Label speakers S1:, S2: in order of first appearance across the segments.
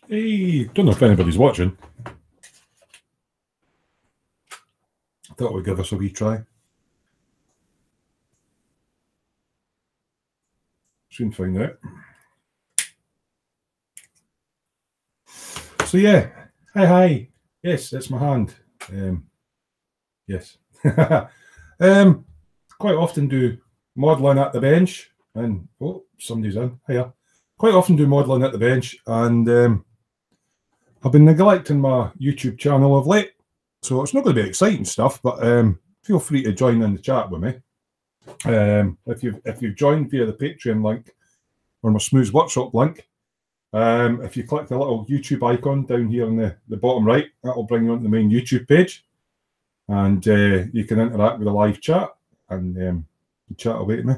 S1: Hey, don't know if anybody's watching. Thought we'd give us a wee try. Soon find out. So yeah, hi. Yes, it's my hand. Yes. Quite often do modelling at the bench, and oh, somebody's in. Hiya. Quite often do modelling at the bench, and I've been neglecting my YouTube channel of late. So it's not going to be exciting stuff, but feel free to join in the chat with me. If you've joined via the Patreon link or my Smoo's Workshop link, if you click the little YouTube icon down here in the bottom right, that'll bring you onto the main YouTube page, and you can interact with the live chat and chat away to me.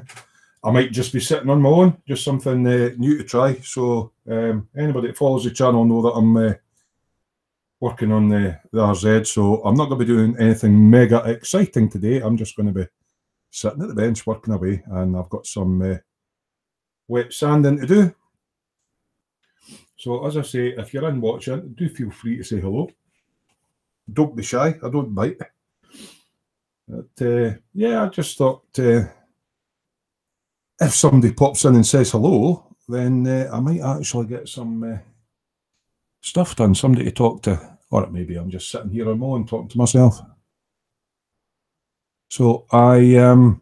S1: I might just be sitting on my own, just something new to try. So anybody that follows the channel know that I'm working on the RZ, so I'm not going to be doing anything mega exciting today. I'm just going to be sitting at the bench working away, and I've got some wet sanding to do. So as I say, if you're in watching, do feel free to say hello. Don't be shy, I don't bite. But yeah, I just thought if somebody pops in and says hello, then I might actually get some stuff done, somebody to talk to, or maybe I'm just sitting here on my own talking to myself. So I've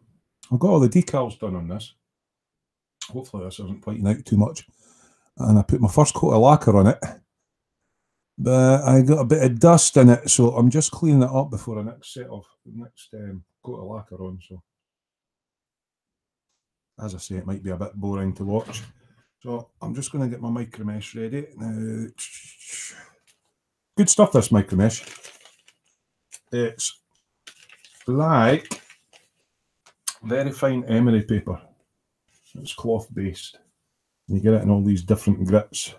S1: got all the decals done on this. Hopefully this isn't pointing out too much. And I put my first coat of lacquer on it, but I got a bit of dust in it, so I'm just cleaning it up before the next coat of lacquer on. So as I say, it might be a bit boring to watch. So I'm just going to get my micro mesh ready. Now, good stuff, this micro mesh. It's like very fine emery paper. It's cloth based. You get it in all these different grips.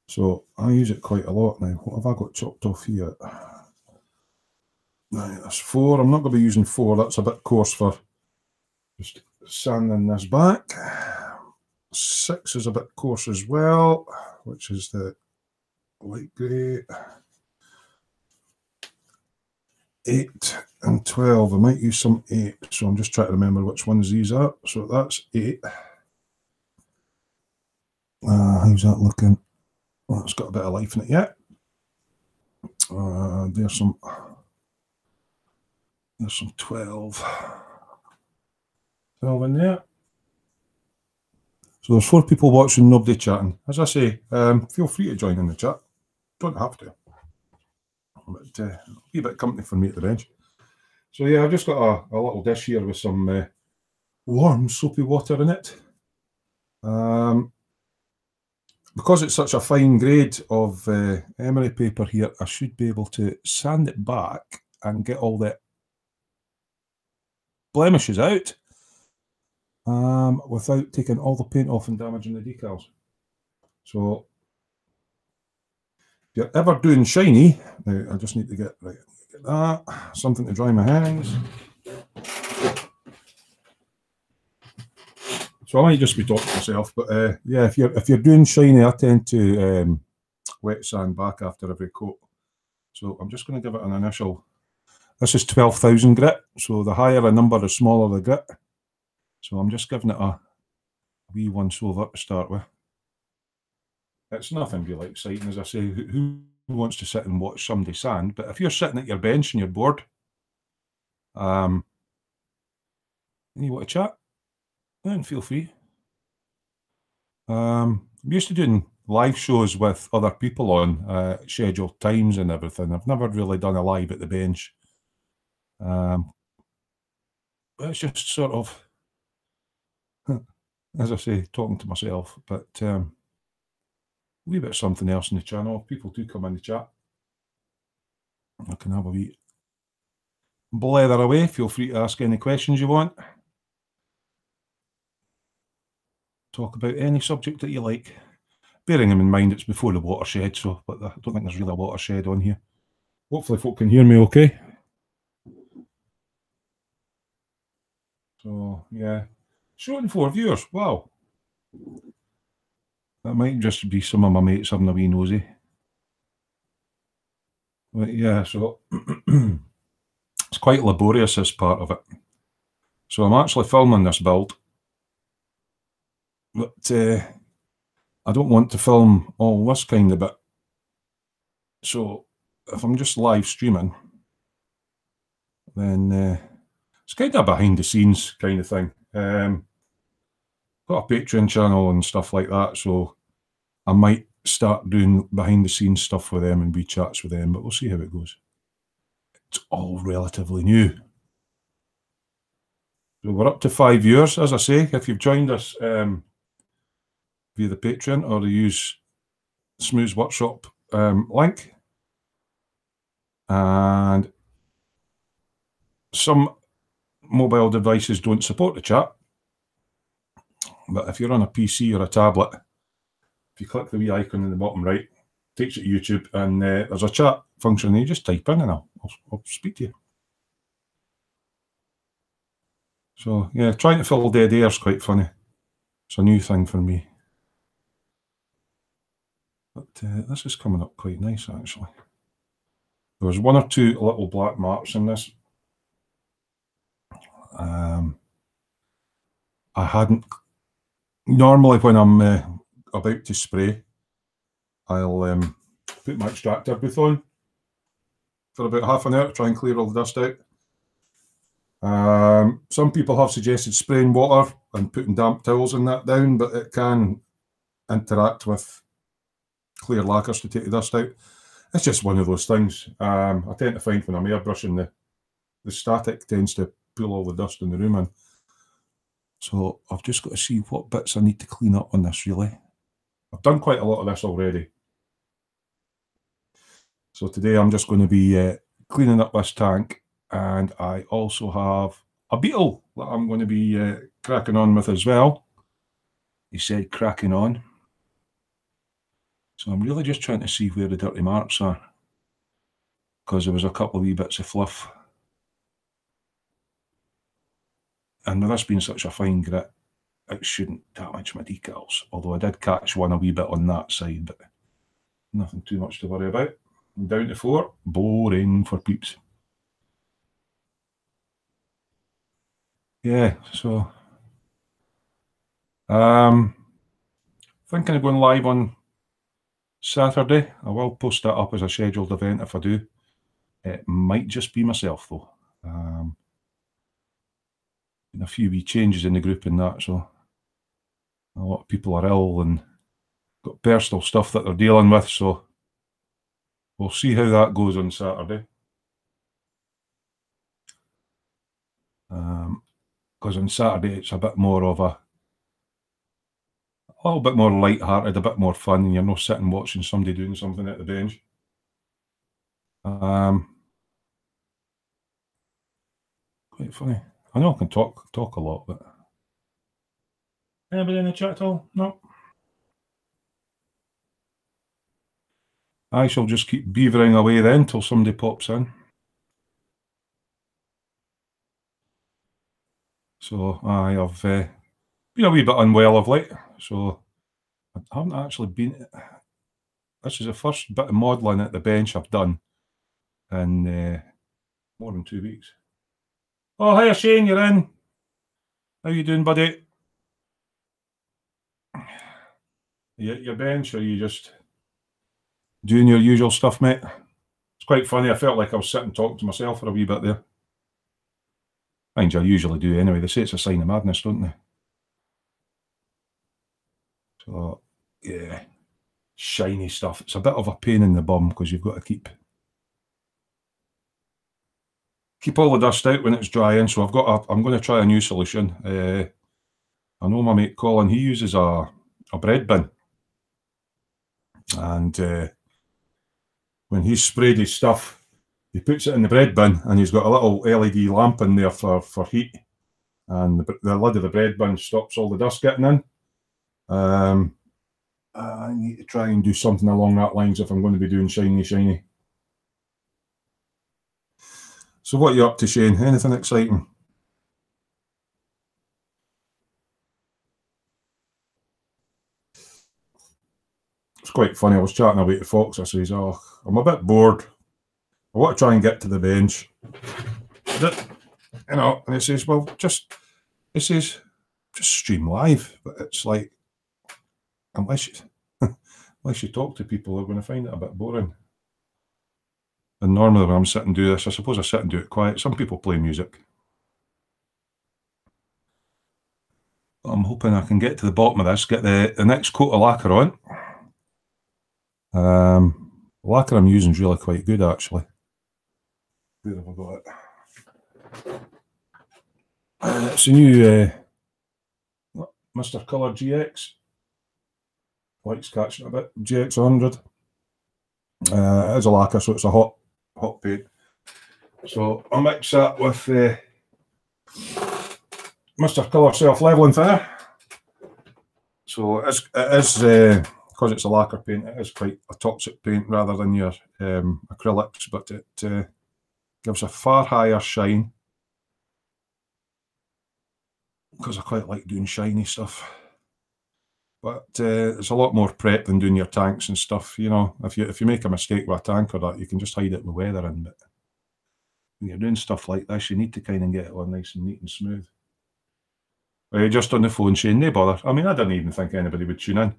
S1: So I use it quite a lot now. What have I got chopped off here? Right, that's 4. I'm not going to be using 4. That's a bit coarse for just sanding this back. 6 is a bit coarse as well, which is the light grey. 8 and 12. I might use some 8. So I'm just trying to remember which ones these are. So that's 8. How's that looking? Well, it's got a bit of life in it yet. There's some 12 in there. So there's 4 people watching, nobody chatting. As I say, feel free to join in the chat. Don't have to. But a wee bit of company for me at the bench. So yeah, I've just got a little dish here with some warm soapy water in it. Because it's such a fine grade of emery paper here, I should be able to sand it back and get all the blemishes out without taking all the paint off and damaging the decals. So if you're ever doing shiny, now I just need to get that, something to dry my hands. So I might just be talking to myself, but yeah, if you're doing shiny, I tend to wet sand back after every coat. So I'm just going to give it an initial. This is 12,000 grit, so the higher the number, the smaller the grit. So I'm just giving it a wee once over to start with. It's nothing really exciting, as I say. Who wants to sit and watch somebody sand? But if you're sitting at your bench and you're bored, and you want to chat, then feel free. I'm used to doing live shows with other people on scheduled times and everything. I've never really done a live at the bench. It's just sort of, as I say, talking to myself. But a wee bit of something else in the channel. If people do come in the chat, I can have a wee blather away. Feel free to ask any questions you want. Talk about any subject that you like. Bearing in mind it's before the watershed, so but I don't think there's really a watershed on here. Hopefully folk can hear me okay. So yeah, showing 4 viewers. Wow. That might just be some of my mates having a wee nosy. But yeah, so it's quite laborious, this part of it. So I'm actually filming this build, but I don't want to film all this kind of bit. So if I'm just live streaming, then it's kind of a behind the scenes kind of thing. Got a Patreon channel and stuff like that, so I might start doing behind the scenes stuff with them and wee chats with them, but we'll see how it goes. It's all relatively new. So we're up to 5 viewers, as I say. If you've joined us via the Patreon or the use Smoo's Workshop link, and some mobile devices don't support the chat, but if you're on a PC or a tablet, if you click the wee icon in the bottom right, it takes you to YouTube, and there's a chat function there. You just type in and I'll speak to you. So yeah, trying to fill dead air is quite funny. It's a new thing for me. But this is coming up quite nice, actually. There was 1 or 2 little black marks in this. I hadn't... Normally when I'm about to spray, I'll put my extractor booth on for about half an hour to try and clear all the dust out. Some people have suggested spraying water and putting damp towels and that down, but it can interact with clear lacquers to take the dust out. It's just one of those things. I tend to find when I'm airbrushing, the static tends to pull all the dust in the room in. So I've just got to see what bits I need to clean up on this, really. I've done quite a lot of this already. So today I'm just going to be cleaning up this tank, and I also have a beetle that I'm going to be cracking on with as well. He said cracking on. So I'm really just trying to see where the dirty marks are, because there was a couple of wee bits of fluff. And with this being such a fine grit, it shouldn't damage my decals. Although I did catch one a wee bit on that side, but nothing too much to worry about. I'm down to 4. Boring for peeps. Yeah, so thinking of going live on Saturday. I will post that up as a scheduled event if I do. It might just be myself though. Been a few wee changes in the group and that, so a lot of people are ill and got personal stuff that they're dealing with, so we'll see how that goes on Saturday. Because on Saturday it's a bit more of a little bit more light-hearted, a bit more fun, and you're not sitting watching somebody doing something at the bench. Quite funny. I know I can talk a lot, but anybody in the chat at all? No. I shall just keep beavering away then till somebody pops in. So I have been a wee bit unwell of late, so I haven't actually been... This is the first bit of modelling at the bench I've done in more than 2 weeks. Oh, hiya Shane, you're in. How you doing, buddy? You at your bench, or are you just doing your usual stuff, mate? It's quite funny. I felt like I was sitting talking to myself for a wee bit there. Mind you, I usually do anyway. They say it's a sign of madness, don't they? So, yeah. Shiny stuff. It's a bit of a pain in the bum because you've got to keep all the dust out when it's drying. So I'm going to try a new solution. I know my mate Colin, he uses a bread bin. And when he's sprayed his stuff, he puts it in the bread bin, and he's got a little LED lamp in there for heat. And the lid of the bread bin stops all the dust getting in. I need to try and do something along that lines if I'm going to be doing shiny. So what are you up to, Shane? Anything exciting? It's quite funny. I was chatting away to Fox. I says, "Oh, I'm a bit bored. I want to try and get to the bench." You know, and he says, "Well, just stream live." But it's like, unless you talk to people, they're going to find it a bit boring. And normally when I'm sitting and do this, I suppose I sit and do it quiet. Some people play music. I'm hoping I can get to the bottom of this, get the next coat of lacquer on. The lacquer I'm using is really quite good, actually. Where have I got it? It's a new Mr. Colour GX. Light's catching a bit. GX 100. It is a lacquer, so it's a hot paint. So I'll mix that with Mr. Colour self-leveling thinner. So it is because it's a lacquer paint, it is quite a toxic paint rather than your acrylics, but it gives a far higher shine, because I quite like doing shiny stuff. But it's a lot more prep than doing your tanks and stuff. You know, if you make a mistake with a tank or that, you can just hide it with weathering. But when you're doing stuff like this, you need to kind of get it all nice and neat and smooth. Just on the phone saying, no bother. I mean, I didn't even think anybody would tune in.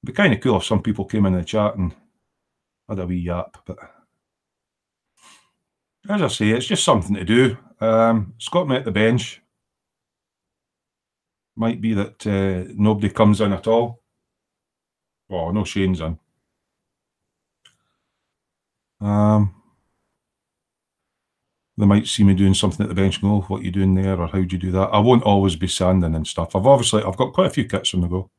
S1: It'd be kind of cool if some people came in the chat and had a wee yap. But as I say, it's just something to do. It's got me at the bench. Might be that nobody comes in at all. Oh, no, Shane's in. They might see me doing something at the bench and go, "What are you doing there?" or "How do you do that?" I won't always be sanding and stuff. I've got quite a few kits on the go.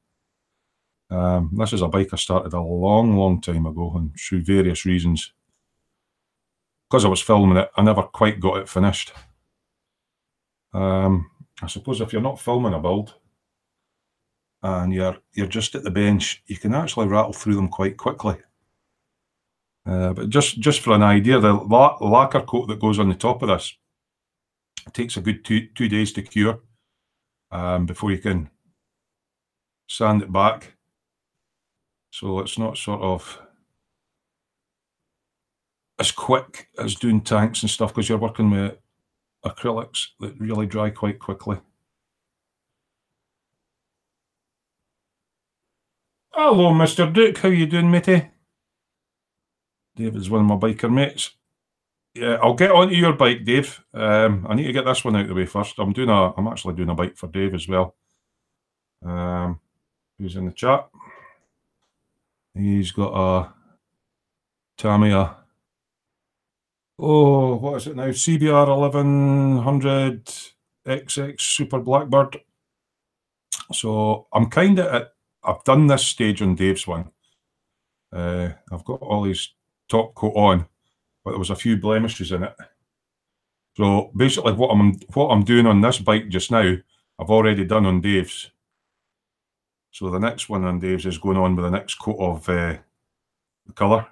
S1: This is a bike I started a long time ago, and through various reasons, because I was filming it, I never quite got it finished. I suppose if you're not filming a build and you're just at the bench, you can actually rattle through them quite quickly. But just for an idea, the lacquer coat that goes on the top of this, it takes a good two days to cure before you can sand it back. So it's not sort of as quick as doing tanks and stuff, because you're working with acrylics that really dry quite quickly. Hello, Mr. Duke. How you doing, matey? David's one of my biker mates. Yeah, I'll get onto your bike, Dave. I need to get this one out of the way first. I'm actually doing a bike for Dave as well. Who's in the chat? He's got a Tamiya. Oh, what is it now? CBR 1100 XX Super Blackbird. So I'm kind of I've done this stage on Dave's one. I've got all his top coat on, but there was a few blemishes in it. So basically what I'm doing on this bike just now, I've already done on Dave's. So the next one on Dave's is going on with the next coat of the colour.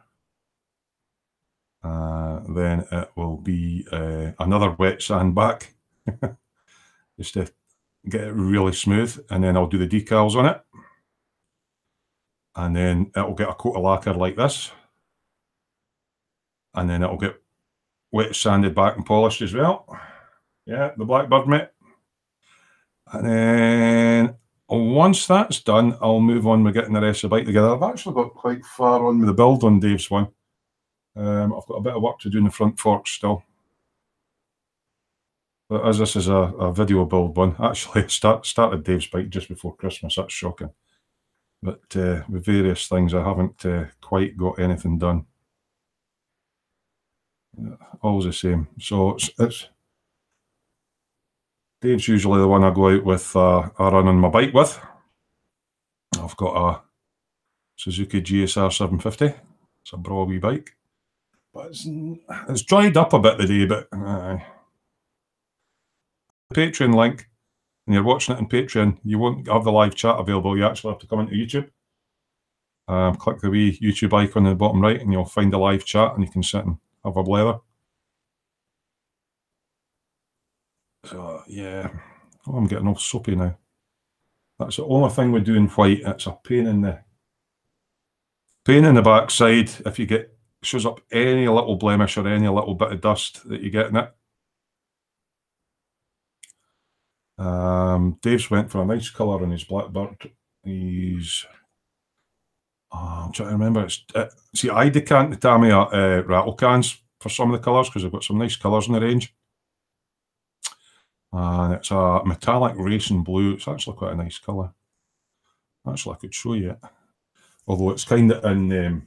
S1: Then it will be another wet sand back, just to get it really smooth, and then I'll do the decals on it. And then it'll get a coat of lacquer like this. And then it'll get wet sanded back and polished as well. Yeah, the Blackbird, mate. And then once that's done, I'll move on with getting the rest of the bike together. I've actually got quite far on with the build on Dave's one. I've got a bit of work to do in the front forks still. But as this is a video build one, actually I started Dave's bike just before Christmas. That's shocking. But with various things, I haven't quite got anything done. Always the same. So it's Dave's usually the one I go out with a run on my bike with. I've got a Suzuki GSR 750. It's a braw wee bike. But it's dried up a bit today, but Patreon link, and you're watching it on Patreon, you won't have the live chat available. You actually have to come into YouTube. Click the wee YouTube icon in the bottom right, and you'll find the live chat, and you can sit and have a blather. So yeah, I'm getting all soapy now. That's the only thing we do in white. It's a pain in the Paint in the back side, if you get, shows up any little blemish or any little bit of dust that you get in it. Dave's went for a nice colour on his Blackbird. He's, I'm trying to remember. See, I decant the Tamiya rattle cans for some of the colours because I've got some nice colours in the range. And it's a metallic racing blue. It's actually quite a nice colour. Actually, I could show you it. Although it's kind of in,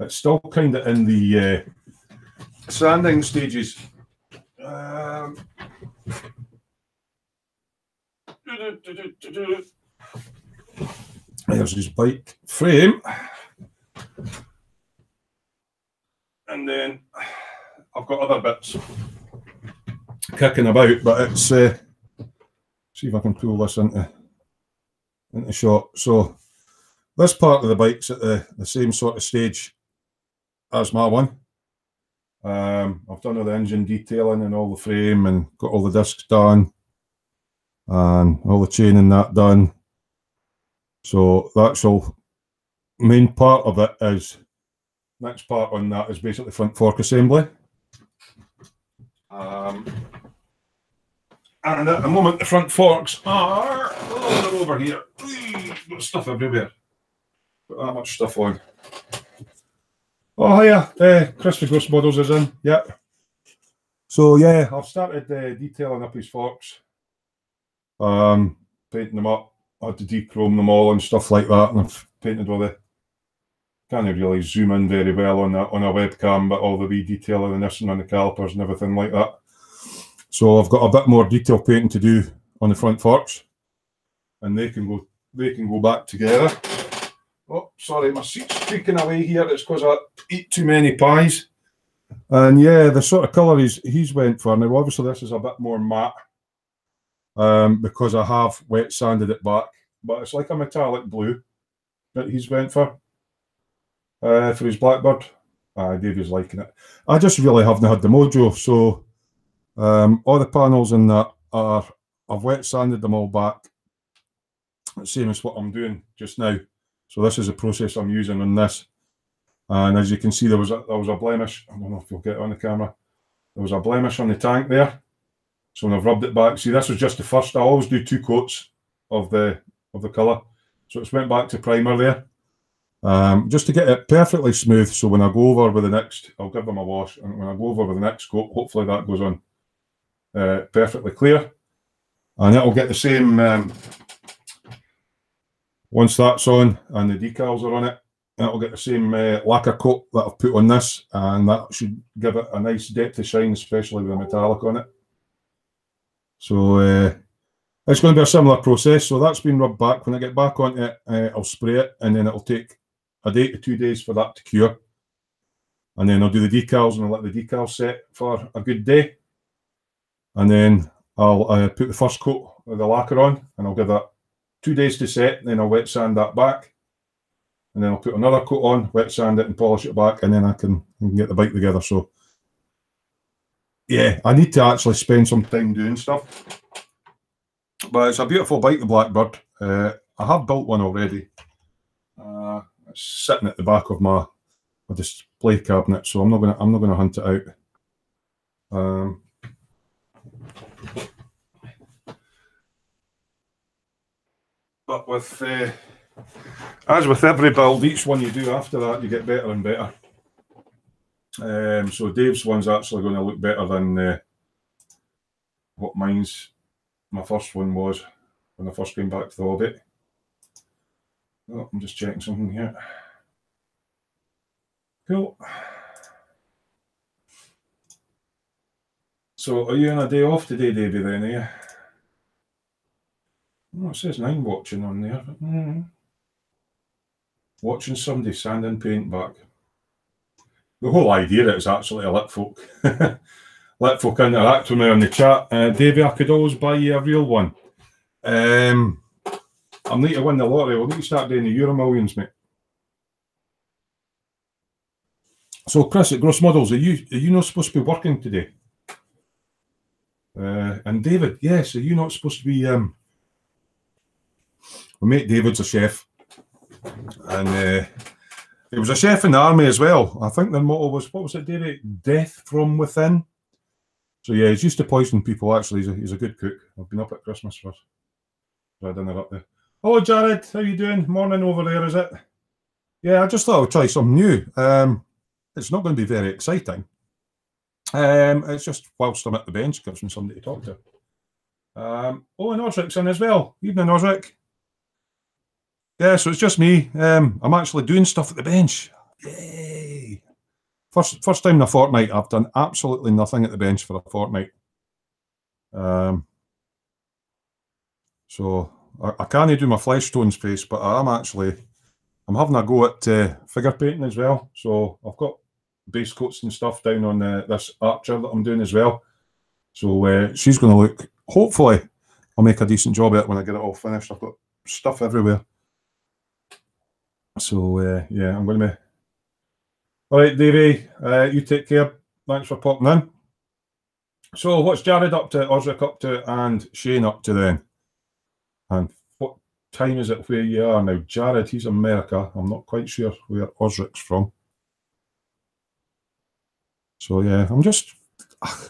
S1: it's still kind of in the sanding stages. There's his bike frame. And then I've got other bits kicking about, but it's, see if I can pull this into shot. So this part of the bike's at the same sort of stage as my one. I've done all the engine detailing and all the frame and got all the discs done and all the chain and that done. So the actual main part of it is, next part on that is basically front fork assembly. And at the moment the front forks are, oh, they're over here. Got stuff everywhere. Got that much stuff on. Oh hiya, Chris the Ghost Models is in, yeah. So yeah, I've started detailing up his forks. Painting them up. I had to dechrome them all and stuff like that, and I've painted all the, can't really zoom in very well on a webcam, but all the wee detailing and this and on the calipers and everything like that. So I've got a bit more detail painting to do on the front forks, and they can go back together. Oh, sorry, my seat's creaking away here. It's because I eat too many pies. And yeah, the sort of colour he's went for. Now, obviously, this is a bit more matte because I have wet sanded it back, but it's like a metallic blue that he's went for his Blackbird. Davey's liking it. I just really haven't had the mojo, so all the panels in that are, I've wet sanded them all back, same as what I'm doing just now. So this is the process I'm using on this. And as you can see, there was a blemish. I don't know if you'll get it on the camera. There was a blemish on the tank there. So when I've rubbed it back, see, this was just the first. I always do 2 coats of the colour. So it's went back to primer there. Just to get it perfectly smooth. So when I go over with the next, I'll give them a wash. And when I go over with the next coat, hopefully that goes on perfectly clear. And it'll get the same, once that's on and the decals are on it, that'll get the same lacquer coat that I've put on this, and that should give it a nice depth of shine, especially with the metallic on it. So it's going to be a similar process. So that's been rubbed back. When I get back onto it, I'll spray it, and then it'll take a day to 2 days for that to cure. And then I'll do the decals, and I'll let the decals set for a good day. And then I'll put the first coat of the lacquer on, and I'll give that 2 days to set, and then I'll wet sand that back. And then I'll put another coat on, wet sand it and polish it back, and then I can get the bike together. So yeah, I need to actually spend some time doing stuff. But it's a beautiful bike, the Blackbird. I have built one already. It's sitting at the back of my display cabinet, so I'm not gonna hunt it out. But with as with every build, each one you do after that, you get better and better. So Dave's one's actually going to look better than what my first one was when I first came back to the hobby. Oh, I'm just checking something here. Cool. So are you on a day off today, Davey, then, are you? Oh, it says 9 watching on there. Watching somebody sand and paint back. The whole idea is actually a let folk interact with me on the chat. Davey, I could always buy you a real one. I need to win the lottery. We'll need to start doing the Euro Millions, mate. So Chris at Gross Models, are you not supposed to be working today? And David, yes, are you not supposed to be my mate David's a chef, and He was a chef in the army as well. I think their motto was, what was it, Davey? Death from within. So yeah, he's used to poisoning people. Actually, he's a good cook. I've been up at Christmas for dinner up there. Hello, Jared. How you doing? Morning over there, is it? Yeah, I just thought I would try something new. It's not going to be very exciting. It's just whilst I'm at the bench, gives me somebody to talk to. And Osric's in as well. Evening, Osric. Yeah, so it's just me. I'm actually doing stuff at the bench. Yay! First time in a fortnight. I've done absolutely nothing at the bench for a fortnight. So I can't do my flesh tones face, but I'm having a go at figure painting as well. So I've got base coats and stuff down on this archer that I'm doing as well. So she's going to look, hopefully I'll make a decent job of it when I get it all finished. I've got stuff everywhere. So yeah, I'm going to be... All right, Davey, you take care. Thanks for popping in. So what's Jared up to, Osric up to, and Shane up to then? And what time is it where you are now? Jared, he's America. I'm not quite sure where Osric's from. So yeah,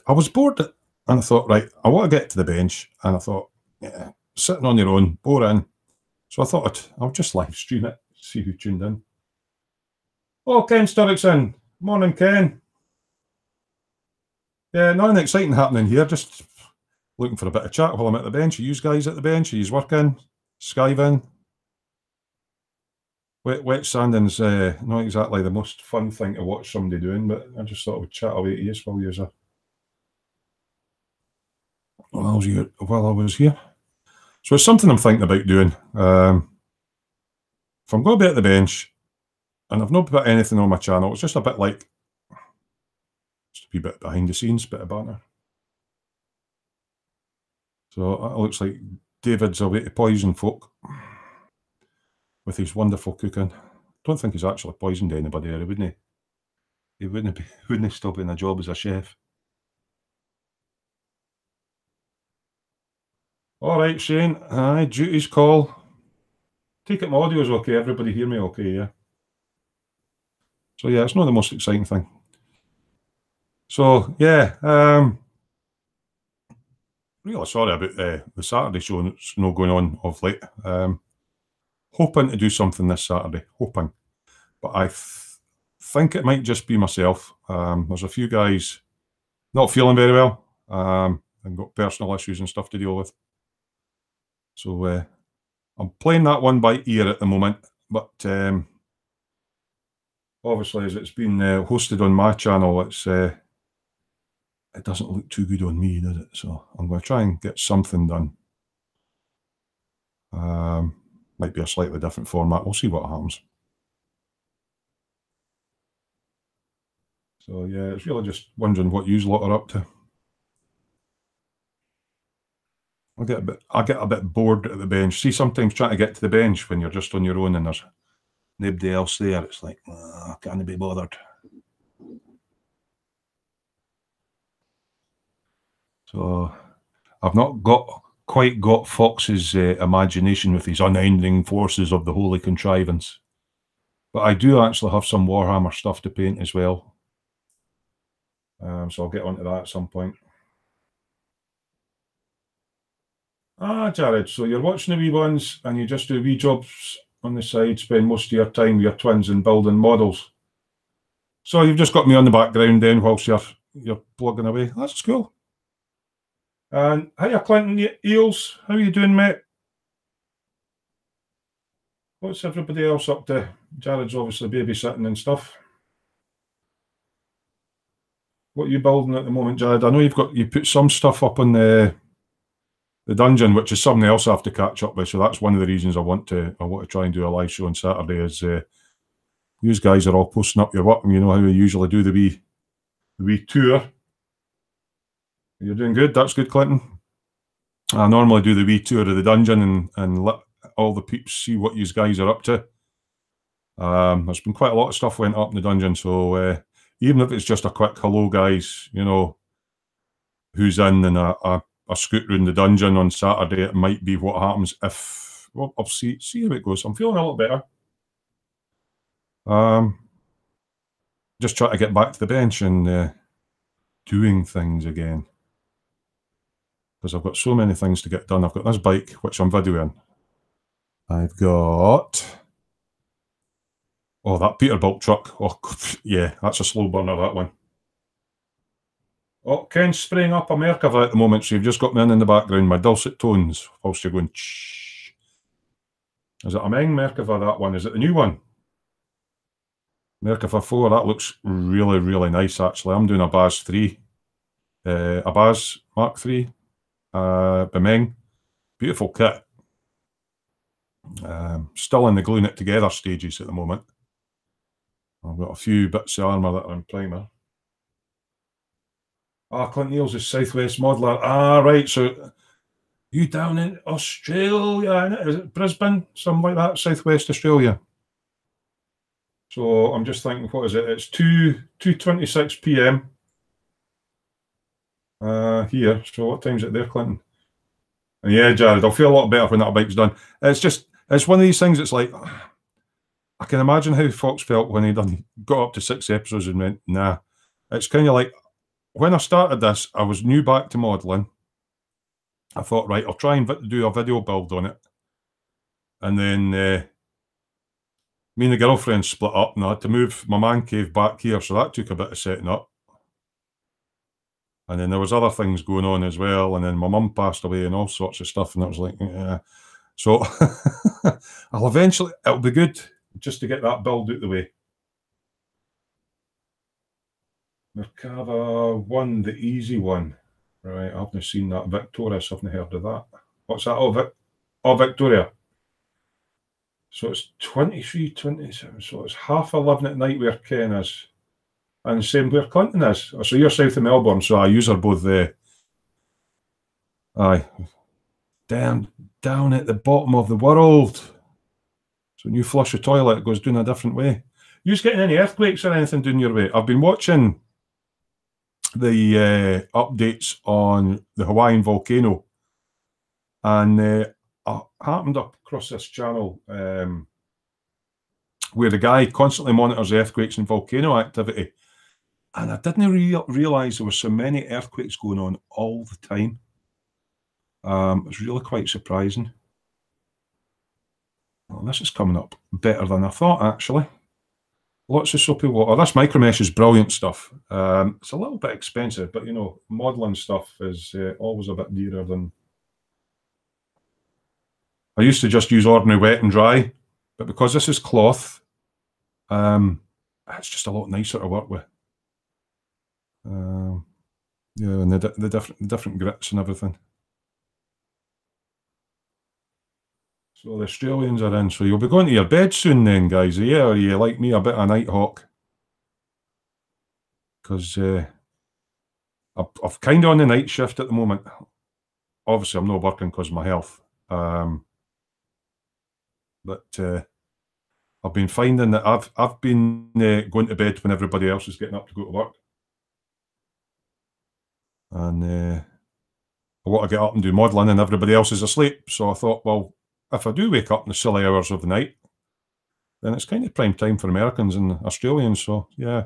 S1: I was bored and I thought, right, I want to get to the bench. And I thought, yeah, sitting on your own, boring. So I thought I'll just live stream it, see who tuned in. Oh, Ken Sturrock's in. Morning, Ken. Yeah, nothing exciting happening here. Just looking for a bit of chat while I'm at the bench. Are you guys at the bench? Are you working? Skiving? Wet sanding's not exactly the most fun thing to watch somebody doing, but I just thought I would chat away to you while you was while I was here. So it's something I'm thinking about doing. If I'm going to be at the bench and I've not put anything on my channel, it's just a bit like just a wee bit behind the scenes, bit of banter. So it looks like David's away to poison folk with his wonderful cooking. Don't think he's actually poisoned anybody there, wouldn't he? He wouldn't he still be in a job as a chef? All right, Shane. Aye, duty's call. Take it my audio's okay. Everybody hear me okay, yeah? So yeah, it's not the most exciting thing. So yeah, really sorry about the Saturday show that's not going on of late. Hoping to do something this Saturday, hoping. But I think it might just be myself. There's a few guys not feeling very well and got personal issues and stuff to deal with. So I'm playing that one by ear at the moment. But obviously, as it's been hosted on my channel, it doesn't look too good on me, does it? So I'm going to try and get something done. Might be a slightly different format. We'll see what happens. So yeah, it's really just wondering what you lot are up to. I get a bit bored at the bench. See, sometimes trying to get to the bench when you're just on your own and there's nobody else there, it's like, I can't be bothered. So I've not quite got Fox's imagination with his unending forces of the holy contrivance. But I do actually have some Warhammer stuff to paint as well. So I'll get onto that at some point. Ah, Jared, so you're watching the wee ones and you just do wee jobs on the side, spend most of your time with your twins and building models. So you've just got me on the background then whilst you're plugging away. That's cool. And hiya, Clinton Eels. How are you doing, mate? What's everybody else up to? Jared's obviously babysitting and stuff. What are you building at the moment, Jared? I know you put some stuff up on the dungeon, which is something else I have to catch up with. So that's one of the reasons I want to try and do a live show on Saturday. Is you guys are all posting up your work, and you know how we usually do the wee tour. You're doing good. That's good, Clinton. I normally do the wee tour of the dungeon and let all the peeps see what you guys are up to. There's been quite a lot of stuff went up in the dungeon, so even if it's just a quick hello, guys, you know, who's in and a scoot around the dungeon on Saturday, it might be what happens if. Well, I'll see how it goes. I'm feeling a little better. Just try to get back to the bench and doing things again. Because I've got so many things to get done. I've got this bike, which I'm videoing. I've got... Oh, that Peterbilt truck. Oh, yeah, that's a slow burner, that one. Oh, Ken's spraying up a Merkava at the moment, so you've just got me in the background, my dulcet tones, whilst you're going, shh. Is it a Meng Merkava, that one? Is it the new one? Merkava 4, that looks really, really nice, actually. I'm doing a Baz 3. A Baz Mark 3. Bemeng. Beautiful kit. Still in the gluing it together stages at the moment. I've got a few bits of armour that are in primer. Ah, Clint Neal's is Southwest Modeler. Ah, right, so you down in Australia, is it Brisbane? Something like that, Southwest Australia. So I'm just thinking, what is it? It's 2:26 p.m. Here. So what time is it there, Clinton? And yeah, Jared, I'll feel a lot better when that bike's done. It's one of these things. It's like I can imagine how Fox felt when he got up to 6 episodes and went, nah. It's kind of like when I started this, I was new back to modelling. I thought, right, I'll try and do a video build on it. And then me and the girlfriend split up and I had to move my man cave back here. So that took a bit of setting up. And then there was other things going on as well. And then my mum passed away and all sorts of stuff. And I was like, yeah. So it'll be good just to get that build out the way. Merkava 1, the easy one. Right, I haven't seen that. Victorious, I haven't heard of that. What's that? Oh, Victoria. So it's 23:27. So it's 11:30 at night where Ken is. And same where Clinton is. So you're south of Melbourne, so I use her both there. Aye. Down at the bottom of the world. So when you flush a toilet, it goes down a different way. You just getting any earthquakes or anything down your way? I've been watching the updates on the Hawaiian volcano. And I happened up across this channel where the guy constantly monitors earthquakes and volcano activity. And I didn't realise there were so many earthquakes going on all the time. It was really quite surprising. Well, this is coming up better than I thought, actually. Lots of soapy water. This micromesh is brilliant stuff. It's a little bit expensive, but, you know, modelling stuff is always a bit dearer than... I used to just use ordinary wet and dry, but because this is cloth, it's just a lot nicer to work with. Yeah, and the different grits and everything. So the Australians are in. So you'll be going to your bed soon then, guys. Yeah, or are you like me, a bit of a night hawk? Because I've kind of on the night shift at the moment. Obviously, I'm not working because of my health. But I've been finding that I've been going to bed when everybody else is getting up to go to work. And I want to get up and do modelling and everybody else is asleep. So I thought, well, if I do wake up in the silly hours of the night, then it's kind of prime time for Americans and Australians. So, yeah.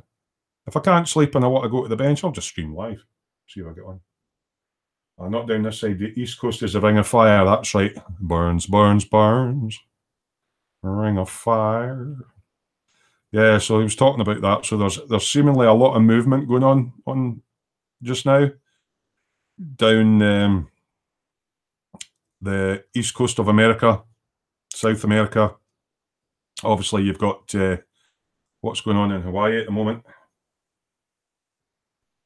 S1: If I can't sleep and I want to go to the bench, I'll just stream live. See if I get on. Not down this side. The East Coast is a ring of fire. That's right. Burns, burns, burns. Ring of fire. Yeah, so he was talking about that. So there's seemingly a lot of movement going on just now down the East Coast of America, South America. Obviously, you've got what's going on in Hawaii at the moment.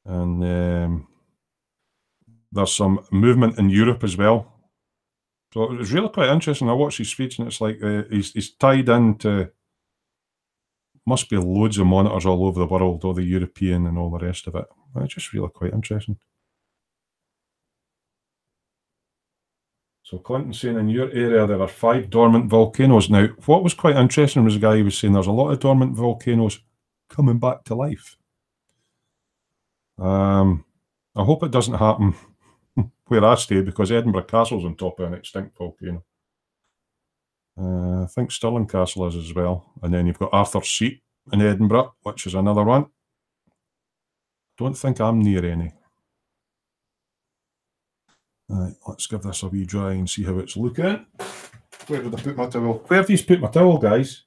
S1: And there's some movement in Europe as well. So it was really quite interesting. I watched his speech and it's like he's tied into, must be loads of monitors all over the world, all the European and all the rest of it. It's just really quite interesting. So Clinton's saying in your area there are 5 dormant volcanoes. Now, what was quite interesting was the guy who was saying there's a lot of dormant volcanoes coming back to life. I hope it doesn't happen where I stay, because Edinburgh Castle's on top of an extinct volcano. I think Stirling Castle is as well. And then you've got Arthur's Seat in Edinburgh, which is another one. Don't think I'm near any. Right, let's give this a wee dry and see how it's looking. Where did I put my towel? Where have you put my towel, guys?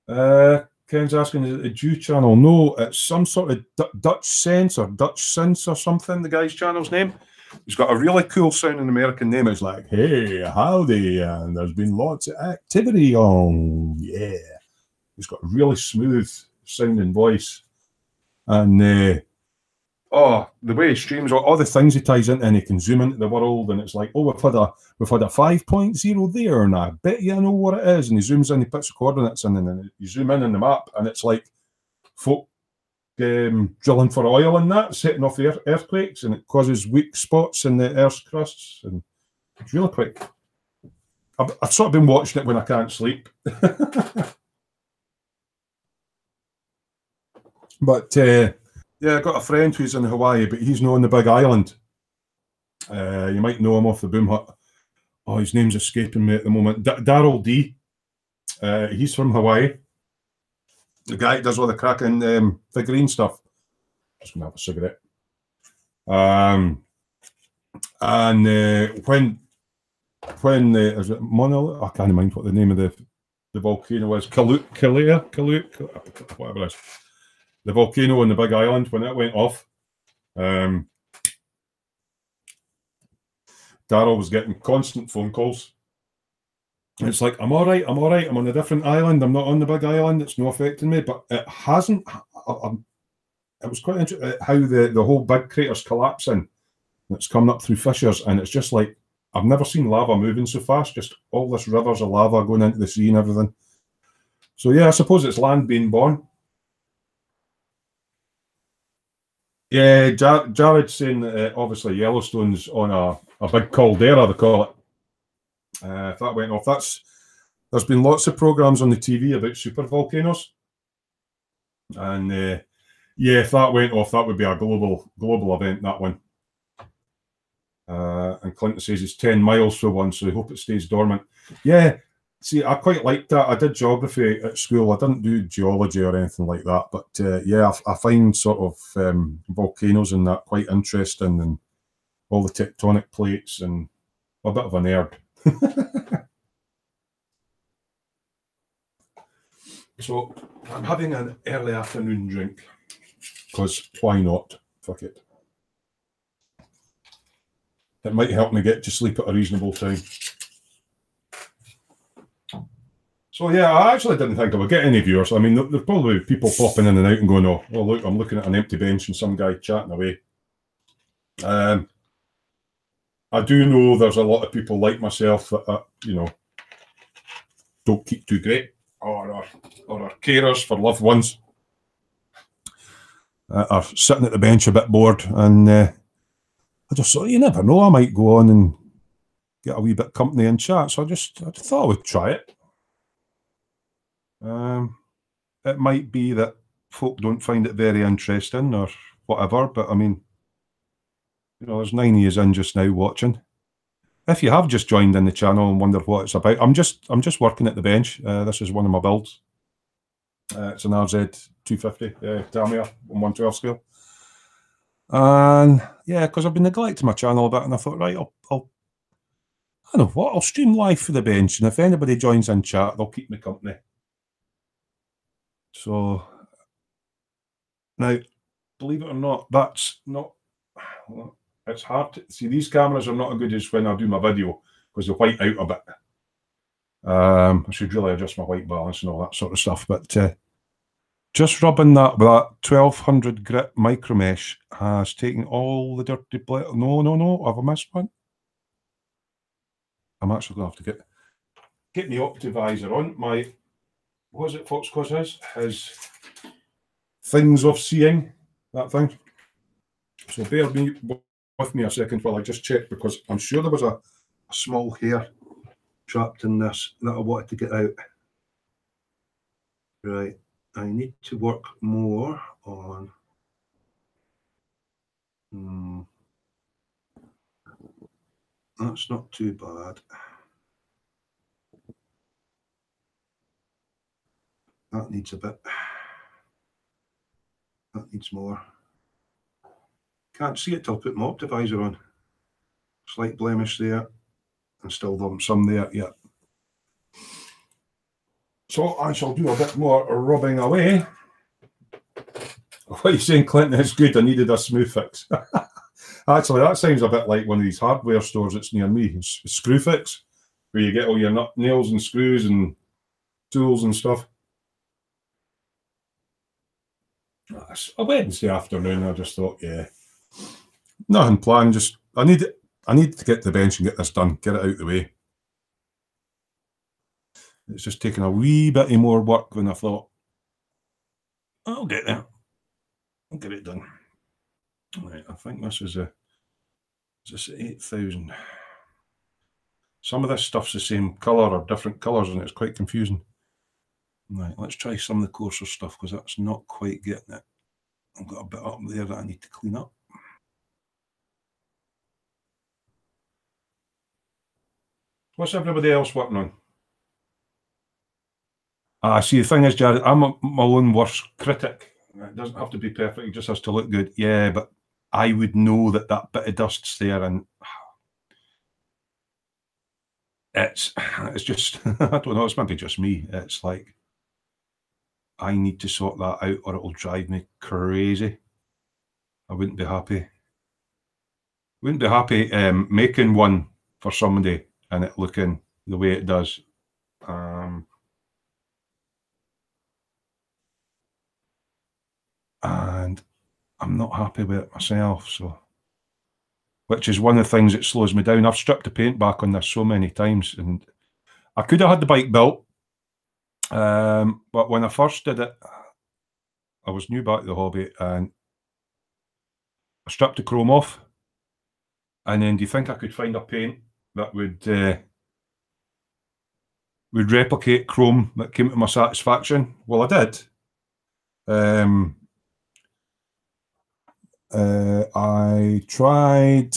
S1: Ken's asking, is it a Jew channel? No, it's some sort of Dutch Sense or Dutch Sense or something, the guy's channel's name. He's got a really cool sounding American name. It's like, hey, howdy, and there's been lots of activity on. Yeah. He's got a really smooth sounding voice. And the way he streams, all the things he ties into, and he can zoom into the world, and it's like, oh, we've had a 5.0 there, and I bet you I know what it is. And he zooms in, he puts the coordinates in, and then you zoom in on the map, and it's like folk drilling for oil and that, setting off the earthquakes, and it causes weak spots in the Earth's crusts, and it's really quick. I've sort of been watching it when I can't sleep. But yeah, I got a friend who's in Hawaii, but he's not on the big island. You might know him off the Boom Hut. Oh, his name's escaping me at the moment. Daryl D. He's from Hawaii. The guy does all the cracking figurine stuff. Just gonna have a cigarette. And when is it Monolith? I can't mind what the name of the volcano is. Kalua, whatever it is. The volcano on the big island, when it went off, Daryl was getting constant phone calls. It's like, I'm all right, I'm on a different island, I'm not on the big island, it's not affecting me, but it hasn't. It was quite interesting how the whole big crater's collapsing. It's coming up through fissures, and it's just like, I've never seen lava moving so fast, just all this rivers of lava going into the sea and everything. So yeah, I suppose it's land being born. Yeah, Jared's saying that obviously Yellowstone's on a big caldera, they call it. If that went off, there's been lots of programs on the TV about super volcanoes, and yeah, if that went off, that would be a global event. That one. And Clinton says it's 10 miles for one, so I hope it stays dormant. Yeah, see, I quite liked that. I did geography at school. I didn't do geology or anything like that, but yeah, I find sort of volcanoes and that quite interesting, and all the tectonic plates, and a bit of a nerd. So I'm having an early afternoon drink, because why not? Fuck it. It might help me get to sleep at a reasonable time. So yeah, I actually didn't think I would get any viewers. I mean, there'll probably be people popping in and out and going, oh, well, look, I'm looking at an empty bench and some guy chatting away. I do know there's a lot of people like myself that, don't keep too great, or are carers for loved ones, are sitting at the bench a bit bored, and I just thought, you never know, I might go on and get a wee bit of company and chat. So I thought I would try it. It might be that folk don't find it very interesting or whatever, but I mean, there's 9 years in just now watching. If you have just joined in the channel and wonder what it's about, I'm just working at the bench. This is one of my builds. It's an RZ 250 Tamiya on 112 scale. And yeah, because I've been neglecting my channel a bit, and I thought, right, I know what, I'll stream live for the bench, and if anybody joins in chat, they'll keep me company. So now, believe it or not, that's not. It's hard to see. These cameras are not as good as when I do my video, because they white out a bit. I should really adjust my white balance and all that sort of stuff. But just rubbing that with that 1200 grit micro mesh has taken all the dirty blood. No, have I missed one? I'm actually going to have to get the Optivisor on. My, what was it Foxcos has? His things of seeing, that thing. So bear with me a second while I just check, because I'm sure there was a small hair trapped in this that I wanted to get out. Right, I need to work more on. That's not too bad. That needs a bit. That needs more. Can't see it till I put my optivisor on. Slight blemish there, and still some there, yeah. So I shall do a bit more rubbing away. What are you saying, Clinton? It's good. I needed a smooth fix. Actually, that sounds a bit like one of these hardware stores that's near me, Screw Fix, where you get all your nails and screws and tools and stuff. It's a Wednesday afternoon. I just thought, yeah, nothing planned. Just I need to get to the bench and get this done, get it out of the way. It's just taking a wee bit more work than I thought. I'll get there. I'll get it done. Right, I think this is this 8,000. Some of this stuff's the same colour or different colours, and it's quite confusing. Right, let's try some of the coarser stuff, because that's not quite getting it. I've got a bit up there that I need to clean up. What's everybody else working on? See, the thing is, Jared, I'm my own worst critic. It doesn't have to be perfect, it just has to look good. Yeah, but I would know that that bit of dust's there, and it's just, I don't know, it's maybe just me. It's like, I need to sort that out or it'll drive me crazy. I wouldn't be happy. Wouldn't be happy making one for somebody and it looking the way it does. And I'm not happy with it myself, so, which is one of the things that slows me down. I've stripped the paint back on this so many times, and I could have had the bike built, but when I first did it, I was new back to the hobby, and I stripped the chrome off, and then do you think I could find a paint that would replicate chrome that came to my satisfaction? Well, I did. I tried.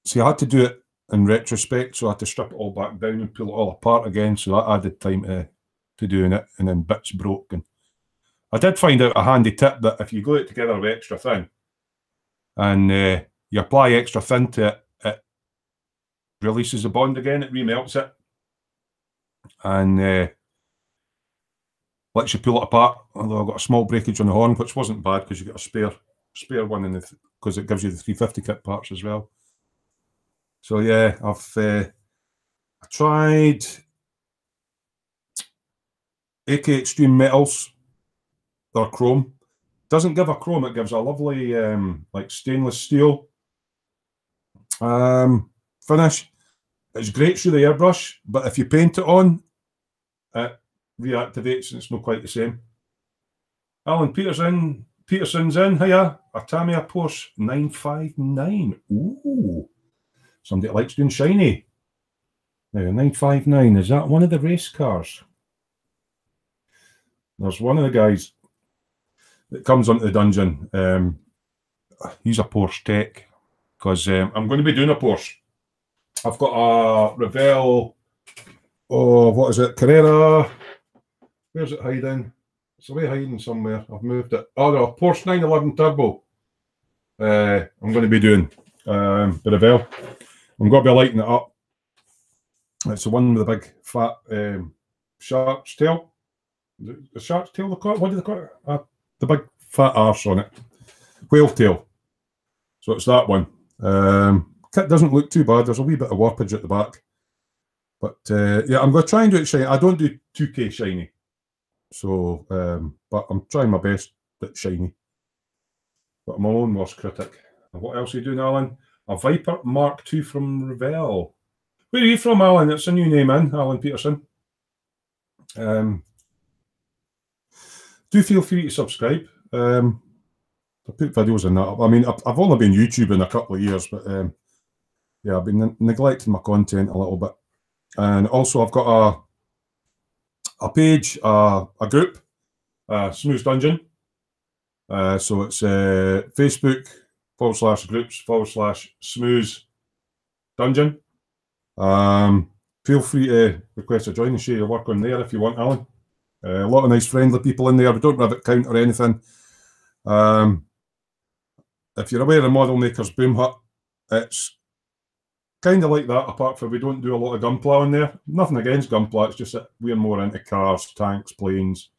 S1: See, I had to do it in retrospect, so I had to strip it all back down and pull it all apart again. So that added time to doing it, and then bits broke. And I did find out a handy tip that if you glue it together with extra thin, and you apply extra thin to it, it releases the bond again. It remelts it, and lets you pull it apart. Although I got a small breakage on the horn, which wasn't bad because you got a spare one in the, because it gives you the 350 kit parts as well. So yeah, I tried AK Extreme Metals. They're chrome. Doesn't give a chrome, it gives a lovely like stainless steel finish. It's great through the airbrush, but if you paint it on, it reactivates and it's not quite the same. Alan Peterson's in. Hiya. A Tamiya Porsche 959. Ooh. Somebody that likes doing shiny. Now, 959, is that one of the race cars? There's one of the guys that comes onto the dungeon. He's a Porsche tech, because I'm going to be doing a Porsche. I've got a Revell, what is it, Carrera. Where's it hiding? It's away hiding somewhere. I've moved it. Oh no, Porsche 911 Turbo. I'm going to be doing the Revell. I'm going to be lighting it up. It's the one with the big fat shark's tail. The shark's tail, what do they call it? The big fat arse on it. Whale tail. So it's that one. Kit doesn't look too bad. There's a wee bit of warpage at the back. But yeah, I'm going to try and do it shiny. I don't do 2K shiny. So, but I'm trying my best at shiny. But I'm my own worst critic. And what else are you doing, Alan? A Viper Mark II from Revell. Where are you from, Alan? It's a new name in, Alan Peterson. Do feel free to subscribe. I put videos in that. I mean, I've only been YouTubing a couple of years, but yeah, I've been neglecting my content a little bit. And also, I've got a page, a group, Smoo's Dungeon. So it's Facebook.com/groups/Smoo's Dungeon. Feel free to request a join and share your work on there if you want, Alan. A lot of nice friendly people in there. We don't have it count or anything. If you're aware of Model Maker's Boom Hut, it's kind of like that, apart from we don't do a lot of gunpla in there. Nothing against gunpla, it's just that we're more into cars, tanks, planes.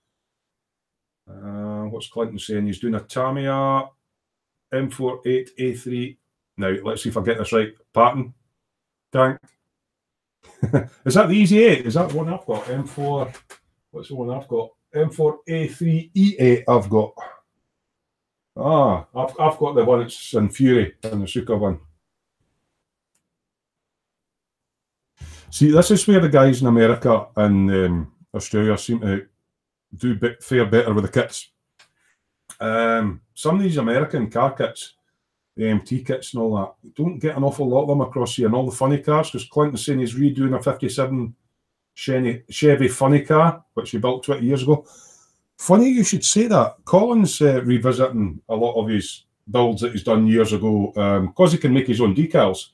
S1: What's Clinton saying? He's doing a Tamiya M48A3. Now, let's see if I get this right. Patton tank. Is that the Easy 8? Is that the one I've got? M4. What's the one I've got? M4A3E8 I've got. Ah, I've got the one that's in Fury, and the Suka one. See, this is where the guys in America and Australia seem to do fare better with the kits. Some of these American car kits, the MT kits and all that, you don't get an awful lot of them across here, and all the funny cars, because Clinton's saying he's redoing a 57 Chevy funny car, which he built 20 years ago. Funny you should say that. Colin's revisiting a lot of his builds that he's done years ago, because he can make his own decals.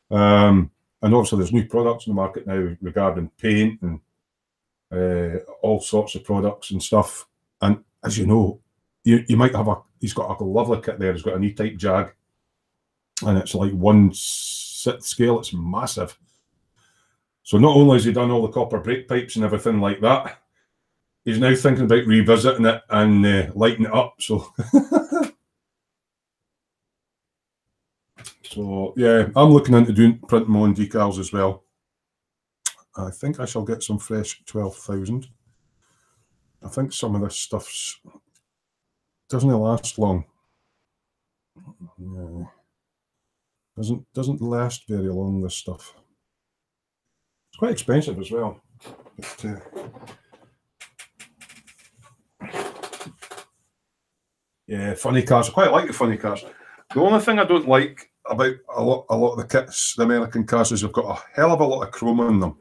S1: And obviously there's new products in the market now regarding paint and all sorts of products and stuff. And as you know, you might have he's got a lovely kit there. He's got an E-type Jag, and it's like 1/6 scale. It's massive. So not only has he done all the copper brake pipes and everything like that, he's now thinking about revisiting it and lighting it up. So, so yeah, I'm looking into printing my own decals as well. I think I shall get some fresh 12,000. I think some of this stuff's doesn't last long. Yeah. Doesn't last very long, this stuff. It's quite expensive as well. But, yeah, funny cars. I quite like the funny cars. The only thing I don't like about a lot of the kits, the American cars, is they've got a hell of a lot of chrome on them.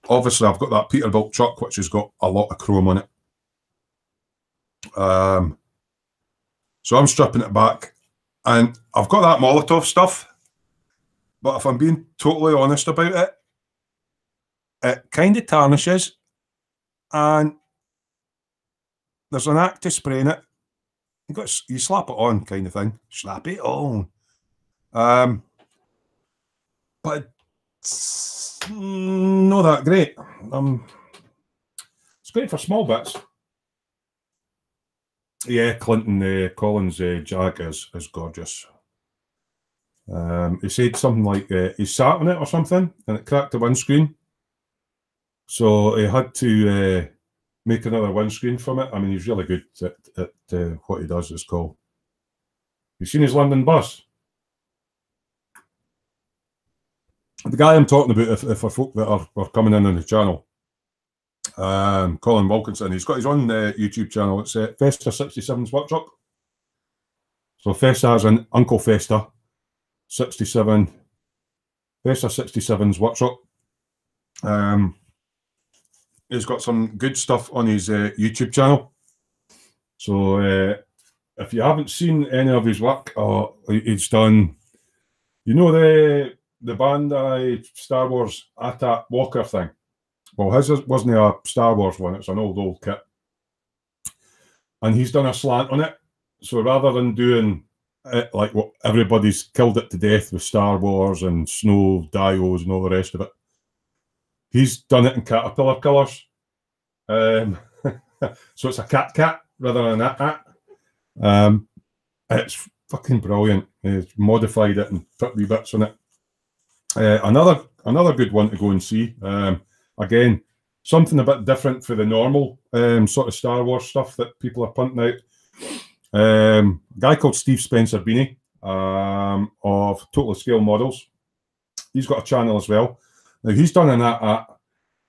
S1: Obviously, I've got that Peterbilt truck, which has got a lot of chrome on it. So I'm stripping it back, and I've got that Molotov stuff. But if I'm being totally honest about it, it kind of tarnishes, and there's an act to spraying it. You slap it on, kind of thing. Slap it on. But it's not that great. It's great for small bits. Yeah, Colin's Jag is gorgeous. He said something like he sat on it or something, and it cracked the windscreen. So he had to make another windscreen from it. I mean, he's really good at what he does. It's called. You've seen his London bus? The guy I'm talking about, if for folk that are coming in on the channel, Colin Wilkinson, he's got his own YouTube channel. It's Festa 67's Workshop. So Festa as in Uncle Festa 67, Festa 67's Workshop. He's got some good stuff on his YouTube channel. So if you haven't seen any of his work, he's done, you know, the Bandai Star Wars AT-AT Walker thing. Well, his wasn't a Star Wars one, it's an old kit. And he's done a slant on it. So rather than doing it like what everybody's killed it to death with Star Wars and snow dios and all the rest of it, he's done it in Caterpillar colours. So it's a cat rather than an AT-AT. It's fucking brilliant. He's modified it and put wee bits on it. Another good one to go and see. Again, something a bit different for the normal sort of Star Wars stuff that people are punting out. A guy called Steve Spencer Beanie of Total Scale Models. He's got a channel as well. Now he's done an AT-AT,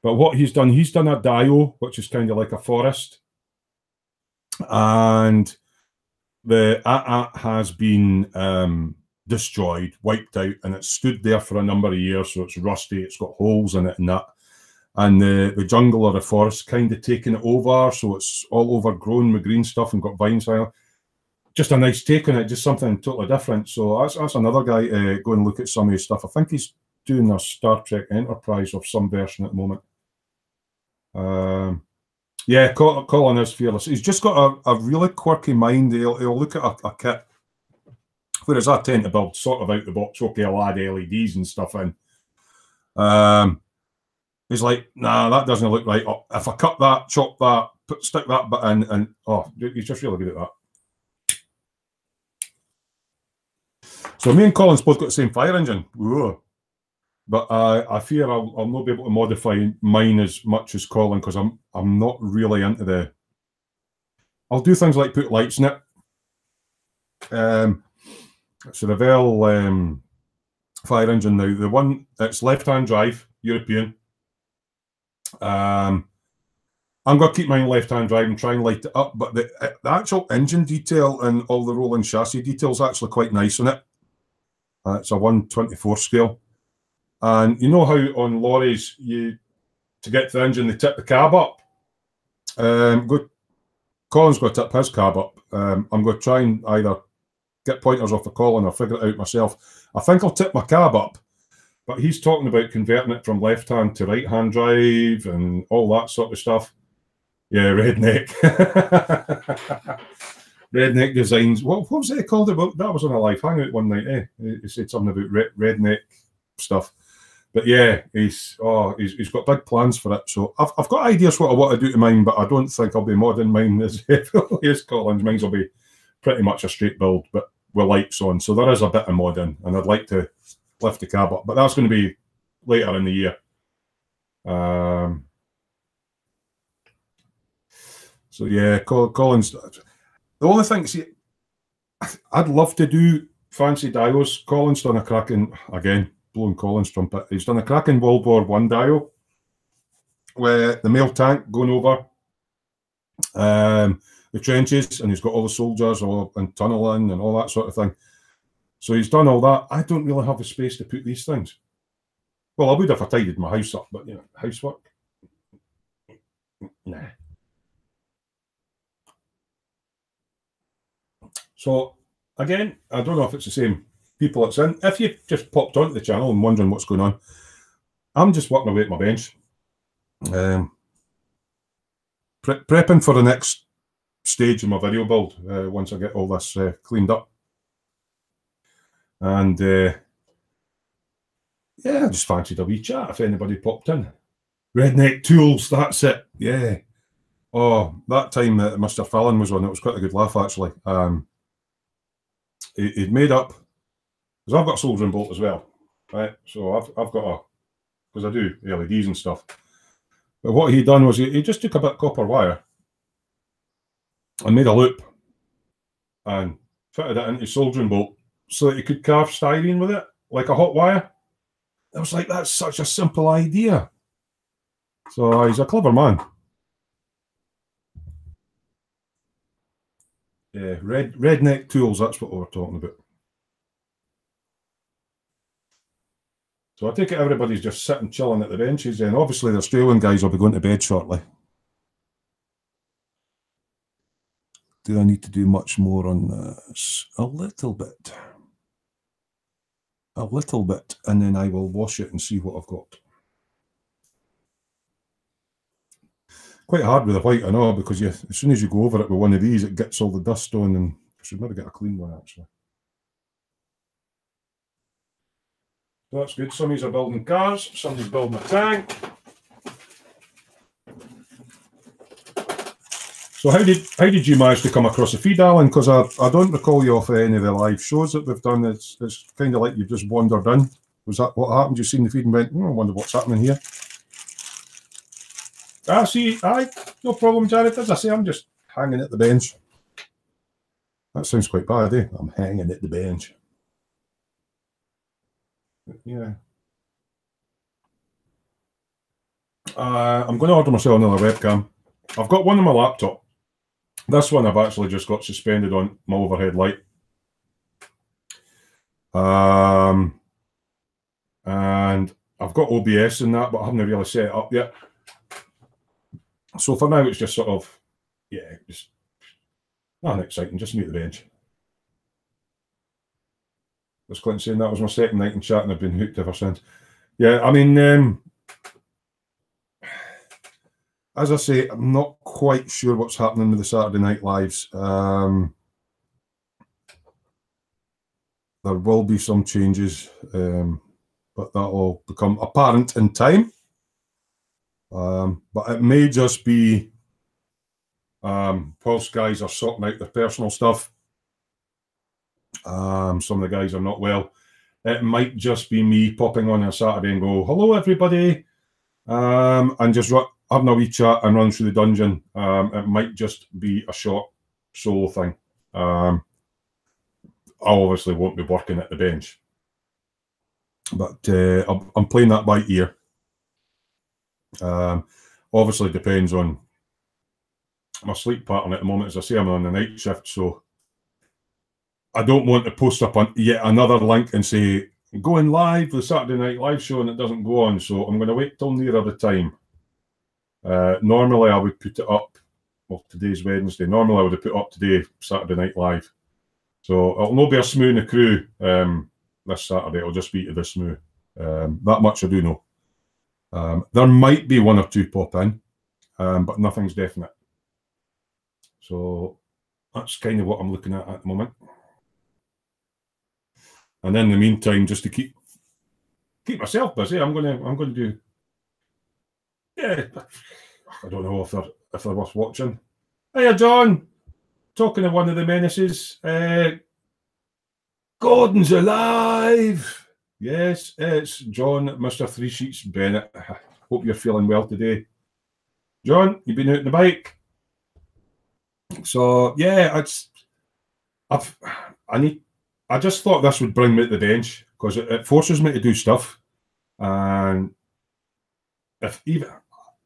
S1: but what he's done a Dio, which is kind of like a forest, and the AT-AT has been destroyed, wiped out, and it's stood there for a number of years, so it's rusty, it's got holes in it and that. And the jungle or the forest kind of taken it over, so it's all overgrown with green stuff and got vines on it. Just a nice take on it, just something totally different. So that's another guy, go and look at some of his stuff. I think he's doing a Star Trek Enterprise of some version at the moment. Yeah, Colin is fearless. He's just got a really quirky mind. He'll look at a kit, whereas I tend to build sort of out the box. Okay, I'll add LEDs and stuff in. He's like, nah, that doesn't look right. Oh, if I cut that, chop that, stick that bit in, and oh, he's just really good at that. So me and Colin's both got the same fire engine. Whoa. But I fear I'll not be able to modify mine as much as Colin, because I'm not really into the. I'll do things like put lights in it. So the Vell fire engine now, the one that's left-hand drive, European. I'm going to keep mine left-hand drive and try and light it up, but the actual engine detail and all the rolling chassis detail is actually quite nice on it. It's a 1/24 scale. And you know how on lorries, to get to the engine, they tip the cab up? Colin's going to tip his cab up. I'm going to try and either get pointers off of Colin or figure it out myself. I think I'll tip my cab up, but he's talking about converting it from left-hand to right-hand drive and all that sort of stuff. Yeah, redneck. Redneck designs. What was it called? About that was on a live hangout one night. He said something about redneck stuff. But yeah, he's got big plans for it. So I've got ideas what I want to do to mine, but I don't think I'll be modding mine as heavily Colin's. Mine's will be pretty much a straight build, but with lights on. So there is a bit of modding, and I'd like to lift the cab up, but that's going to be later in the year. So yeah, Colin's. The only thing, see, I'd love to do fancy dials. Colin's done a cracking, again, blowing Colin's trumpet. He's done a cracking World War I dial where the mail tank going over the trenches, and he's got all the soldiers and tunneling and all that sort of thing. So he's done all that. I don't really have the space to put these things. Well, I would if I tidied my house up, but you know, housework. Nah. So again, I don't know if it's the same people it's in. If you just popped onto the channel and wondering what's going on, I'm just working away at my bench, prepping for the next stage of my video build once I get all this cleaned up. And yeah, I just fancied a wee chat if anybody popped in. Redneck Tools, that's it. Yeah. Oh, that time that Mr. Fallon was on, it was quite a good laugh actually. He'd made up, because I've got a soldering bolt as well, right? So I've got a, because I do LEDs and stuff. But what he'd done was he just took a bit of copper wire and made a loop and fitted it into his soldering bolt so that he could carve styrene with it, like a hot wire. I was like, that's such a simple idea. So he's a clever man. Yeah, redneck tools, that's what we were talking about. So I take it everybody's just sitting chilling at the benches, and obviously the Australian guys will be going to bed shortly. Do I need to do much more on this? A little bit. A little bit, and then I will wash it and see what I've got. Quite hard with the white, I know, because as soon as you go over it with one of these, it gets all the dust on, and I should maybe get a clean one, actually. So that's good. Some of you are building cars, somebody's building a tank. So how did you manage to come across the feed, Alan? Because I don't recall you off any of the live shows that we've done. It's kind of like you've just wandered in. Was that what happened? You seen the feed and went, I wonder what's happening here. See, no problem, Jared. As I say, I'm just hanging at the bench. That sounds quite bad, eh? I'm hanging at the bench. Yeah. I'm going to order myself another webcam. I've got one on my laptop. This one I've actually just got suspended on my overhead light. And I've got OBS in that, but I haven't really set it up yet. So for now, it's just sort of, yeah, just nothing exciting, just me at the bench. Was Clinton saying that was my second night in chat and I've been hooked ever since? Yeah, I mean, as I say, I'm not quite sure what's happening with the Saturday Night Lives. There will be some changes, but that will become apparent in time. But it may just be whilst guys are sorting out their personal stuff. Some of the guys are not well. It might just be me popping on a Saturday and go, hello, everybody, and just having a wee chat and run through the dungeon. It might just be a short solo thing. I obviously won't be working at the bench, but I'm playing that by ear. Obviously depends on my sleep pattern at the moment. As I say, I'm on the night shift, so I don't want to post up on yet another link and say, going live, the Saturday Night Live show, and it doesn't go on. So I'm going to wait till nearer the time. Normally I would put it up, well, today's Wednesday. Normally I would have put up today, Saturday Night Live. So it'll not be a Smoo and a crew this Saturday. It'll just be to the Smoo. That much I do know. There might be one or two pop in, but nothing's definite. So that's kind of what I'm looking at the moment. And in the meantime, just to keep myself busy, I'm going to do. Yeah, I don't know if they're worth watching. Hiya, John. Talking to one of the menaces. Gordon's alive. Yes, it's John, Mr. Three Sheets Bennett. Hope you're feeling well today. John, you've been out on the bike. So yeah, I just thought this would bring me to the bench because it forces me to do stuff. And if even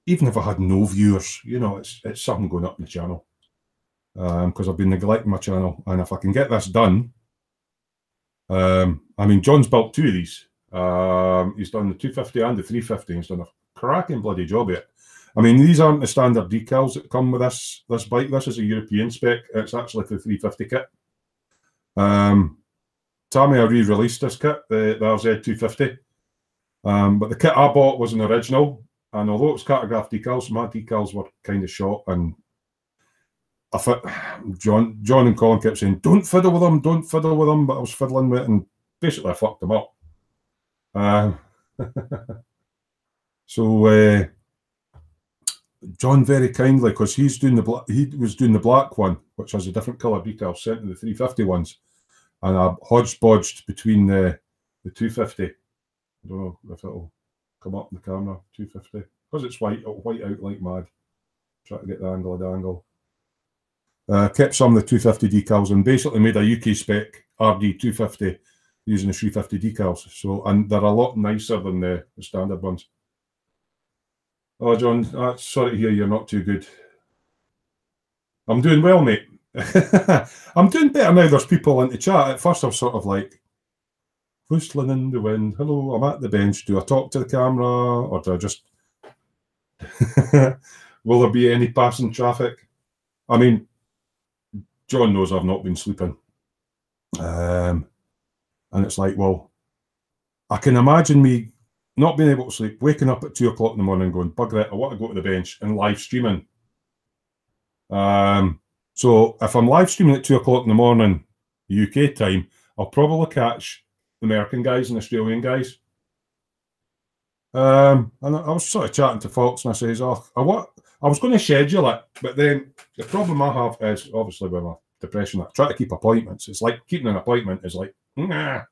S1: if I had no viewers, you know, it's something going up in the channel. Because I've been neglecting my channel, and if I can get this done, I mean, John's built two of these. He's done the 250 and the 350. He's done a cracking bloody job of it. I mean, these aren't the standard decals that come with this bike. This is a European spec. It's actually the 350 kit. Tamiya re-released this kit, the RZ250. But the kit I bought was an original, and although it's cartograph decals, my decals were kind of short, and I thought John and Colin kept saying, don't fiddle with them, don't fiddle with them, but I was fiddling with it, and basically I fucked them up. So John very kindly, because he was doing the black one, which has a different colour decal, sent to the 350 ones, and I hodgepodged between the 250. I don't know if it'll come up in the camera, 250, because it's white, it'll white out like mad. Try to get the angle of the angle. Kept some of the 250 decals and basically made a UK spec RD 250 using the 350 decals. So, and they're a lot nicer than the standard ones. Oh, John, sorry to hear you're not too good. I'm doing well, mate. I'm doing better now. There's people in the chat. At first, I was sort of like, whistling in the wind. Hello, I'm at the bench. Do I talk to the camera or do I just... Will there be any passing traffic? I mean, John knows I've not been sleeping. And it's like, well, I can imagine me not being able to sleep, waking up at 2 o'clock in the morning going, bugger it, I want to go to the bench and live streaming. So if I'm live streaming at 2 o'clock in the morning, UK time, I'll probably catch the American guys and Australian guys. And I was sort of chatting to Fox and I says, oh, I was going to schedule it, but then the problem I have is obviously with my depression, I try to keep appointments. It's like keeping an appointment is like, nah.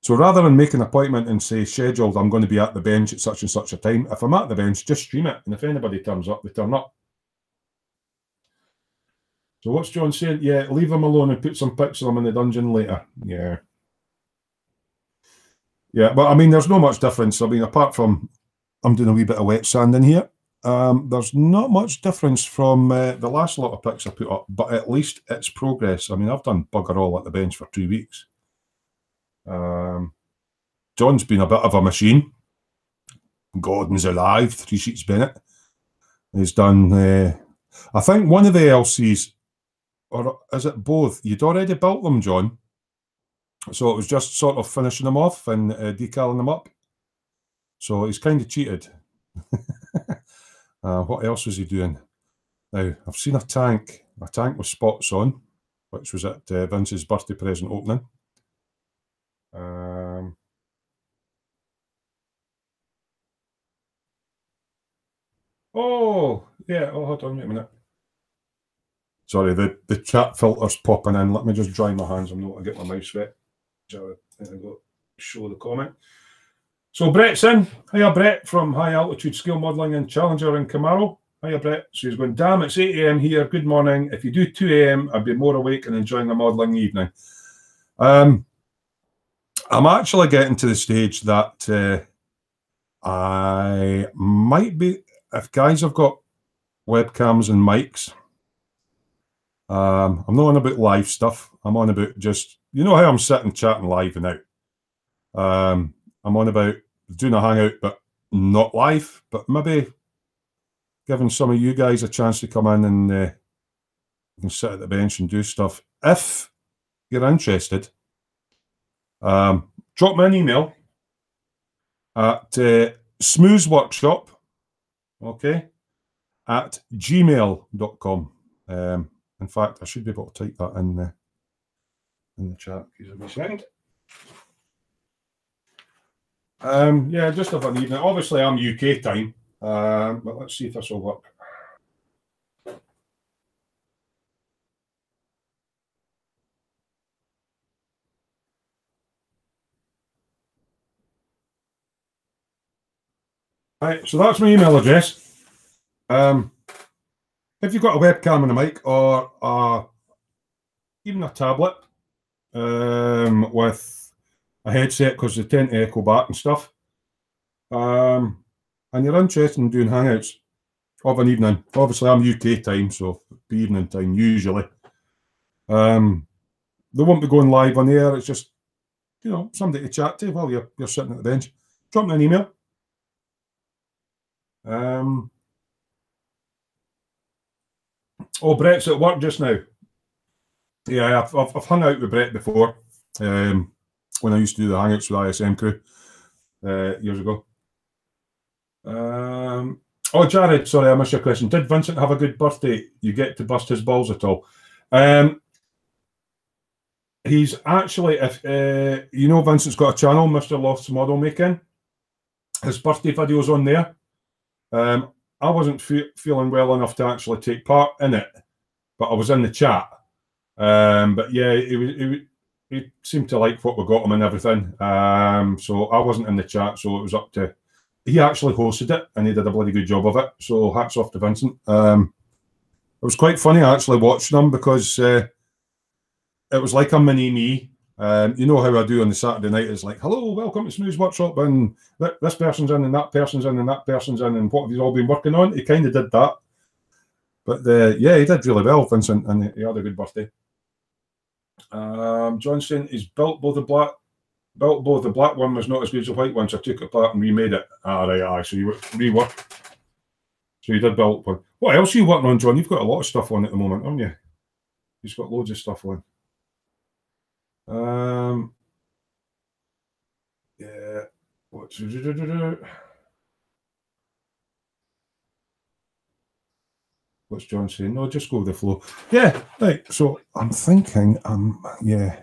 S1: So rather than make an appointment and say scheduled, I'm going to be at the bench at such and such a time, if I'm at the bench, just stream it. And if anybody turns up, they turn up. So what's John saying? Yeah, leave them alone and put some pics of them in the dungeon later. Yeah. Yeah, but I mean, there's no much difference. I mean, apart from I'm doing a wee bit of wet sand in here, there's not much difference from the last lot of pics I put up, but at least it's progress. I mean, I've done bugger all at the bench for 2 weeks. John's been a bit of a machine. Gordon's alive, Three Sheets Bennett. He's done, I think one of the LCs, or is it both? You'd already built them, John. So it was just sort of finishing them off and decaling them up. So he's kind of cheated. What else was he doing? Now, I've seen a tank with spots on, which was at Vince's birthday present opening. Oh, yeah. Oh, hold on, wait a minute. Sorry, the chat filter's popping in. Let me just dry my hands. I'm not going to get my mouse wet. So there we go. Show the comment. So Brett's in. Hiya, Brett, from High Altitude Scale Modelling and Challenger in Camaro. Hiya, Brett. So he's going, damn, it's 8 a.m. here. Good morning. If you do 2 a.m., I'd be more awake and enjoying the modelling evening. I'm actually getting to the stage that I might be, if guys have got webcams and mics, I'm not on about live stuff. I'm on about just, you know how I'm sitting chatting live and out. I'm on about doing a hangout, but not live, but maybe giving some of you guys a chance to come in and you can sit at the bench and do stuff. If you're interested, drop me an email at Smoo's Workshop, okay, at gmail.com. In fact, I should be able to type that in the chat. Give me a second. Yeah, just have an evening. Obviously, I'm UK time, but let's see if this will work. Right, so that's my email address. If you've got a webcam and a mic, or even a tablet with a headset, because they tend to echo back and stuff, and you're interested in doing hangouts of an evening, obviously I'm UK time, so the evening time usually. They won't be going live on the air. It's just, you know, somebody to chat to while you're sitting at the bench. Drop me an email. Oh, Brett's at work just now. Yeah, I've hung out with Brett before when I used to do the hangouts with ISM crew years ago. Oh, Jared, sorry, I missed your question. Did Vincent have a good birthday? You get to bust his balls at all? He's actually, if you know, Vincent's got a channel, Mr. Loft's Model Making. His birthday video's on there. I wasn't feeling well enough to actually take part in it, but I was in the chat. But yeah, he seemed to like what we got him and everything. So I wasn't in the chat, so it was up to. He actually hosted it, and he did a bloody good job of it. So hats off to Vincent. It was quite funny actually watching him, because it was like a mini me. You know how I do on the Saturday night? It's like, hello, welcome to Smoo's Workshop, and this person's in, and that person's in, and that person's in, and what have you all been working on? He kind of did that. But yeah, he did really well, Vincent, and he had a good birthday. John saying he's built both the black one was not as good as the white one, so I took it apart and remade it. Right, so you reworked. So you did build one. What else are you working on, John? You've got a lot of stuff on at the moment, haven't you? You've got loads of stuff on. Yeah. What's John saying? No, just go with the flow. Yeah, right. So I'm thinking, yeah,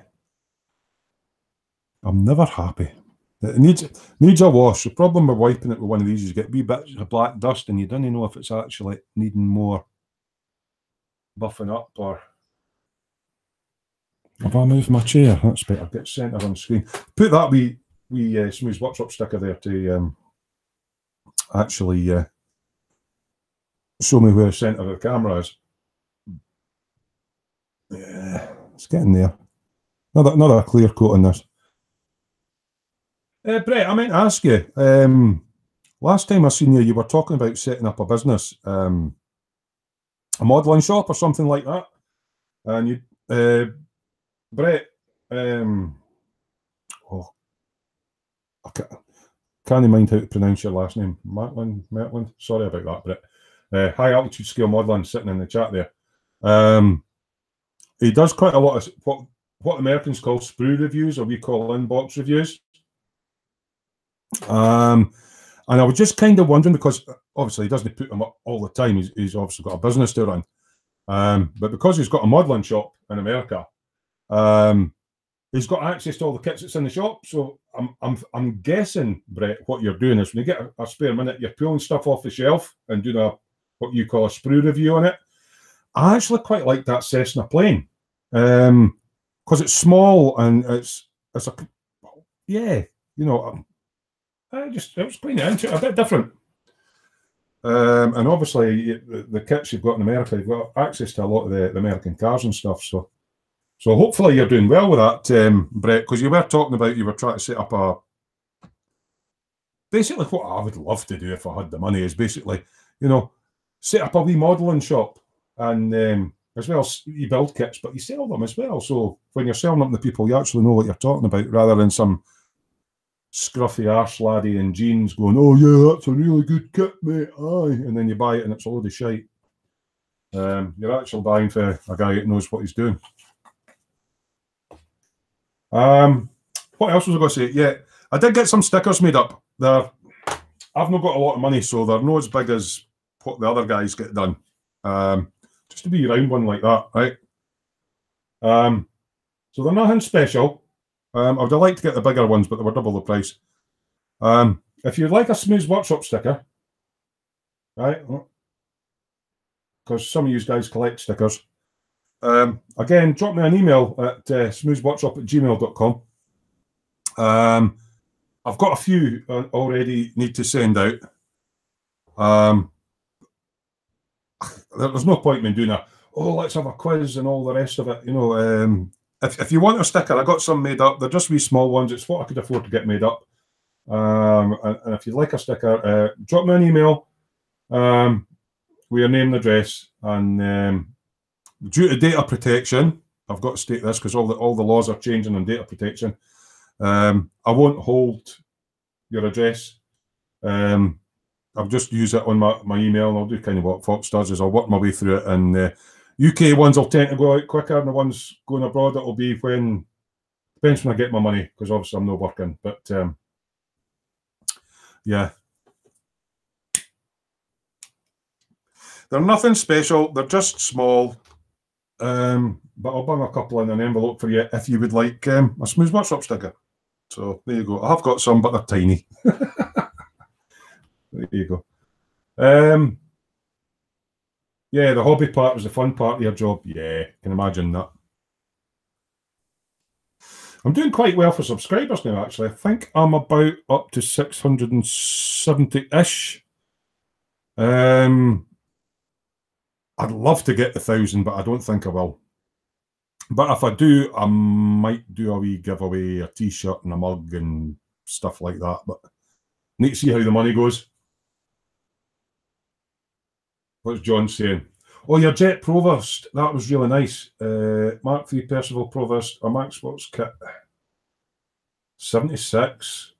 S1: I'm never happy. It needs a wash. The problem with wiping it with one of these is you get wee bits of black dust, and you don't know if it's actually needing more buffing up, or. Have I moved my chair? That's better. Get centre on screen. Put that wee Smoo's Workshop sticker there to actually show me where the centre of the camera is. Yeah, it's getting there. Another clear coat on this. Brett, I meant to ask you. Last time I seen you, you were talking about setting up a business, a modelling shop or something like that, and you. Brett, oh, I can't mind how to pronounce your last name. Maitland. Sorry about that, Brett. High Altitude Scale Modelling, sitting in the chat there. He does quite a lot of what Americans call sprue reviews, or we call inbox reviews. And I was just kind of wondering, because obviously he doesn't put them up all the time. He's obviously got a business to run. But because he's got a modelling shop in America, he's got access to all the kits that's in the shop. So I'm guessing, Brett, what you're doing is when you get a spare minute, you're pulling stuff off the shelf and doing what you call a sprue review on it. I actually quite like that Cessna plane because it's small and it's a it was playing it into it a bit different. And obviously the kits you've got in America, you've got access to a lot of the American cars and stuff. So hopefully you're doing well with that, Brett, because you were talking about you were trying to set up basically what I would love to do if I had the money is basically, set up a wee modelling shop and as well as you build kits, but you sell them as well. So when you're selling them to people, you actually know what you're talking about rather than some scruffy arse laddie in jeans going, oh yeah, that's a really good kit, mate, aye, and then you buy it and it's a load of shite. You're actually buying for a guy that knows what he's doing. What else was I going to say? Yeah, I did get some stickers made up. I've not got a lot of money, so they're not as big as what the other guys get done. Just to be around one like that, right? So they're nothing special. I would have liked to get the bigger ones, but they were double the price. If you'd like a Smoo's Workshop sticker, right? Because some of you guys collect stickers. Again, drop me an email at smoosworkshop@gmail.com. I've got a few already need to send out. There's no point in doing let's have a quiz and all the rest of it. If you want a sticker, I got some made up. They're just wee small ones. It's what I could afford to get made up. And if you'd like a sticker, drop me an email with your name and address. And due to data protection, I've got to state this because all the laws are changing on data protection. I won't hold your address. I'll just use it on my email, and I'll do kind of what Fox does is I'll work my way through it. And UK ones will tend to go out quicker, and the ones going abroad, it'll be depends when I get my money, because obviously I'm not working. But yeah. They're nothing special, they're just small. But I'll bung a couple in an envelope for you if you would like a Smoo's Workshop sticker. So there you go. I have got some, but they're tiny. There you go. Yeah, the hobby part was the fun part of your job. Yeah, can imagine that. I'm doing quite well for subscribers now, actually. I think I'm about up to 670-ish. I'd love to get the 1,000, but I don't think I will. But if I do, I might do a wee giveaway, a t-shirt and a mug and stuff like that. But need to see how the money goes. What's John saying? Oh, your Jet Provost. That was really nice. Mark III Percival Provost, a Max Sports kit. 76.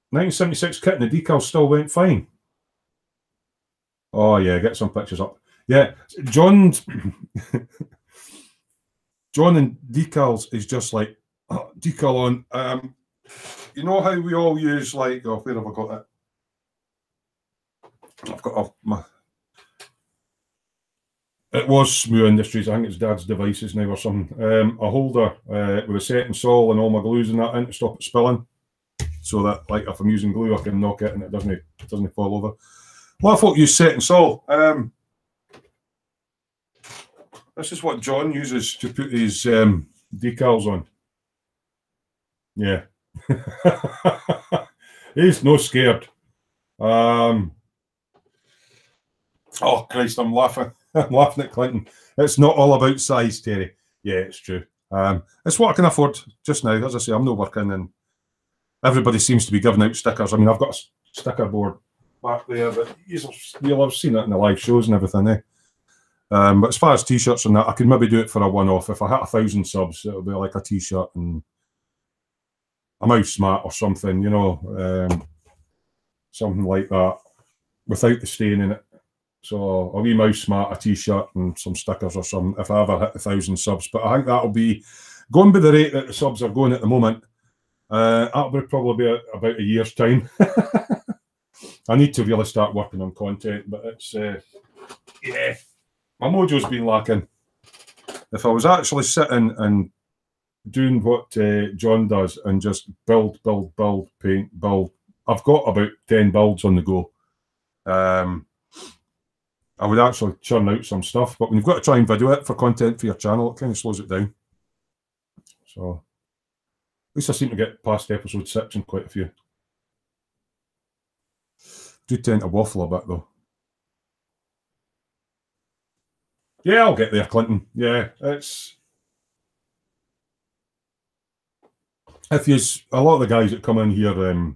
S1: 1976 kit and the decals still went fine. Oh, yeah, get some pictures up. Yeah, John and decals is just like, decal on. You know how we all use, like, where have I got it? I've got my... It was Smoo Industries. I think it's Dad's Devices now or something. A holder with a setting saw and all my glues and that in to stop it spilling, so that, like, if I'm using glue, I can knock it and it doesn't fall over. A lot of folk use setting saw. This is what John uses to put his decals on. Yeah. He's no scared. Oh, Christ, I'm laughing. I'm laughing at Clinton. It's not all about size, Terry. Yeah, it's true. It's what I can afford just now. As I say, I'm not working, and everybody seems to be giving out stickers. I mean, I've got a sticker board back there, but you'll have seen it in the live shows and everything, eh? But as far as t-shirts and that, I could maybe do it for a one-off. If I hit 1,000 subs, it'll be like a t-shirt and a mouse mat or something, something like that, without the stain in it. So a wee mouse mat, a t-shirt, and some stickers or something, if I ever hit 1,000 subs. But I think that'll be, going by the rate that the subs are going at the moment, that'll be probably be about a year's time. I need to really start working on content, but it's yeah, my mojo's been lacking. If I was actually sitting and doing what John does and just build, paint, build, I've got about 10 builds on the go. I would actually churn out some stuff, but when you've got to try and video it for content for your channel, it kind of slows it down. So at least I seem to get past episode 6 and quite a few. Do tend to waffle a bit though. Yeah, I'll get there, Clinton. Yeah, it's if you a lot of the guys that come in here are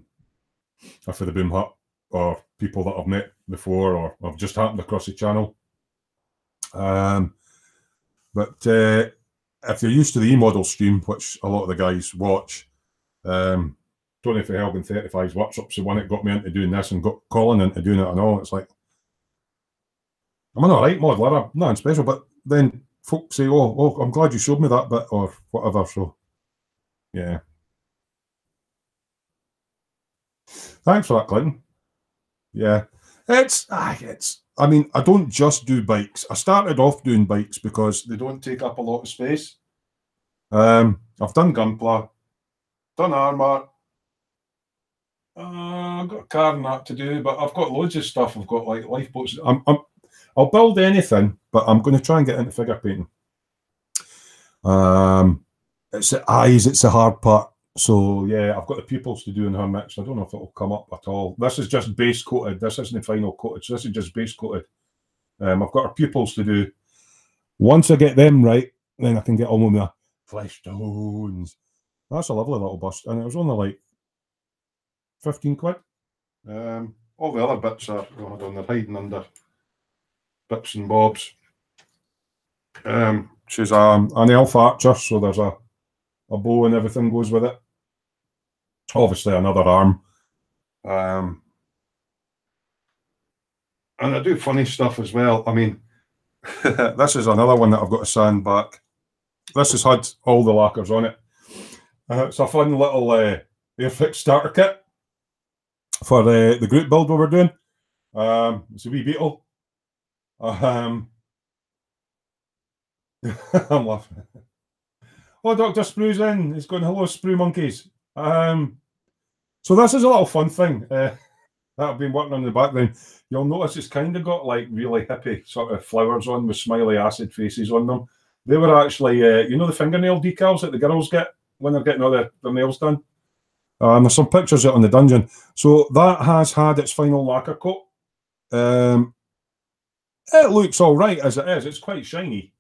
S1: for the Boom Hut or people that I've met before or I've just happened across the channel. But if you're used to the E-model stream, which a lot of the guys watch, don't know if you're helping 35's workshops, the one that got me into doing this and got Colin into doing it and all. It's like, I'm an alright modeler, I'm nothing special, but then folk say, oh, I'm glad you showed me that bit or whatever. So, yeah. Thanks for that, Clinton. Yeah. I mean, I don't just do bikes. I started off doing bikes because they don't take up a lot of space. I've done Gunpla, done Armour. I've got a car and that to do, but I've got loads of stuff. I've got like lifeboats. I'll build anything, but I'm going to try and get into figure painting. It's the eyes, it's the hard part. So yeah, I've got the pupils to do in her mix. I don't know if it'll come up at all. This is just base coated. This isn't the final coated. So this is just base coated. I've got her pupils to do. Once I get them right, then I can get on with my flesh tones. That's a lovely little bust, and it was only like 15 quid. All the other bits are, hold on, they're hiding under bits and bobs. She's an elf archer, so there's a bow and everything goes with it. Obviously another arm. And I do funny stuff as well. I mean, this is another one that I've got to sand back. This has had all the lacquers on it. It's a fun little Airfix starter kit for the group build we were doing. It's a wee beetle. I'm laughing. Oh, Dr. Sprue's in. He's going, hello, Sprue monkeys. So this is a little fun thing that I've been working on in the background. You'll notice it's kind of got like really hippie sort of flowers on with smiley acid faces on them. They were actually, you know, the fingernail decals that the girls get when they're getting all their nails done. There's some pictures out on the dungeon. So that has had its final lacquer coat. It looks all right as it is. It's quite shiny.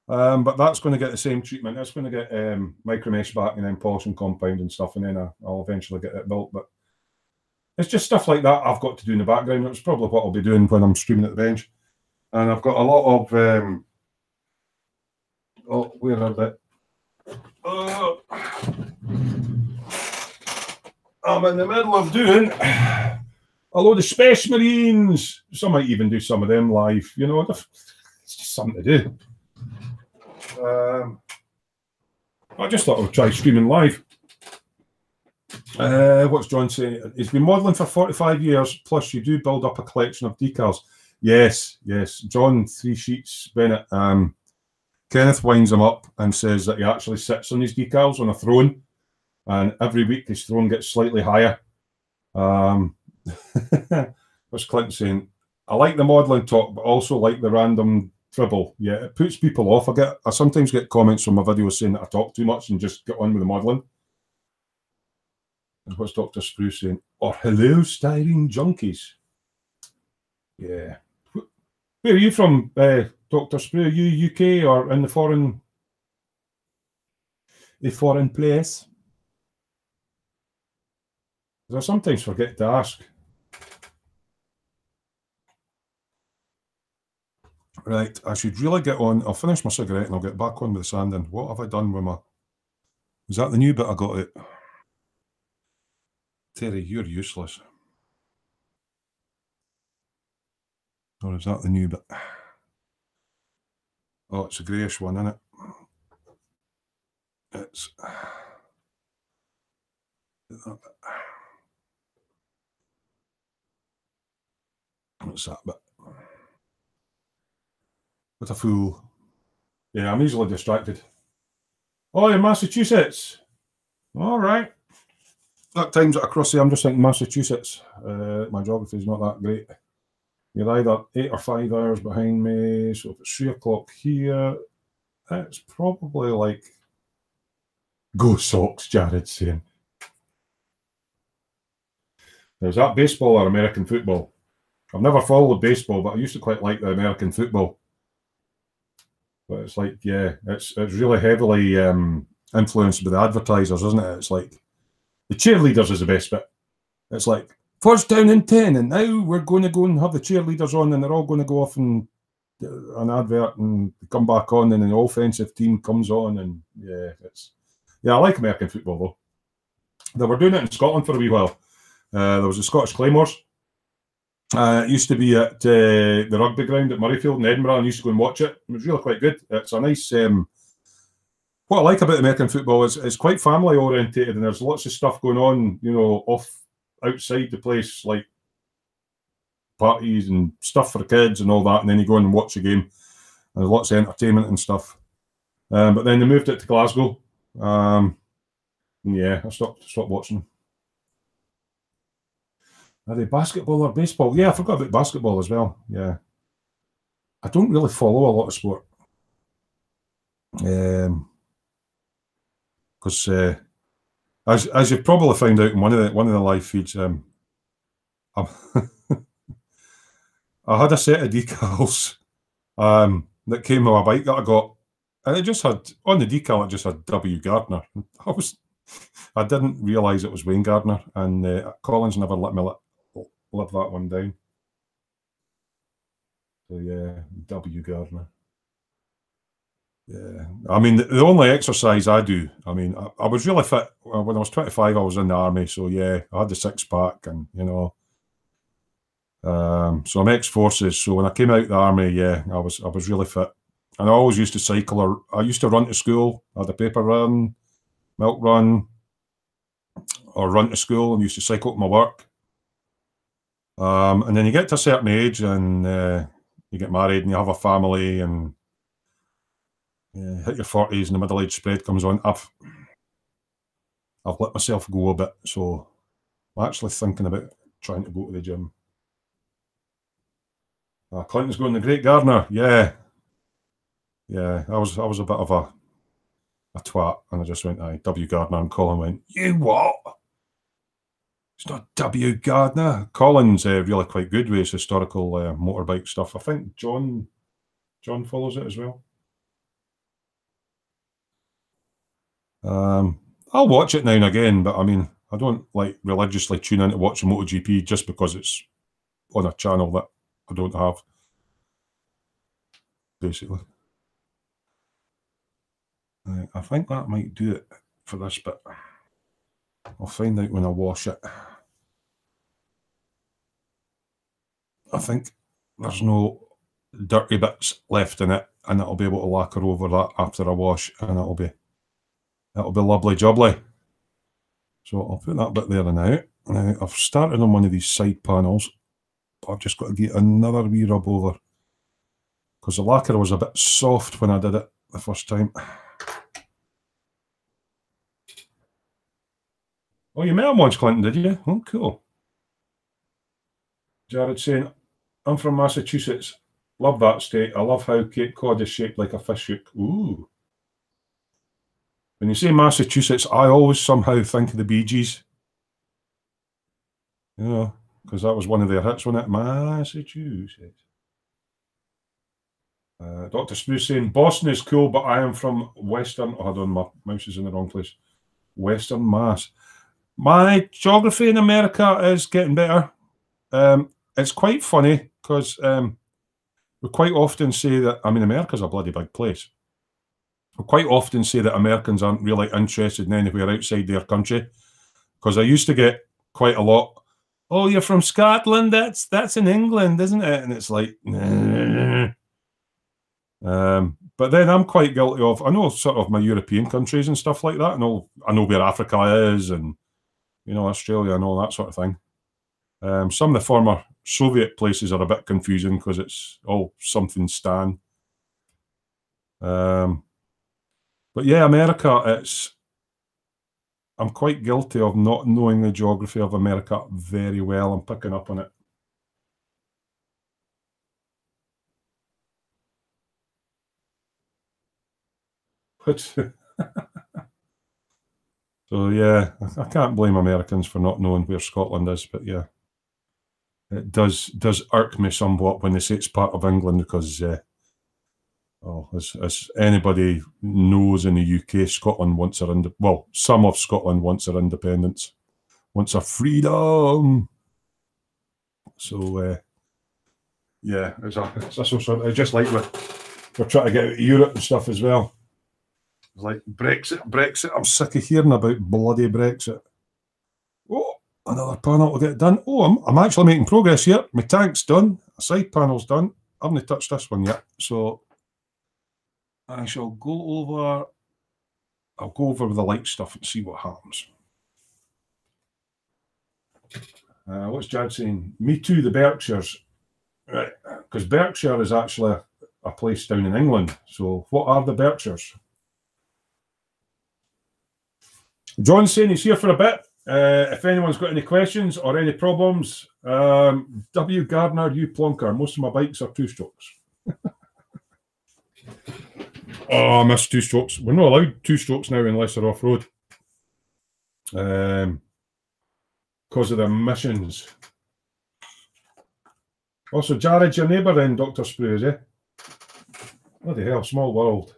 S1: But that's going to get the same treatment. It's going to get micro mesh back and then polish and compound and stuff, and then I'll eventually get it built. But it's just stuff like that I've got to do in the background. It's probably what I'll be doing when I'm streaming at the bench. And I've got a lot of oh, where are they? I'm in the middle of doing a load of Space Marines. So I might even do some of them live. You know, it's just something to do. I just thought I would try streaming live. What's John saying? He's been modelling for 45 years, plus you do build up a collection of decals. Yes, yes. John, 3 sheets, Bennett. Kenneth winds him up and says that he actually sits on his decals on a throne, and every week his throne gets slightly higher. What's Clinton saying? I like the modelling talk, but also like the random dribble. Yeah, it puts people off. I sometimes get comments from my videos saying that I talk too much and just get on with the modelling. And what's Dr. Spruce saying? Oh, hello, styrene junkies. Yeah. Where are you from, Dr. Sprue? Are you UK or in the foreign place? I sometimes forget to ask. Right, I should really get on. I'll finish my cigarette and I'll get back on with the sanding. What have I done with my... Is that the new bit I got out? Terry, you're useless. Or is that the new bit? Oh, it's a greyish one, isn't it? It's... What's that bit? What a fool. Yeah, I'm easily distracted. Oh, you're Massachusetts. All right. That times it across there. I'm just thinking Massachusetts. My geography is not that great. You're either 8 or 5 hours behind me. So if it's 3 o'clock here, it's probably like go Sox, Jared's saying. Now, is that baseball or American football? I've never followed baseball, but I used to quite like the American football. But it's like, yeah, it's really heavily influenced by the advertisers, isn't it? It's like the cheerleaders is the best bit. It's like first down and 10, and now we're going to go and have the cheerleaders on, and they're all going to go off and an advert and come back on, and the offensive team comes on, and I like American football though. They were doing it in Scotland for a wee while. There was the Scottish Claymores. It used to be at the rugby ground at Murrayfield in Edinburgh, and I used to go and watch it. It was really quite good. It's a nice. What I like about American football is it's quite family orientated, and there's lots of stuff going on, off outside the place, like parties and stuff for the kids and all that. And then you go in and watch the game. And there's lots of entertainment and stuff. But then they moved it to Glasgow. I stopped watching them. Are they basketball or baseball? Yeah, I forgot about basketball as well. Yeah. I don't really follow a lot of sport. Because as you've probably found out in one of the live feeds, I had a set of decals that came with a bike that I got, and it just had on the decal. It just had W Gardner. I didn't realise it was Wayne Gardner, and Collins never let me live that one down. So yeah, W Gardner. Yeah, I mean the only exercise I do. I mean, I was really fit when I was 25. I was in the army, so yeah, I had the 6-pack, and so I'm ex-forces. So when I came out of the army, yeah, I was really fit, and I always used to cycle, or I used to run to school. I had a paper run, milk run, or run to school, and used to cycle to my work. And then you get to a certain age, and you get married, and you have a family, and hit your 40s, and the middle-age spread comes on. I've let myself go a bit, so I'm actually thinking about trying to go to the gym. Clinton's going the Great Gardener, yeah. I was a bit of a twat, and I just went, aye, W Gardner, and Colin went, you what? It's not W Gardner. Colin's really quite good with his historical motorbike stuff. I think John follows it as well. I'll watch it now and again, but I mean, I don't like religiously tune in to watch MotoGP just because it's on a channel that I don't have, basically. I think that might do it for this bit. I'll find out when I wash it. I think there's no dirty bits left in it, and it'll be able to lacquer over that after I wash, and it'll be lovely jubbly. So I'll put that bit there now. Now I've started on one of these side panels, but I've just got to get another wee rub over, because the lacquer was a bit soft when I did it the first time. Oh, you met him once, Clinton, did you? Oh, cool. Jared saying, I'm from Massachusetts. Love that state. I love how Cape Cod is shaped like a fish hook. Ooh. When you say Massachusetts, I always somehow think of the Bee Gees. Because that was one of their hits, wasn't it? Massachusetts. Dr. Spruce saying, Boston is cool, but I am from Western... Oh, hold on, my mouse is in the wrong place. Western Mass. My geography in America is getting better. It's quite funny, because we quite often say that... I mean, America's a bloody big place. We quite often say that Americans aren't really interested in anywhere outside their country, because I used to get quite a lot, oh, you're from Scotland, that's in England, isn't it? And it's like, nah. But then I'm quite guilty of, I know sort of my European countries and stuff like that. I know where Africa is, and Australia and all that sort of thing. Some of the former Soviet places are a bit confusing because it's all something Stan. But yeah, America, I'm quite guilty of not knowing the geography of America very well. I'm picking up on it. So yeah, I can't blame Americans for not knowing where Scotland is, but yeah, it does irk me somewhat when they say it's part of England because, as anybody knows in the UK, Scotland wants their some of Scotland wants their independence, wants their freedom. So yeah, it's just like we're trying to get out of Europe and stuff as well. It's like Brexit. I'm sick of hearing about bloody Brexit. Oh, another panel will get done. Oh, I'm actually making progress here. My tank's done. A side panel's done. I haven't touched this one yet. So I shall go over. I'll go over with the light stuff and see what happens. What's Jad saying? Me too, the Berkshires. Right, because Berkshire is actually a place down in England. So what are the Berkshires? John's saying he's here for a bit. If anyone's got any questions or any problems, W. Gardner, U. Plonker. Most of my bikes are two-strokes. Oh, I miss two-strokes. We're not allowed two-strokes now unless they're off-road. Because of the emissions. Also, Jared's your neighbour then, Dr. Sprues, eh? Bloody hell, small world.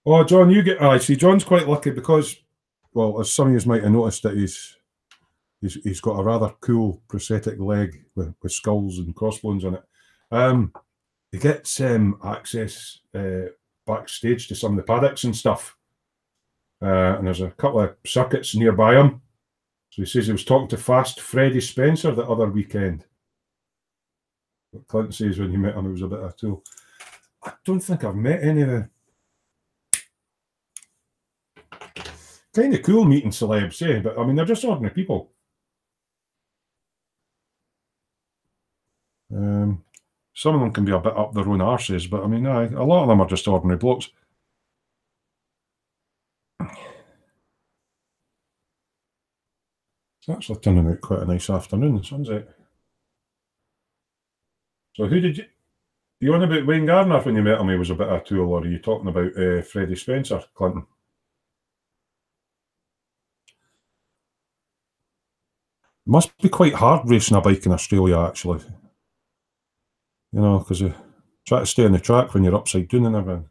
S1: Oh, John, you get. I see. John's quite lucky because, well, as some of you might have noticed, that he's got a rather cool prosthetic leg with skulls and crossbones on it. He gets access backstage to some of the paddocks and stuff, and there's a couple of circuits nearby him. So he says he was talking to Fast Freddie Spencer the other weekend. What Clinton says when he met him, it was a bit of a tool. I don't think I've met any of the. Kind of cool meeting celebs, eh? But I mean, they're just ordinary people. Some of them can be a bit up their own arses, but I mean, a lot of them are just ordinary blokes. It's actually turning out quite a nice afternoon, the sun's out. So who did you on about Wayne Gardner when you met him? He was a bit of a tool, or are you talking about Freddie Spencer, Clinton? It must be quite hard racing a bike in Australia, actually. You know, because you try to stay on the track when you're upside down and everything.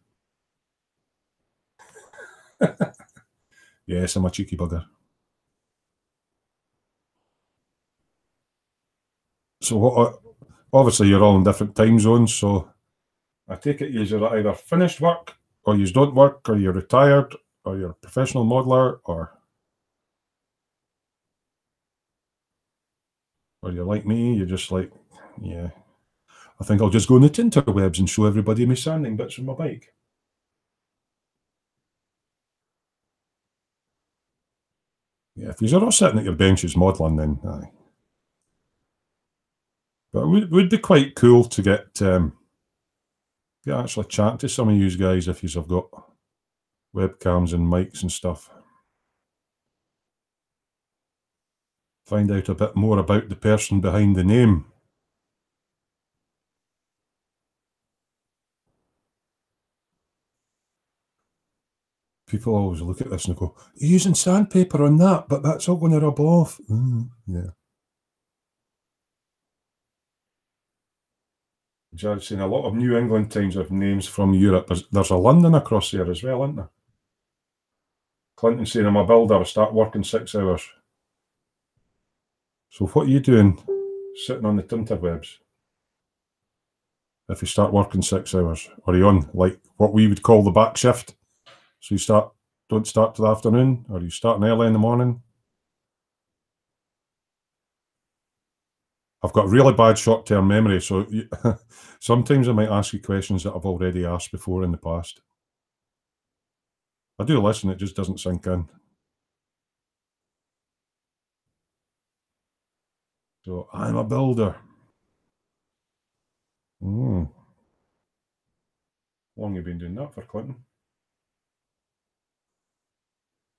S1: Yes, I'm a cheeky bugger. So obviously you're all in different time zones, so I take it you're either finished work, or you don't work, or you're retired, or you're a professional modeler, or you're like me, you're just like, yeah, I think I'll just go on the interwebs and show everybody my sanding bits from my bike. Yeah, if you're all sitting at your benches modelling, then aye. But it would be quite cool to get actually chat to some of you guys if you've got webcams and mics and stuff. Find out a bit more about the person behind the name. People always look at this and go, "You're using sandpaper on that, but that's all going to rub off." Yeah. Judge saying a lot of New England times have names from Europe. There's a London across there as well, isn't there? Clinton saying, I'm a builder, I start working 6 hours. So what are you doing sitting on the interwebs if you start working 6 hours? Or are you on like what we would call the back shift? So you don't start till the afternoon, or are you starting early in the morning? I've got really bad short-term memory, so sometimes I might ask you questions that I've already asked before in the past. I do listen, it just doesn't sink in. So I'm a builder. How long have you been doing that for, Clinton?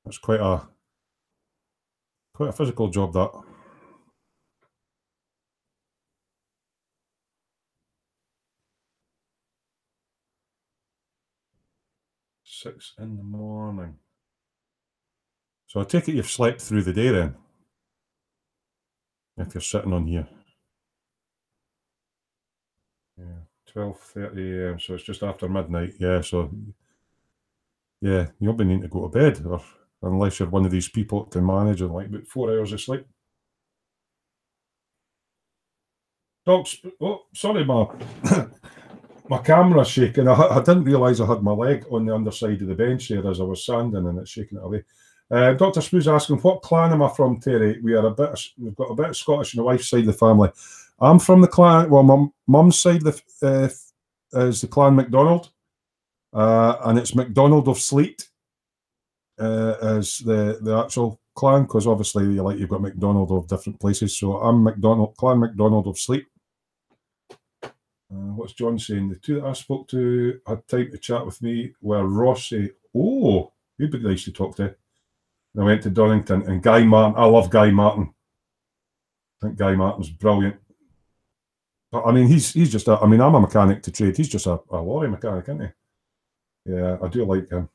S1: That's quite a physical job, that. Six in the morning. So I take it you've slept through the day then, if you're sitting on here. Yeah, 12:30 a.m. So it's just after midnight. Yeah, so yeah, you'll be needing to go to bed, or unless you're one of these people that can manage in like about 4 hours of sleep. Dogs. Oh, sorry, my my camera's shaking. I didn't realise I had my leg on the underside of the bench there as I was sanding, and it's shaking it away. Dr. Smoo's asking, what clan am I from, Terry? We've got a bit of Scottish on the wife's side of the family. I'm from the clan, well, my mum's side is the clan MacDonald, and it's MacDonald of Sleat as the actual clan, because obviously you've got MacDonald of different places. So I'm clan MacDonald of Sleat. What's John saying? The two that I spoke to had time to chat with me were Rossi. Oh, he'd be nice to talk to. I went to Donington, and Guy Martin. I love Guy Martin. I think Guy Martin's brilliant. But I mean, he's just I'm a mechanic to trade. He's just a lorry mechanic, isn't he? Yeah, I do like him.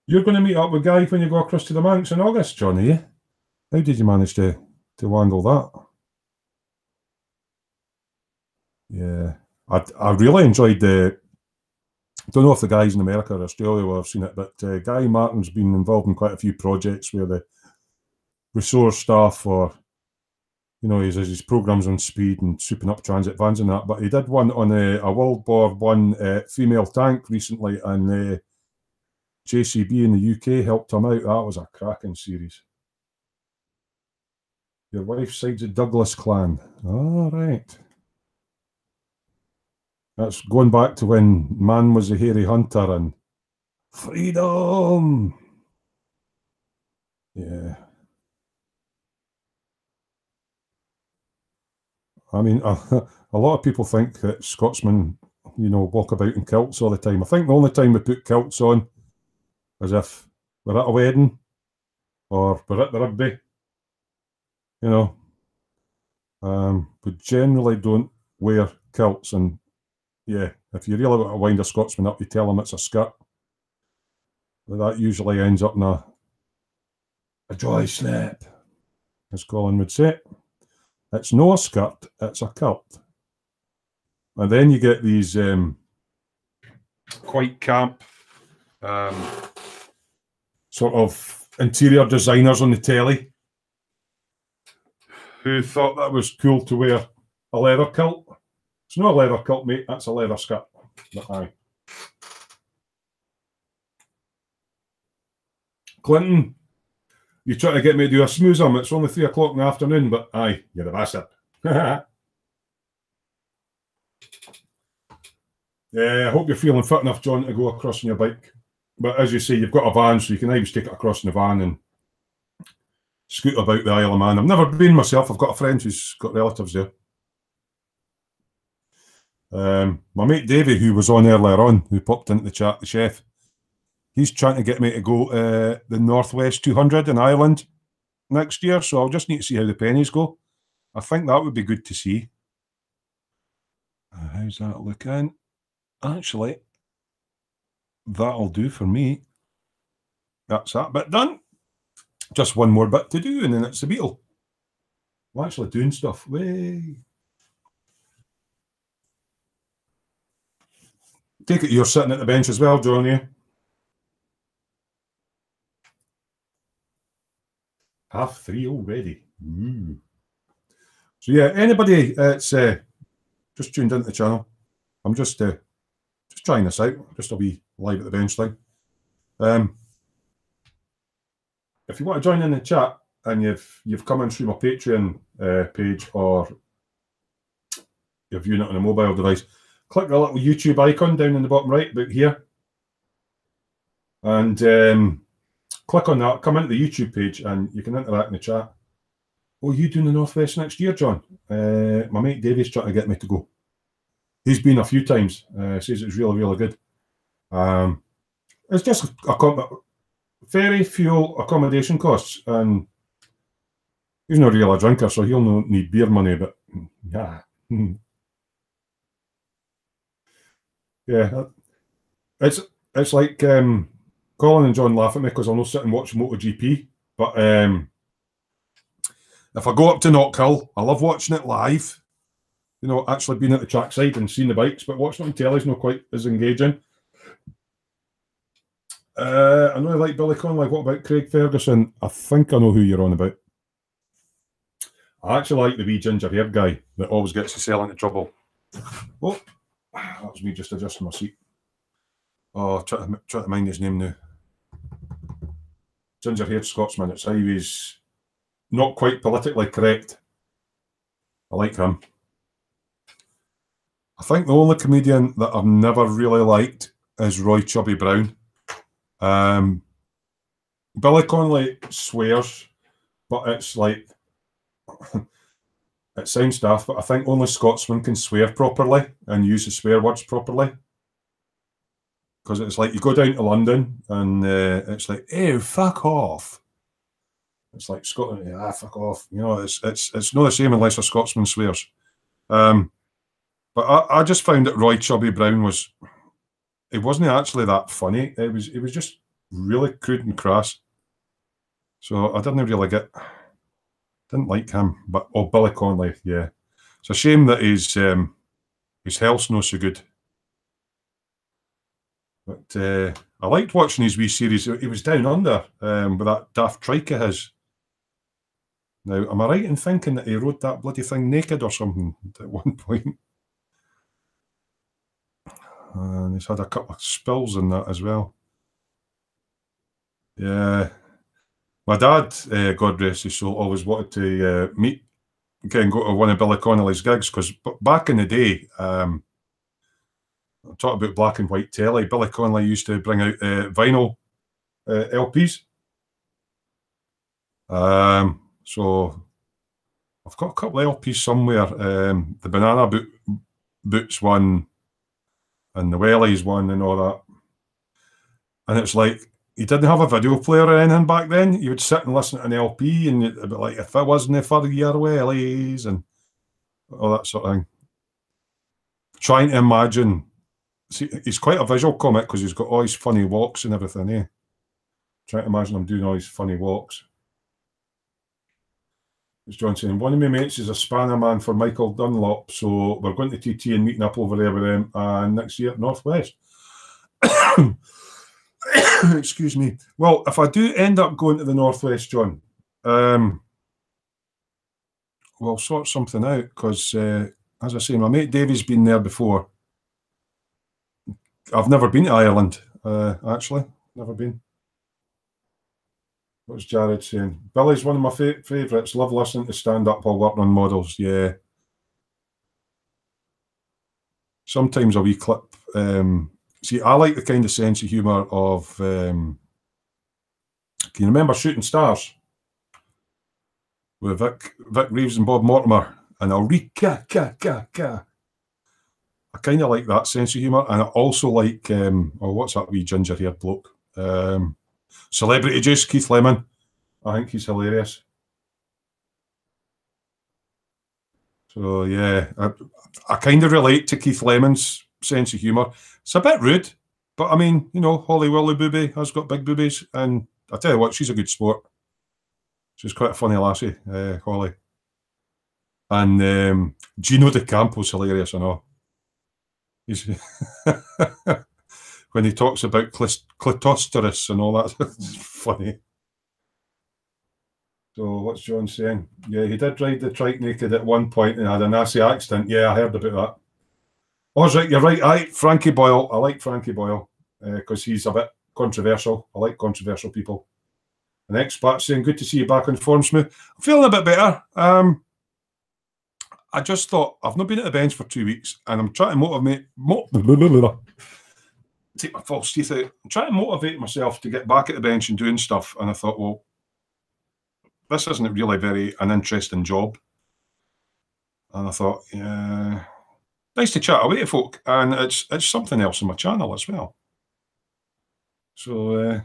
S1: You're going to meet up with Guy when you go across to the Manx in August, John, are you? How did you manage to handle that? Yeah, I really enjoyed the. I don't know if the guys in America or Australia will have seen it, but Guy Martin's been involved in quite a few projects where the resource staff or he has his programs on speed and souping up transit vans and that. But he did one on a World War I female tank recently, and JCB in the UK helped him out. That was a cracking series. Your wife's side's a Douglas clan. All right. That's going back to when man was a hairy hunter and freedom. Yeah. I mean, a lot of people think that Scotsmen, walk about in kilts all the time. I think the only time we put kilts on is if we're at a wedding or we're at the rugby. We generally don't wear kilts. And yeah, if you really want to wind a Scotsman up, you tell him it's a skirt. But that usually ends up in a dry snap, as Colin would say. It's no a skirt, it's a kilt. And then you get these quite camp sort of interior designers on the telly who thought that was cool to wear a leather kilt. It's not a leather kilt, mate, that's a leather skirt. But aye. Clinton, you trying to get me to do a smoozum? It's only 3 o'clock in the afternoon, but aye, you're the bastard. Yeah, I hope you're feeling fit enough, John, to go across on your bike. But as you say, you've got a van, so you can always take it across in the van and scoot about the Isle of Man. I've never been myself. I've got a friend who's got relatives there. My mate Davey, who was on earlier on, who popped into the chat, the chef, he's trying to get me to go the Northwest 200 in Ireland next year, so I'll just need to see how the pennies go. I think that would be good to see. How's that looking? Actually, that'll do for me. That's that bit done. Just one more bit to do, and then it's the Beetle. I'm actually doing stuff. Way. Take it you're sitting at the bench as well, John, yeah? 3:30 already. Ooh. So yeah, anybody that's just tuned into the channel, I'm just trying this out. Just a wee live at the bench thing. If you want to join in the chat and you've come in through my Patreon page or you're viewing it on a mobile device, click the little YouTube icon down in the bottom right, about here. And click on that, come into the YouTube page, and you can interact in the chat. Oh, you doing the Northwest next year, John? My mate Davey's trying to get me to go. He's been a few times. Says it's really, really good. It's just ferry, fuel, accommodation costs, and he's not really a drinker, so he'll not need beer money, but yeah. Yeah. It's like Colin and John laugh at me because I'll not sit and watch MotoGP, but if I go up to Knockhill, I love watching it live. You know, actually being at the trackside and seeing the bikes, but watching it on telly is not quite as engaging. I know I like Billy Connolly. What about Craig Ferguson? I think I know who you're on about. I actually like the wee ginger-haired guy that always gets himself into trouble. Oh, that was me just adjusting my seat. Oh, try to mind his name now. Ginger-haired Scotsman. It's how he's not quite politically correct. I like him. I think the only comedian that I've never really liked is Roy Chubby Brown. Billy Connolly swears, but it's like it sounds daft, but I think only Scotsmen can swear properly and use the swear words properly. Because it's like you go down to London and it's like, "Ew, fuck off." It's like Scotland, "Ah, fuck off." You know, it's not the same unless a Scotsman swears. But I just found that Roy Chubby Brown it wasn't actually that funny. It was just really crude and crass. So I didn't like him. But Billy Connolly, yeah. It's a shame that his health's not so good. But I liked watching his wee series. He was down under with that daft trike of his. Now, am I right in thinking that he rode that bloody thing naked or something at one point? And he's had a couple of spills in that as well. Yeah. My dad, God rest his soul, always wanted to meet and go to one of Billy Connolly's gigs because back in the day, I'm talking about black and white telly, Billy Connolly used to bring out vinyl LPs. So I've got a couple of LPs somewhere. The Banana Boots one and the Wellies one and all that. And it's like, he didn't have a video player or anything back then. You would sit and listen to an LP and it'd be like, if it wasn't for your Wellies and all that sort of thing. Trying to imagine, see, he's quite a visual comic because he's got all his funny walks and everything, eh? Trying to imagine him doing all his funny walks. It's John saying, one of my mates is a spanner man for Michael Dunlop, so we're going to TT and meeting up over there with them next year at Northwest. Excuse me. Well, if I do end up going to the Northwest, John, we'll sort something out because, as I say, my mate Davey's been there before. I've never been to Ireland, actually. Never been. What's Jared saying? Billy's one of my favourites. Love listening to stand-up while working on models. Yeah. Sometimes a wee clip. See, I like the kind of sense of humour of... can you remember Shooting Stars? With Vic Reeves and Bob Mortimer. And Ulrika, I kind of like that sense of humour. And I also like... what's that wee ginger-haired bloke? Celebrity Juice, Keith Lemon. I think he's hilarious. So yeah, I kind of relate to Keith Lemon's sense of humour. It's a bit rude, but I mean, you know, Holly Willy Booby has got big boobies, and I tell you what, she's a good sport. She's quite a funny lassie, Holly. And Gino De Campo's hilarious, I know. He's when he talks about clitosterus and all that, it's funny. So what's John saying? Yeah, he did ride the trike naked at one point and had a nasty accident. Yeah, I heard about that. Oh, right, you're right. Frankie Boyle. I like Frankie Boyle because he's a bit controversial. I like controversial people. An expat saying, good to see you back on form, Smoo. I'm feeling a bit better. I just thought, I've not been at the bench for 2 weeks, and I'm trying to take my false teeth out. I'm trying to motivate myself to get back at the bench and doing stuff. And I thought, well, this isn't really an interesting job. And I thought, yeah, nice to chat away to folk. And it's something else on my channel as well. So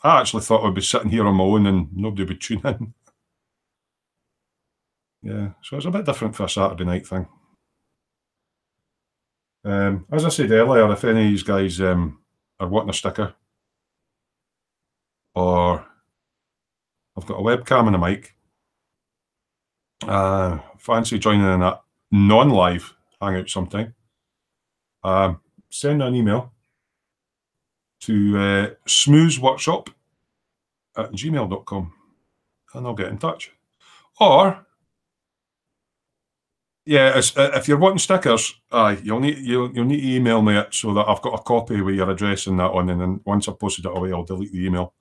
S1: I actually thought I'd be sitting here on my own and nobody would tune in. Yeah, so it's a bit different for a Saturday night thing. As I said earlier, if any of these guys are wanting a sticker, or I've got a webcam and a mic, fancy joining in that non-live hangout sometime, send an email to smoozworkshop@gmail.com and I'll get in touch. Or, yeah, if you're wanting stickers, you'll need to email me it so that I've got a copy with your address and that on, and then once I've posted it away, I'll delete the email.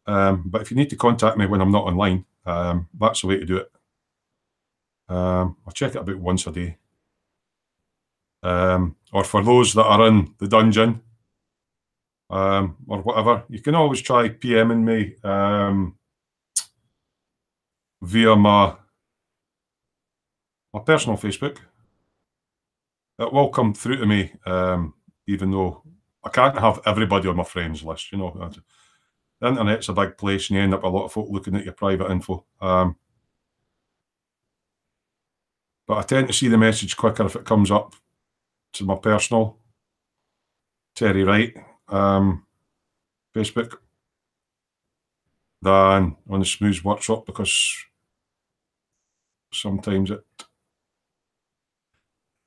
S1: But if you need to contact me when I'm not online, that's the way to do it. I'll check it about once a day. Or for those that are in the dungeon, or whatever, you can always try PMing me via my personal Facebook. It will come through to me, even though I can't have everybody on my friends list, you know. The internet's a big place and you end up with a lot of folk looking at your private info. But I tend to see the message quicker if it comes up to my personal Terry Wright Facebook than on the Smoo Workshop, because sometimes it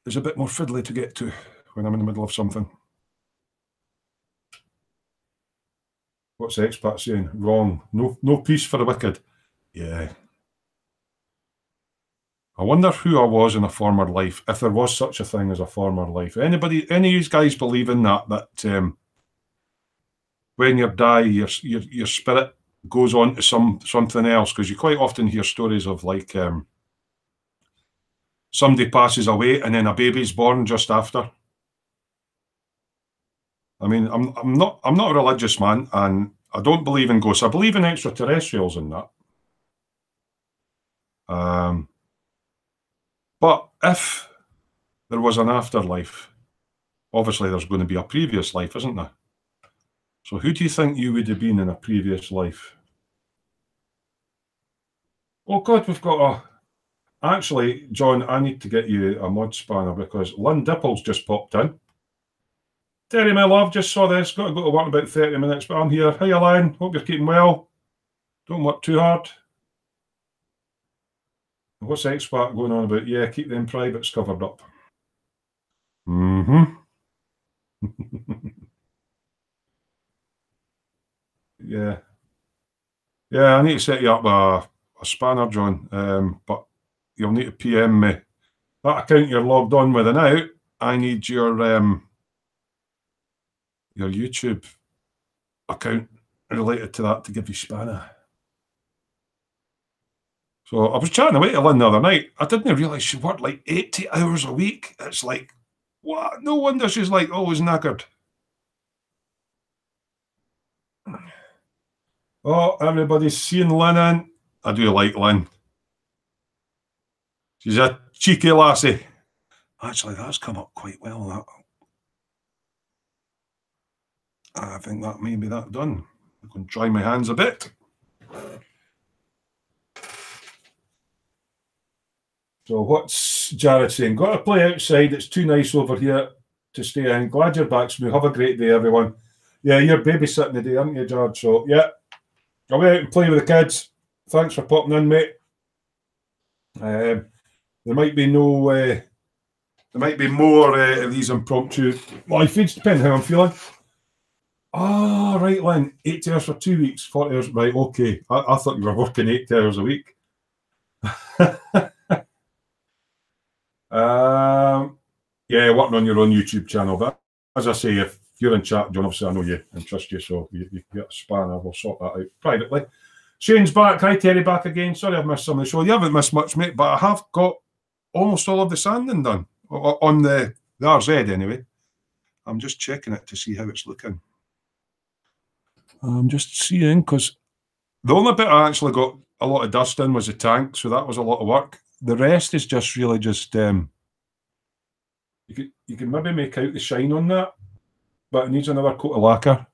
S1: is a bit more fiddly to get to when I'm in the middle of something. What's the expat saying? Wrong. No peace for the wicked. Yeah. I wonder who I was in a former life, if there was such a thing as a former life. Any of you guys believe in that when you die, your spirit goes on to something else? Because you quite often hear stories of like somebody passes away and then a baby's born just after. I mean, I'm not a religious man, and I don't believe in ghosts. I believe in extraterrestrials and that. But if there was an afterlife, obviously there's going to be a previous life, isn't there? So who do you think you would have been in a previous life? Oh God, we've got a... Actually, John, I need to get you a mod spanner because Lynn Dipple's just popped in. Terry, my love, just saw this. Got to go to work in about 30 minutes, but I'm here. Hiya, Lynn. Hope you're keeping well. Don't work too hard. What's expat going on about? Yeah, keep them privates covered up. Yeah. Yeah, I need to set you up a spanner, John. But you'll need to PM me. That account you're logged on with now, I need your YouTube account related to that to give you spanner. So I was chatting away to Lynn the other night. I didn't realise she worked like 80 hours a week. It's like, what? No wonder she's like always knackered. Oh, everybody's seeing Lynn in. I do like Lynn. She's a cheeky lassie. Actually, that's come up quite well, that. I think that may be that done. I'm going to dry my hands a bit. So what's Jared saying? Got to play outside. It's too nice over here to stay in. Glad you're back, Smoo. Have a great day, everyone. Yeah, you're babysitting today, aren't you, Jared? So, yeah. Go out and play with the kids. Thanks for popping in, mate. There might be no... there might be more of these impromptu live feeds, depending how I'm feeling. Oh, right, Lynn. 8 hours for 2 weeks, 40 hours. Right, okay. I thought you were working 8 hours a week. Yeah, working on your own YouTube channel. But as I say, if you're in chat, John, obviously I know you and trust you, so you get a spanner. We'll sort that out privately. Shane's back. Hi, Terry, back again. Sorry I've missed some of the show. You haven't missed much, mate, but I have got almost all of the sanding done on the RZ anyway. I'm just checking it to see how it's looking. I'm just seeing, because the only bit I actually got a lot of dust in was the tank, so that was a lot of work. The rest is just really just you can maybe make out the shine on that, but it needs another coat of lacquer.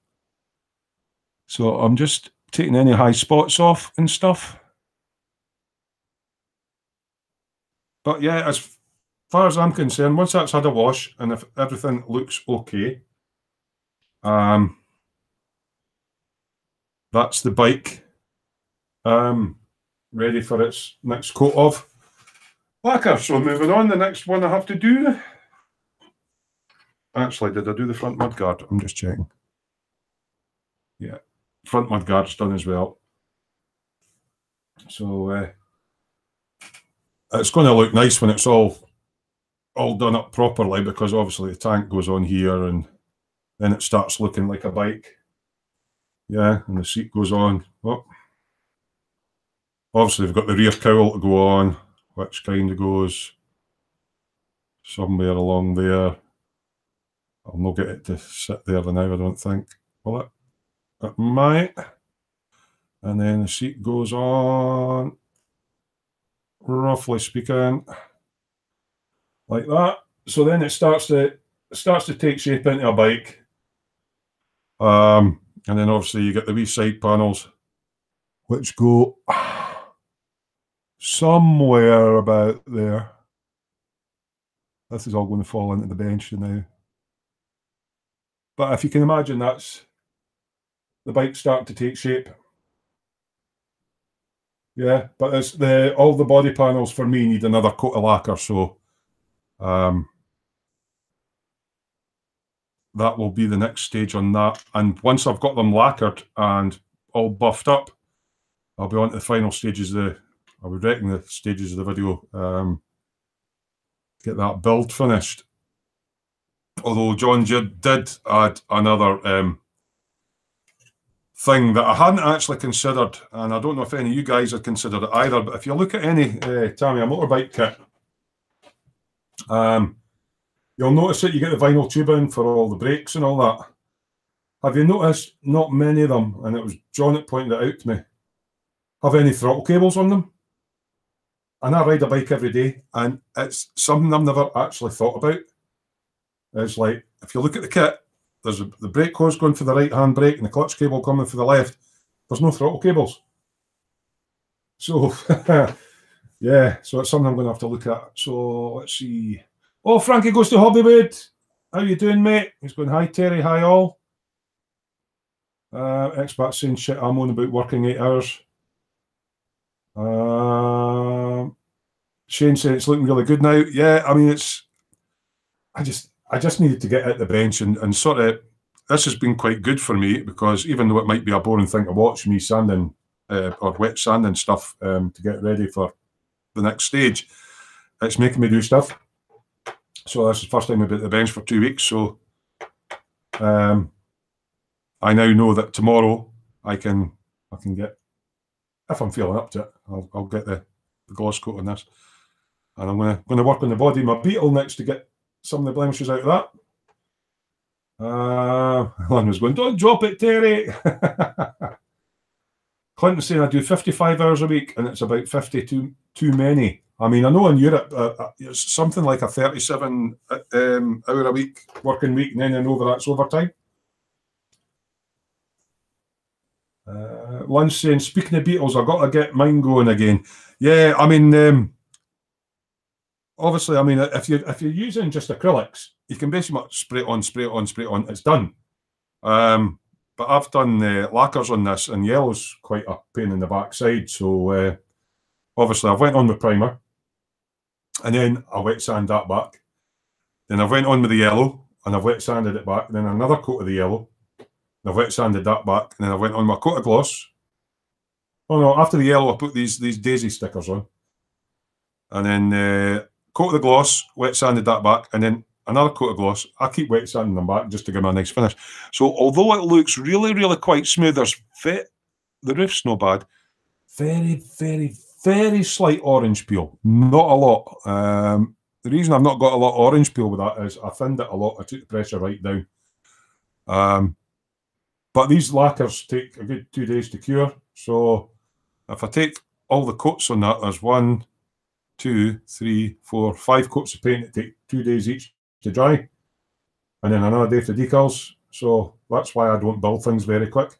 S1: So I'm just taking any high spots off and stuff. But yeah, as far as I'm concerned, once that's had a wash and if everything looks okay, that's the bike ready for its next coat of lacquer. So moving on, the next one I have to do. Actually, did I do the front mudguard? I'm just checking. Yeah, front mudguard's done as well. So it's going to look nice when it's all done up properly, because obviously the tank goes on here and then it starts looking like a bike. Yeah, and the seat goes on. Oh. Obviously we've got the rear cowl to go on, which kind of goes somewhere along there. I'll not get it to sit there now, I don't think. Will it? It might. And then the seat goes on, roughly speaking, like that. So then it starts to take shape into a bike. And then obviously you get the wee side panels, which go somewhere about there. This is all going to fall into the bench now. But if you can imagine, that's the bike starting to take shape. Yeah, but it's all the body panels for me need another coat of lacquer, so that will be the next stage on that. And once I've got them lacquered and all buffed up, I'll be on to the final stages of I would reckon the stages of the video, get that build finished. Although John did add another thing that I hadn't actually considered, and I don't know if any of you guys have considered it either, but if you look at any Tamiya motorbike kit, you'll notice that you get the vinyl tubing for all the brakes and all that. Have you noticed not many of them, and it was John that pointed it out to me, have any throttle cables on them? And I ride a bike every day, and it's something I've never actually thought about. It's like, if you look at the kit, there's the brake hose going for the right-hand brake and the clutch cable coming for the left. There's no throttle cables. So, yeah, so it's something I'm going to have to look at. So, let's see. Oh, Frankie goes to Hobbywood. How you doing, mate? He's going, hi, Terry, hi, all. Expat saying, shit, I'm on about working 8 hours. Shane said it's looking really good now. Yeah, I mean, I just needed to get at the bench and sort of, this has been quite good for me, because even though it might be a boring thing to watch me sanding or wet sanding stuff to get ready for the next stage, it's making me do stuff. So this is the first time I've been at the bench for 2 weeks. So I now know that tomorrow I can get, if I'm feeling up to it, I'll get the gloss coat on this, and I'm going to work on the body of my Beetle next to get some of the blemishes out of that. Alan was going, don't drop it, Terry. Clinton's saying I do 55 hours a week, and it's about 50 too many. I mean, I know in Europe it's something like a 37 hour a week working week, and then I know that's overtime. Lunch saying, speaking of Beetles, I've got to get mine going again. Yeah, I mean, obviously, I mean, if you're using just acrylics, you can basically spray it on, spray it on, spray it on. It's done. But I've done lacquers on this, and yellow's quite a pain in the backside. So obviously, I went on with primer, and then I wet sand that back. Then I went on with the yellow, and I've wet sanded it back. And then another coat of the yellow, and I've wet sanded that back. And then I went on my coat of gloss. Oh no! After the yellow, I put these daisy stickers on, and then coat of the gloss, wet sanded that back, and then another coat of gloss. I keep wet sanding them back just to give them a nice finish. So although it looks really, really quite smooth, the roof's no bad. Very, very, very slight orange peel, not a lot. The reason I've not got a lot of orange peel with that is I thinned it a lot. I took the pressure right down. But these lacquers take a good 2 days to cure. So if I take all the coats on that, there's 1, 2, 3, 4, 5 coats of paint that take 2 days each to dry. And then another day for decals. So that's why I don't build things very quick.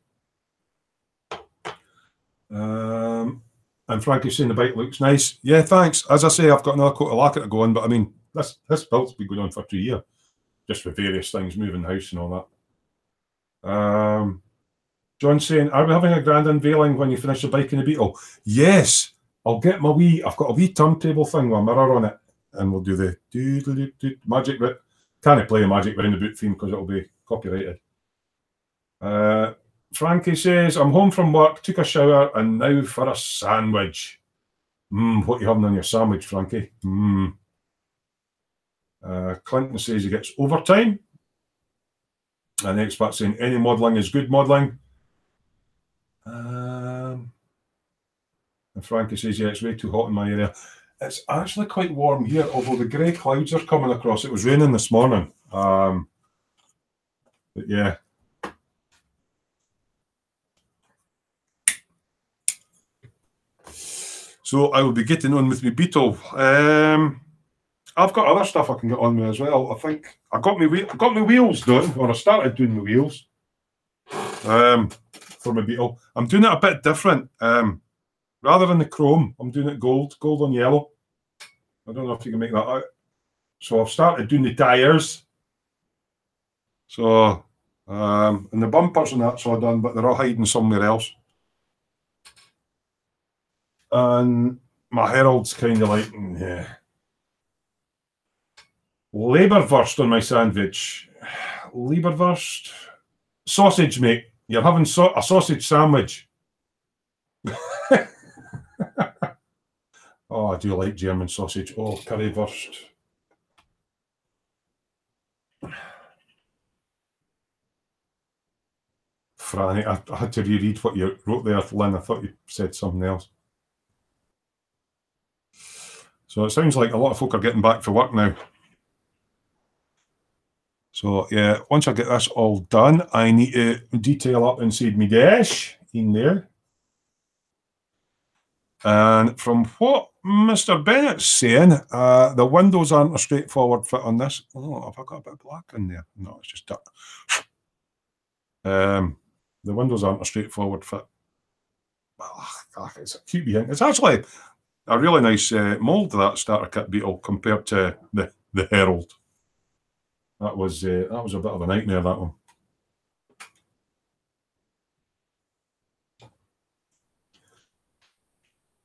S1: And Frankie's saying the bike looks nice. Yeah, thanks. As I say, I've got another coat of lacquer to go on, but I mean, this build's been going on for 2 years, just for various things, moving the house and all that. John's saying, are we having a grand unveiling when you finish the bike and the Beetle? Yes, I've got a wee turntable thing with a mirror on it, and we'll do the magic bit. Can't play a magic bit in the boot theme because it'll be copyrighted. Frankie says, I'm home from work, took a shower, and now for a sandwich. What are you having on your sandwich, Frankie? Clinton says he gets overtime. And the expert saying, any modelling is good modelling. And Frankie says, yeah, it's way too hot in my area. It's actually quite warm here, although the grey clouds are coming across. It was raining this morning. But yeah. So I will be getting on with my Beetle. I've got other stuff I can get on with as well. I think I got my wheels done, or I started doing my wheels for my Beetle. I'm doing it a bit different. Rather than the chrome, I'm doing it gold on yellow. I don't know if you can make that out. So I've started doing the tyres. So, and the bumpers and that's all done, but they're all hiding somewhere else. And my Herald's kind of like, yeah. Leberwurst on my sandwich. Leberwurst. Sausage, mate. You're having a sausage sandwich. Oh, I do like German sausage. Oh, currywurst. Franny, I had to reread what you wrote there, Lynn. I thought you said something else. So it sounds like a lot of folk are getting back for work now. So yeah, once I get this all done, I need to detail up inside my dash in there. And from what Mr. Bennett's saying, the windows aren't a straightforward fit on this. Oh, have I got a bit of black in there? No, it's just that. The windows aren't a straightforward fit. It's a cute thing. It's actually a really nice mould, that starter kit Beetle, compared to the Herald. That was a bit of a nightmare, that one.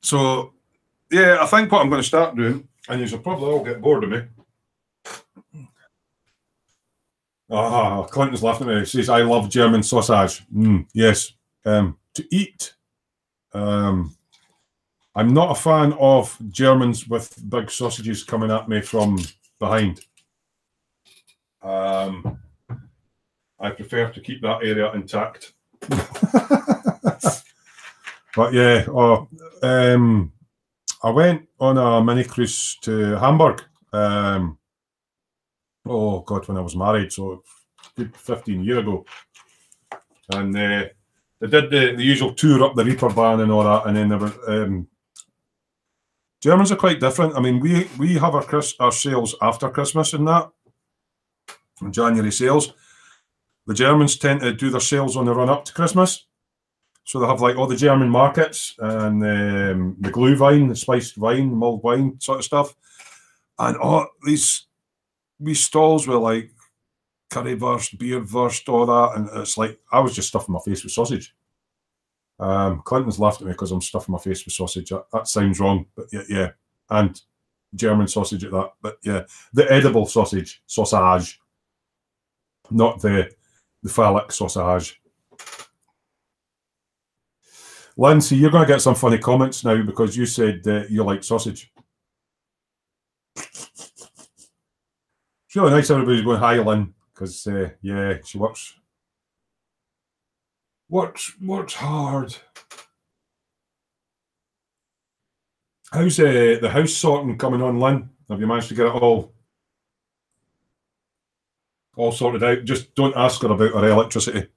S1: So, yeah, I think what I'm going to start doing, and you'll probably all get bored of me. Clinton's laughing at me. He says, I love German sausage. Yes. To eat. I'm not a fan of Germans with big sausages coming at me from behind. I prefer to keep that area intact. But yeah, I went on a mini cruise to Hamburg. Oh God, when I was married, so good 15 years ago. And they did the usual tour up the Reeperbahn and all that, and then there were Germans are quite different. I mean, we have our sales after Christmas and that, January sales. The Germans tend to do their sales on the run up to Christmas. So they have like all the German markets and the Glühwein, the spiced wine, the mulled wine sort of stuff. And all these stalls with like currywurst, beerwurst, all that. And it's like, I was just stuffing my face with sausage. Clinton's laughed at me because I'm stuffing my face with sausage. That sounds wrong, but yeah. And German sausage at that. But yeah, the edible sausage, not the phallic sausage. Lindsay, you're going to get some funny comments now because you said you like sausage. It's really nice everybody's going, hi, Lynn, because, yeah, she works hard. How's the house sorting coming on, Lynn? Have you managed to get it all sorted out? Just don't ask her about her electricity.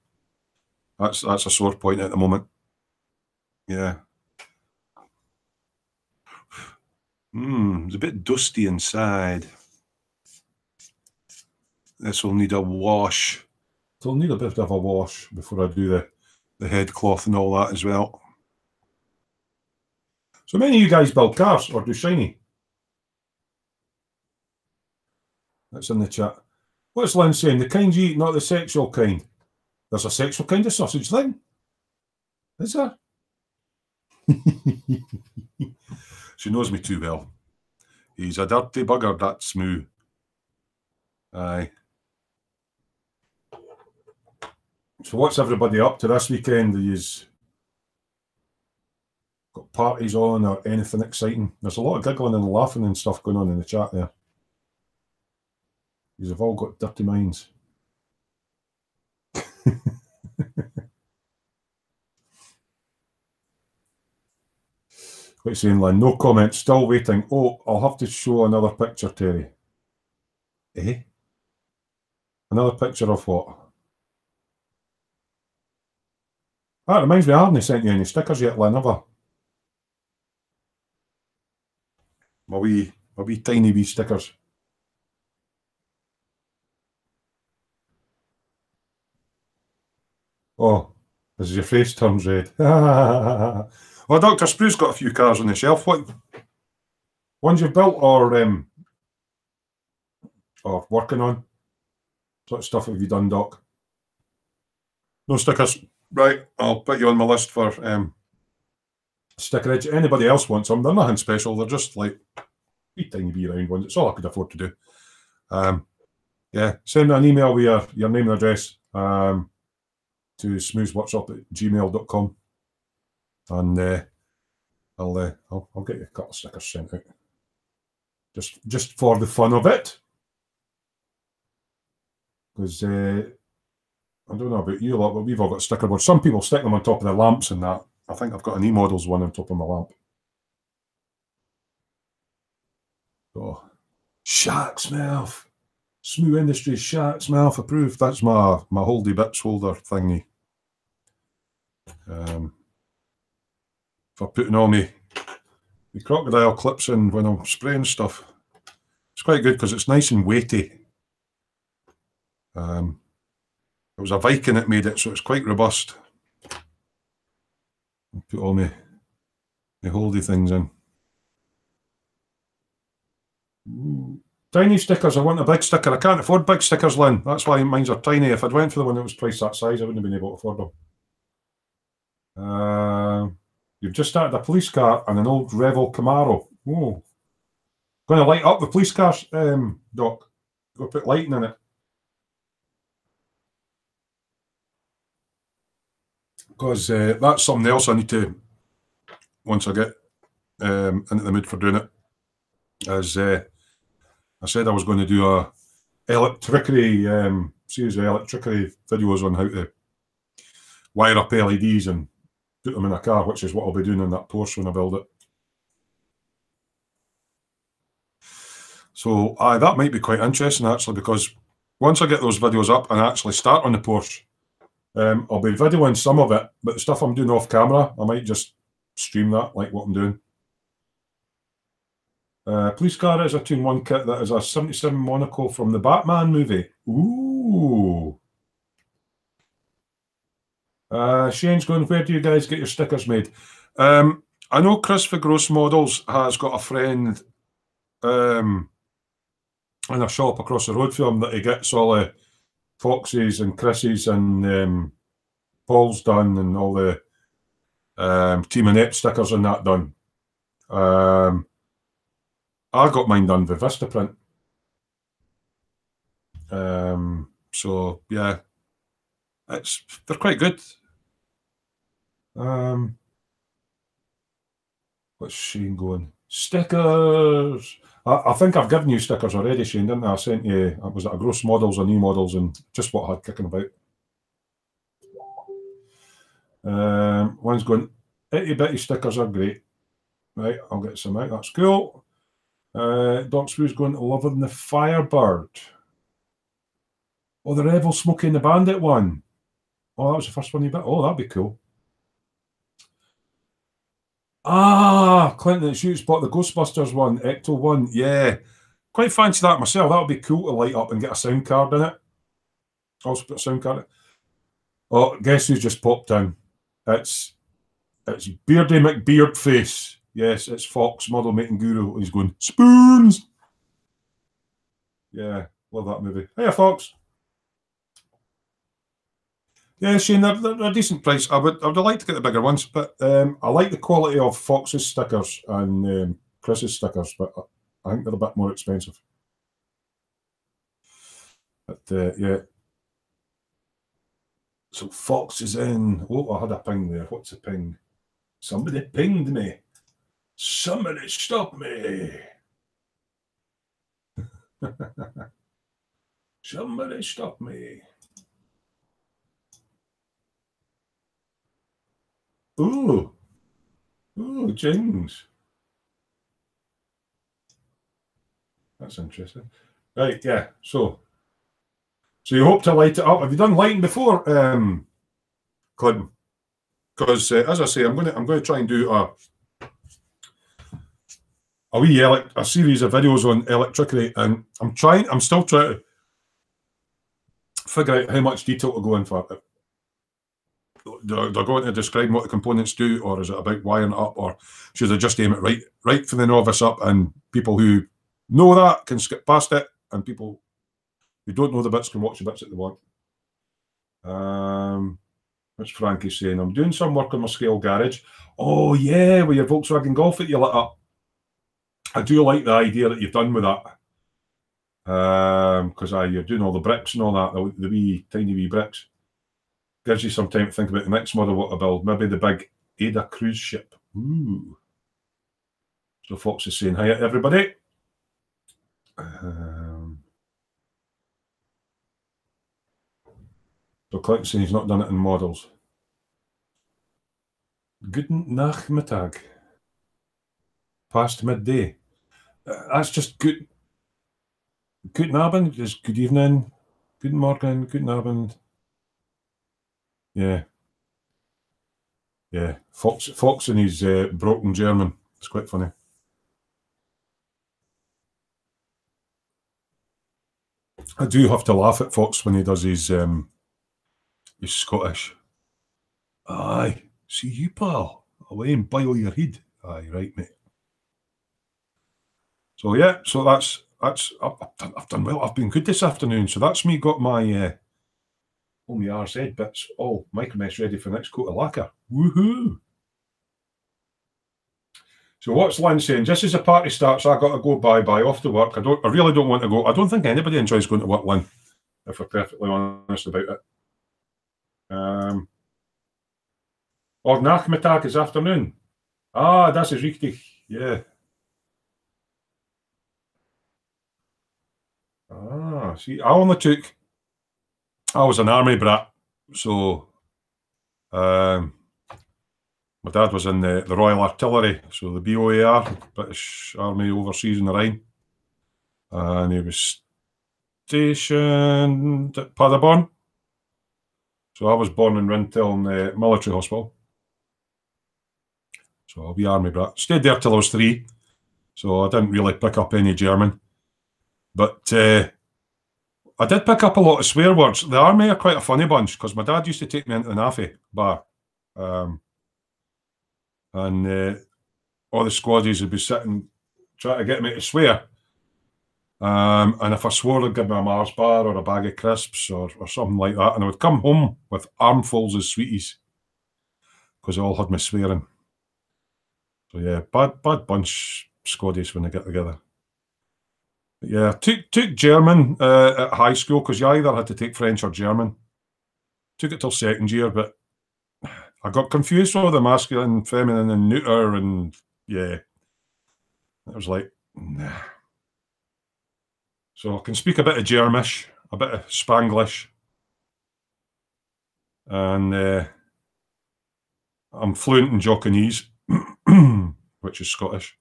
S1: That's a sore point at the moment. Yeah. It's a bit dusty inside. This will need a wash. It'll need a bit of a wash before I do the head cloth and all that as well. So many of you guys build cars or do shiny? That's in the chat. What's Lynn saying? The kind you eat, not the sexual kind. There's a sexual kind of sausage, Lynn? Is there? She knows me too well. He's a dirty bugger, that Smoo. Aye. So what's everybody up to this weekend? You've got parties on or anything exciting? There's a lot of giggling and laughing and stuff going on in the chat there. You've all got dirty minds. What's saying, Lynn? No comment, still waiting. Oh, I'll have to show another picture, Terry. Eh? Another picture of what? That reminds me, I haven't sent you any stickers yet, Lynn, have I? My wee tiny wee stickers. Oh, as your face turns red. Well, Dr. Sprue's got a few cars on the shelf. What ones you've built or working on? What stuff have you done, Doc? No stickers. Right, I'll put you on my list for stickerage. Anybody else wants them? They're nothing special. They're just like wee tiny wee round ones. It's all I could afford to do. Yeah, send me an email with your name and address to smoothsworkshop@gmail.com, and I'll get you a couple of stickers sent out. Just for the fun of it, because I don't know about you lot, but we've all got sticker boards. Some people stick them on top of their lamps and that. I think I've got an E-Models one on top of my lamp. Oh, Shark Smurf. Smoo Industries Shark Smurf approved. That's my Holdy Bits holder thingy. For putting all my crocodile clips in when I'm spraying stuff. It's quite good because it's nice and weighty. It was a Viking that made it, so it's quite robust. I'll put all my holdy things in. Tiny stickers. I want a big sticker. I can't afford big stickers, Lynn. That's why mine are tiny. If I'd went for the one that was twice that size, I wouldn't have been able to afford them. You've just started a police car and an old Revel Camaro. Oh, going to light up the police cars, Doc. Go put lighting in it. Because that's something else I need to, once I get into the mood for doing it, as I said I was going to do a series of electricity videos on how to wire up LEDs and put them in a car, which is what I'll be doing in that Porsche when I build it. So that might be quite interesting actually, because once I get those videos up and actually start on the Porsche, I'll be videoing some of it, but the stuff I'm doing off camera, I might just stream that, like what I'm doing. Police car is a 2-in-1 kit that is a 77 Monaco from the Batman movie. Ooh. Shane's going, where do you guys get your stickers made? I know Chris for Gross Models has got a friend in a shop across the road from him that he gets all the Foxes and Chris's and Paul's done, and all the Team Annette stickers and that done. I got mine done with Vistaprint. So yeah, they're quite good. What's Shane going? Stickers. I think I've given you stickers already, Shane, didn't I? I sent you, was it a Gross Models and E-Models and just what I had kicking about. One's going, itty bitty stickers are great. Right, I'll get some out. That's cool. Doc Smoo's going to Loving the Firebird. Oh, the Revel Smokey and the Bandit one. Oh, that was the first one you bit. Oh, that'd be cool. Ah, Clinton, it's you spot the Ghostbusters one, Ecto one. Yeah, quite fancy that myself. That would be cool to light up and get a sound card in it. Also put a sound card in it. Oh, guess who's just popped in? It's Beardy McBeardface. Yes, it's Fox, model making guru. He's going, spoons! Yeah, love that movie. Hiya, Fox. Yeah, Shane, they're a decent price. I would like to get the bigger ones, but I like the quality of Fox's stickers and Chris's stickers, but I think they're a bit more expensive. But yeah. So Fox is in. Oh, I had a ping there. What's a ping? Somebody pinged me. Somebody stop me. Somebody stop me. Ooh. Ooh, Jings. That's interesting. Right, yeah. So you hope to light it up. Have you done lighting before, Clinton? Because as I say, I'm going to try and do a series of videos on electricity, and I'm still trying to figure out how much detail to go in for it. They're going to describe what the components do, or is it about wiring it up, or should I just aim it right for the novice up, and people who know that can skip past it, and people who don't know the bits can watch the bits that they want. What's Frankie saying? I'm doing some work on my scale garage. Oh yeah, with your Volkswagen Golf that you lit up. I do like the idea that you've done with that. Because you're doing all the bricks and all that, the wee tiny wee bricks. Gives you some time to think about the next model what to build. Maybe the big Ada cruise ship. Ooh. So Fox is saying hi everybody. So Clinton's saying he's not done it in models. Guten Nachmittag. Past midday. That's just good. Guten Abend is good evening. Guten Morgen, guten Abend. Yeah. Yeah. Fox and his broken German. It's quite funny. I do have to laugh at Fox when he does his Scottish. Aye. See you, pal. Away and boil your head. Aye, right, mate. So yeah, so that's I've done well. I've been good this afternoon. So that's me got my all my RZ bits, all micromesh ready for the next coat of lacquer. Woohoo! So what's Lynn saying? Just as the party starts, I got to go bye off to work. I really don't want to go. I don't think anybody enjoys going to work, Lynn, if we're perfectly honest about it. Or Nachmittag is afternoon. Ah, das ist richtig. Yeah. Ah, see, I was an army brat, so my dad was in the Royal Artillery, so the BOAR, British Army Overseas in the Rhine, and he was stationed at Paderborn. So I was born in Rintel in the military hospital. So I'll be army brat. Stayed there till I was 3, so I didn't really pick up any German. But I did pick up a lot of swear words. The army are quite a funny bunch, because my dad used to take me into the NAFI bar. And all the squaddies would be sitting trying to get me to swear. And if I swore, they'd give me a Mars bar or a bag of crisps or something like that. And I would come home with armfuls of sweeties because they all had me swearing. So yeah, bad bunch, squaddies when they get together. But yeah, took German at high school because you either had to take French or German. Took it till 2nd year, but I got confused with the masculine, feminine, and neuter, and yeah, it was like, nah. So I can speak a bit of Germish, a bit of Spanglish, and I'm fluent in Jockanese, which is Scottish.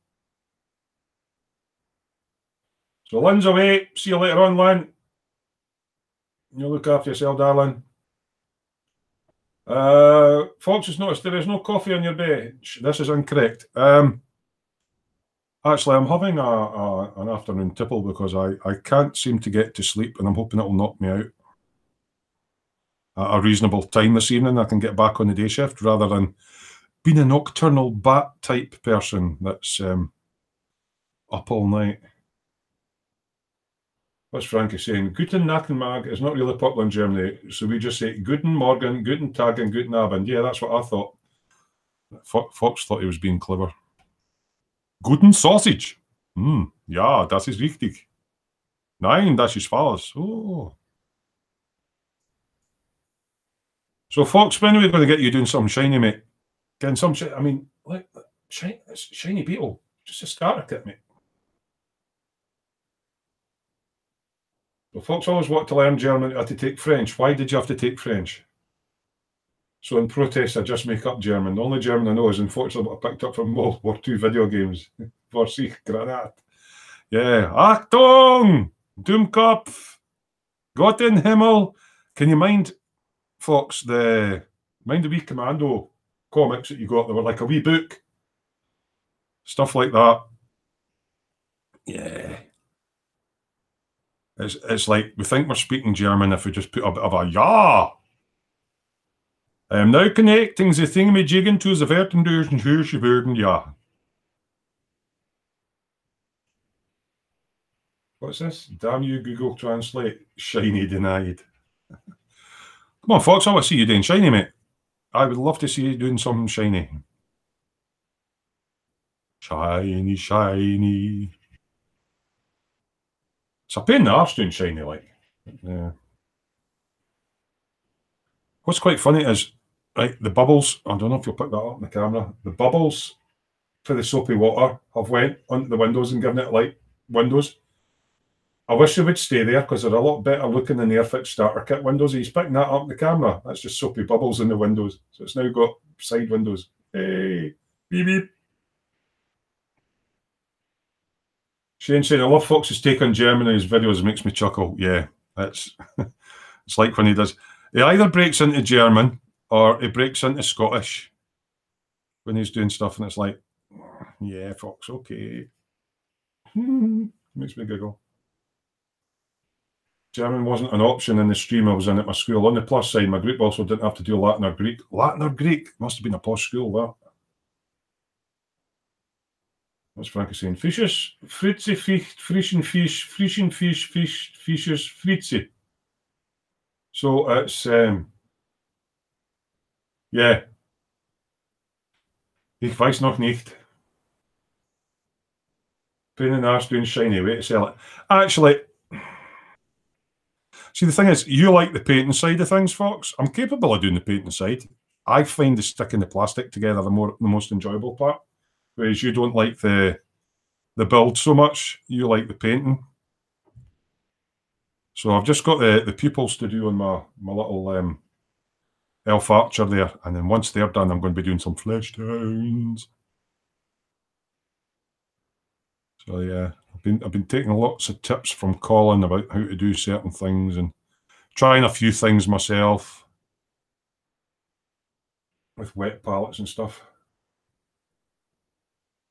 S1: So Lynn's away. See you later on, Lynn. You look after yourself, darling. Fox has noticed there is no coffee on your bench. This is incorrect. Actually, I'm having an afternoon tipple because I can't seem to get to sleep, and I'm hoping it will knock me out at a reasonable time this evening. I can get back on the day shift rather than being a nocturnal bat type person that's up all night. What's Frankie saying? Guten Nachmittag is not really popular in Germany, so we just say Guten Morgen, Guten Tag, and Guten Abend. Yeah, that's what I thought. Fox thought he was being clever. Guten Sausage. Ja, das ist richtig. Nein, das ist falsch. Oh. So, Fox, when are we going to get you doing something shiny, mate? Getting some shit. I mean, like, shiny beetle. Just a starter kit, mate. So, Fox always wanted to learn German, had to take French. Why did you have to take French? So, in protest, I just make up German. The only German I know is, unfortunately, what I picked up from World War II video games. Vorsicht, Granat. Yeah. Achtung! Dummkopf! Gott in Himmel! Can you mind, Fox, mind the wee Commando comics that you got? They were like a wee book. Stuff like that. Yeah. It's like we think we're speaking German if we just put a bit of a ja. I am now connecting the thingamajiggen to the Vertendurchen Hirschwürden, ja. What's this? Damn you, Google Translate. Shiny denied. Come on, Fox, I want to see you doing shiny, mate. I would love to see you doing something shiny. Shiny, shiny. It's a pain in the arse doing shiny, like. Yeah. What's quite funny is, right, the bubbles, I don't know if you'll pick that up on the camera, the bubbles for the soapy water have went onto the windows and given it like windows. I wish they would stay there because they're a lot better looking than the Airfix starter kit windows. He's picking that up on the camera. That's just soapy bubbles in the windows. So it's now got side windows. Hey, beep beep. Shane saying, I love Fox's take on German in his videos. It makes me chuckle. Yeah, it's like when he does. He either breaks into German or he breaks into Scottish when he's doing stuff, and it's like, yeah, Fox, okay. Makes me giggle. German wasn't an option in the stream I was in at my school. On the plus side, my group also didn't have to do Latin or Greek. Latin or Greek? Must have been a posh school, that. What's Frankie saying? Fisches, Fritze, frischen Fisch, Fisches, Fritze. So it's, yeah. Ich weiß noch nicht. Pain in the arse doing shiny, way to sell it. Actually, see, the thing is, you like the painting side of things, Fox. I'm capable of doing the painting side. I find the sticking the plastic together the most enjoyable part. Whereas you don't like the build so much, you like the painting. So I've just got the pupils to do on my little elf archer there, and then once they're done, I'm going to be doing some flesh towns. So yeah, I've been taking lots of tips from Colin about how to do certain things and trying a few things myself with wet palettes and stuff.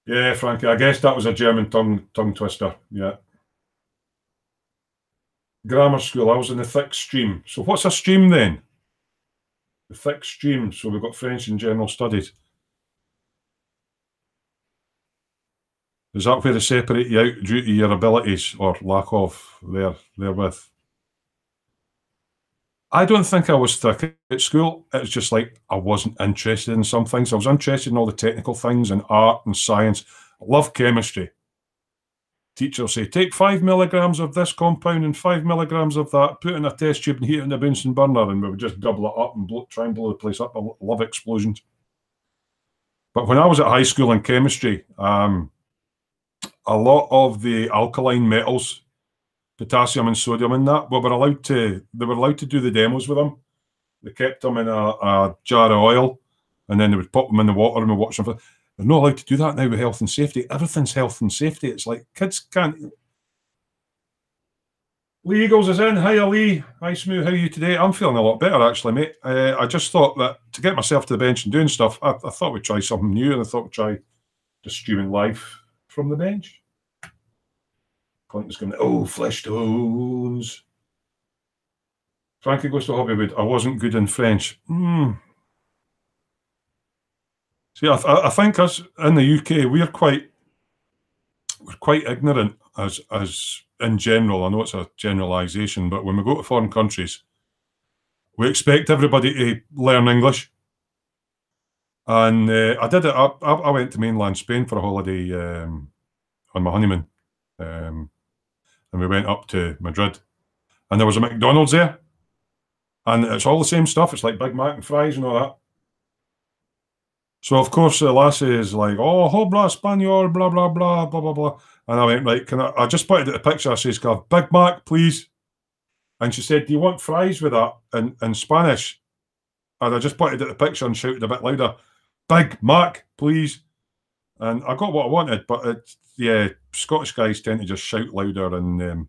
S1: Yeah, Frankie, I guess that was a German tongue twister. Yeah. Grammar school, I was in the thick stream. So what's a stream then? The thick stream. So we've got French and general studies. Is that where they separate you out due to your abilities or lack of therewith? I don't think I was thick at school. It's just like I wasn't interested in some things. I was interested in all the technical things and art and science. I love chemistry. Teacher will say, take 5 milligrams of this compound and 5 milligrams of that, put in a test tube and heat it in a Bunsen burner, and we would just double it up and try and blow the place up. I love explosions. But when I was at high school in chemistry, a lot of the alkaline metals, potassium and sodium and that, they were allowed to do the demos with them. They kept them in a jar of oil, and then they would pop them in the water and we watch them. They're not allowed to do that now with health and safety. Everything's health and safety. It's like kids can't. Lee Eagles is in. Hiya, Lee. Hi, Smoo. How are you today? I'm feeling a lot better, actually, mate. I just thought that to get myself to the bench and doing stuff, I thought we'd try something new, and I thought we'd try just streaming live from the bench. Clinton's going, oh, flesh tones. Frankie goes to Hobbywood. I wasn't good in French. See, I think us in the UK, we're quite ignorant as in general. I know it's a generalisation, but when we go to foreign countries, we expect everybody to learn English. And I did it. I went to mainland Spain for a holiday on my honeymoon, and we went up to Madrid, and there was a McDonald's there, and it's all the same stuff. It's like Big Mac and fries and all that. So of course the lassie is like, oh, hobla español, blah blah blah blah blah blah, and I went, right, can I just pointed at the picture. I says, "Can I have Big Mac, please?" And she said, "Do you want fries with that?" in Spanish. And I just pointed at the picture and shouted a bit louder, "Big Mac, please." And I got what I wanted, but Scottish guys tend to just shout louder. And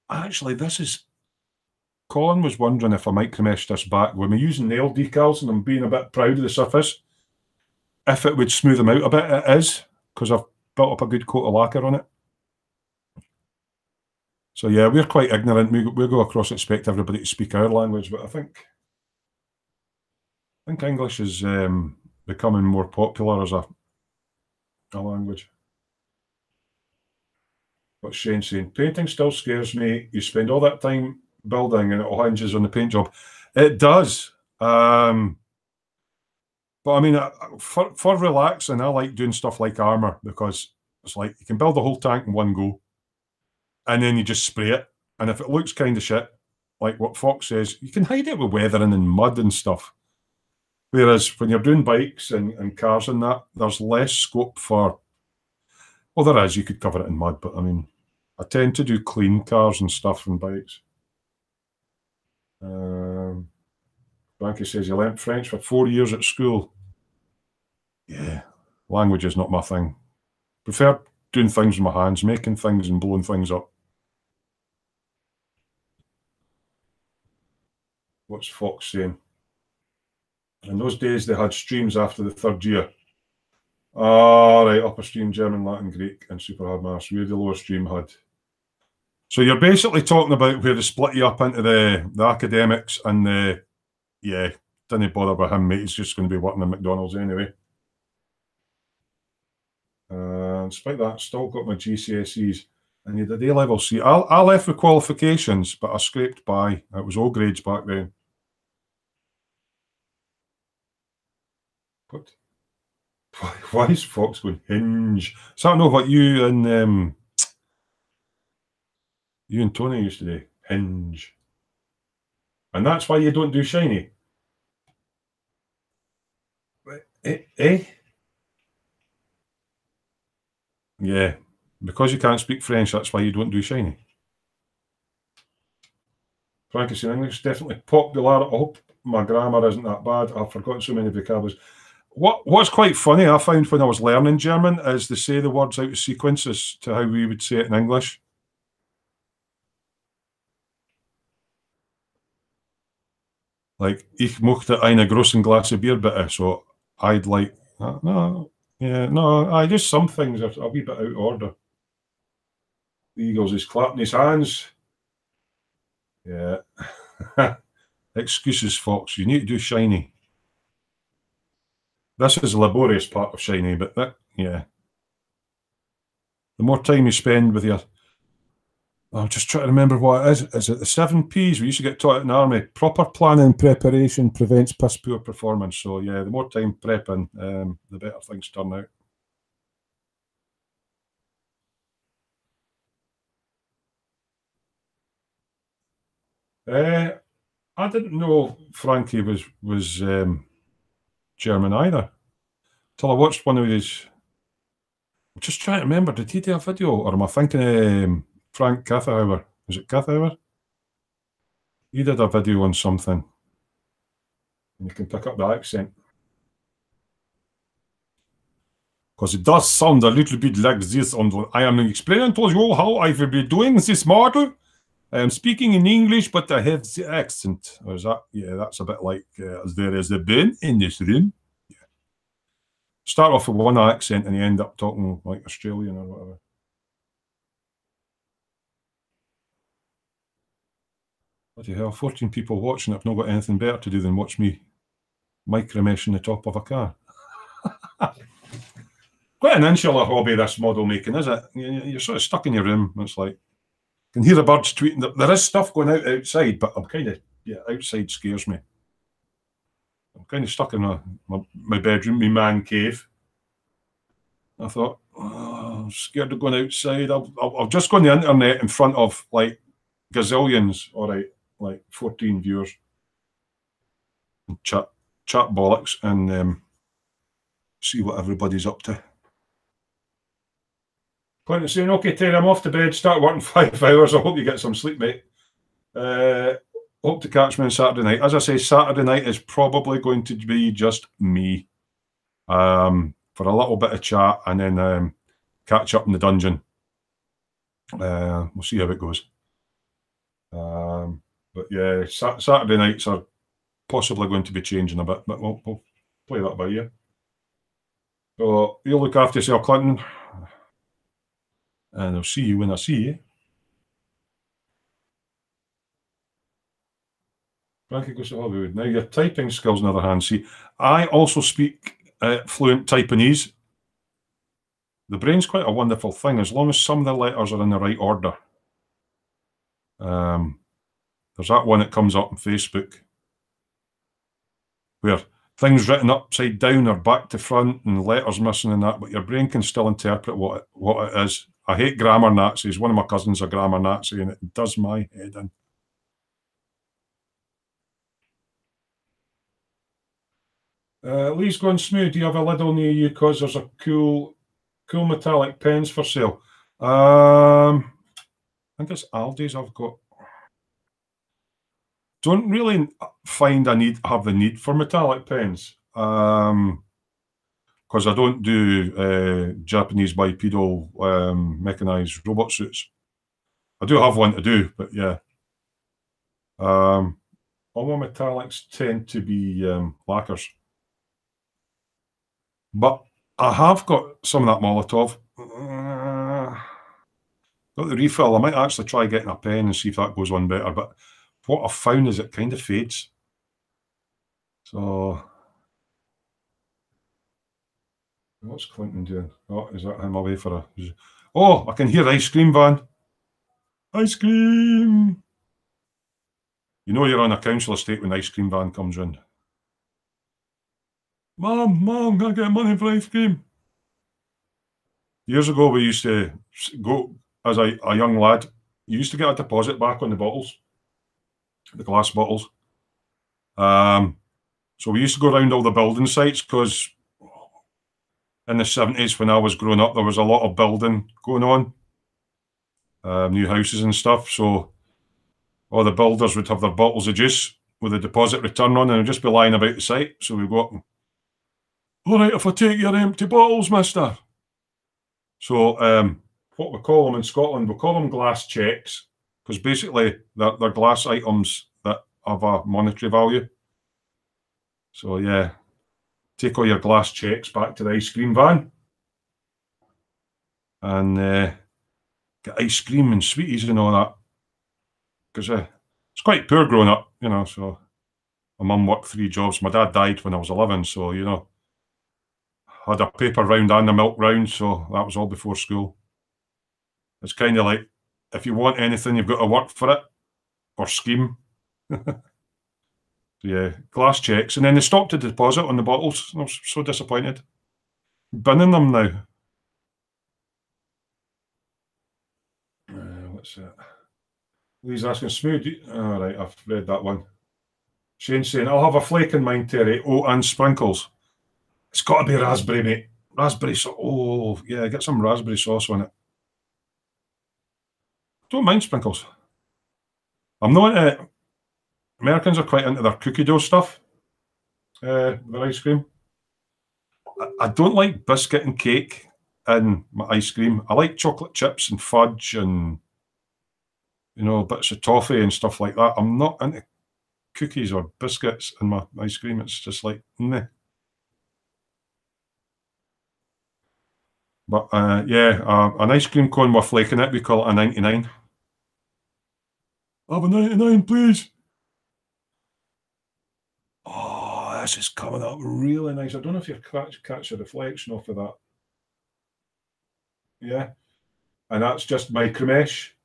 S1: actually, this is. Colin was wondering if I might mesh this back when we're using nail decals, and I'm being a bit proud of the surface. If it would smooth them out a bit, it is, because I've built up a good coat of lacquer on it. So yeah, we're quite ignorant. We go across and expect everybody to speak our language, but I think English is becoming more popular as a language. What's Shane saying? Painting still scares me. You spend all that time building and it all hinges on the paint job. It does. But I mean, for relaxing, I like doing stuff like armor, because it's like you can build the whole tank in one go, and then you just spray it. And if it looks kind of shit, like what Fox says, you can hide it with weathering and mud and stuff. Whereas when you're doing bikes and cars and that, there's less scope for. Well, there is. You could cover it in mud, but I mean, I tend to do clean cars and stuff and bikes. Frankie says he learnt French for 4 years at school. Yeah, language is not my thing. Prefer doing things with my hands, making things and blowing things up. What's Fox saying? In those days, they had streams after the third year. Right, upper stream, German, Latin, Greek, and super hard maths. Where the lower stream had. So you're basically talking about where they split you up into the academics and the, didn't bother with him, mate. He's just going to be working in McDonald's anyway. Despite that, still got my GCSEs. And you did A-level C. I left with qualifications, but I scraped by. It was all grades back then. What? Why is Fox going hinge? So I don't know what you and Tony used to do. Hinge. And that's why you don't do shiny. Eh? Yeah. Because you can't speak French, that's why you don't do shiny. Frankie's in English, definitely popular. I hope my grammar isn't that bad. I've forgotten so many vocabularies. What's quite funny, I found when I was learning German, is they say the words out of sequence as to how we would say it in English. Like, ich möchte eine große Glasse Bier bitte. So I'd like, I just some things are a wee bit out of order. The Eagles is clapping his hands. Yeah. Excuses, Fox. You need to do shiny. This is the laborious part of shiny, but that, yeah. The more time you spend with your... I'm just trying to remember what it is. Is it the 7 Ps we used to get taught in the army? Proper planning and preparation prevents piss poor performance. So, yeah, the more time prepping, the better things turn out. I didn't know Frankie was German either. Till I watched one of his... I'm just trying to remember, did he do a video? Or am I thinking Frank Kathauer? Is it Kathauer? He did a video on something. And you can pick up the accent. because it does sound a little bit like this. And I am explaining to you how I will be doing this model. I am speaking in English, but I have the accent. Or is that? Yeah, that's a bit like there is a bin in this room. Yeah. Start off with one accent and you end up talking like Australian or whatever. Bloody hell, 14 people watching. I've not got anything better to do than watch me micromeshing the top of a car. Quite an insular hobby, this model making, is it? You're sort of stuck in your room. It's like, you can hear the birds tweeting. There is stuff going out outside, but I'm kind of, outside scares me. I'm kind of stuck in my bedroom, my man cave. I thought, I'm scared of going outside. I'll just go on the internet in front of like gazillions, all right, like 14 viewers, and chat bollocks and see what everybody's up to. Clinton saying, okay, Terry, I'm off to bed, start working 5 hours. I hope you get some sleep, mate. Hope to catch me on Saturday night. As I say, Saturday night is probably going to be just me for a little bit of chat and then catch up in the dungeon. We'll see how it goes. But yeah, Saturday nights are possibly going to be changing a bit, but we'll play that by ear. So you look after yourself, Clinton. And I'll see you when I see you. Frankie goes to Hollywood. Now, your typing skills, on the other hand, see, I also speak fluent Taiwanese. The brain's quite a wonderful thing, as long as some of the letters are in the right order. There's that one that comes up on Facebook where things written upside down or back to front and letters missing and that, but your brain can still interpret what it is. I hate grammar Nazis. One of my cousins is a grammar Nazi, and it does my head in. Lee's going, Smoo, do you have a Lidl near you? Because there's a cool metallic pens for sale. I think it's Aldi's I've got. Don't really find have the need for metallic pens. Because I don't do Japanese bipedal mechanized robot suits. I do have one to do, but yeah. All my metallics tend to be lacquers. But I have got some of that Molotov. Got the refill. I might actually try getting a pen and see if that goes on better. But what I've found is it kind of fades. So... what's Clinton doing? Oh, is that him away for a... oh, I can hear ice cream van. Ice cream! You know you're on a council estate when the ice cream van comes in. Mom, can I get money for ice cream? Years ago, we used to go, as a young lad, you used to get a deposit back on the bottles, the glass bottles. So we used to go around all the building sites because in the 70s, when I was growing up, there was a lot of building going on, new houses and stuff. So all the builders would have their bottles of juice with a deposit return on, and they'd just be lying about the site. So we'd go up and, all right, if I take your empty bottles, mister. So what we call them in Scotland, we call them glass checks, because basically they're glass items that have a monetary value. So yeah, take all your glass checks back to the ice cream van and get ice cream and sweeties and all that. Because it's quite poor growing up, you know, so my mum worked 3 jobs. My dad died when I was 11, so, you know, had a paper round and a milk round, so that was all before school. It's kind of like, if you want anything, you've got to work for it, or scheme. So yeah, glass checks. And then they stopped the deposit on the bottles. I was so disappointed. Binning them now. What's that? Lee's asking, Smoo, all right, I've read that one. Shane's saying, I'll have a flake in mine, Terry. Oh, and sprinkles. It's got to be raspberry, mate. Raspberry sauce. Oh, yeah, get some raspberry sauce on it. Don't mind sprinkles. I'm not... Americans are quite into their cookie dough stuff. Their ice cream. I don't like biscuit and cake in my ice cream. I like chocolate chips and fudge and, you know, bits of toffee and stuff like that. I'm not into cookies or biscuits in my ice cream. It's just like, meh. But yeah, an ice cream cone with flake in it, we call it a 99. Have a 99, please. Oh, this is coming up really nice. I don't know if you catch a reflection off of that. Yeah. And that's just my creme mesh.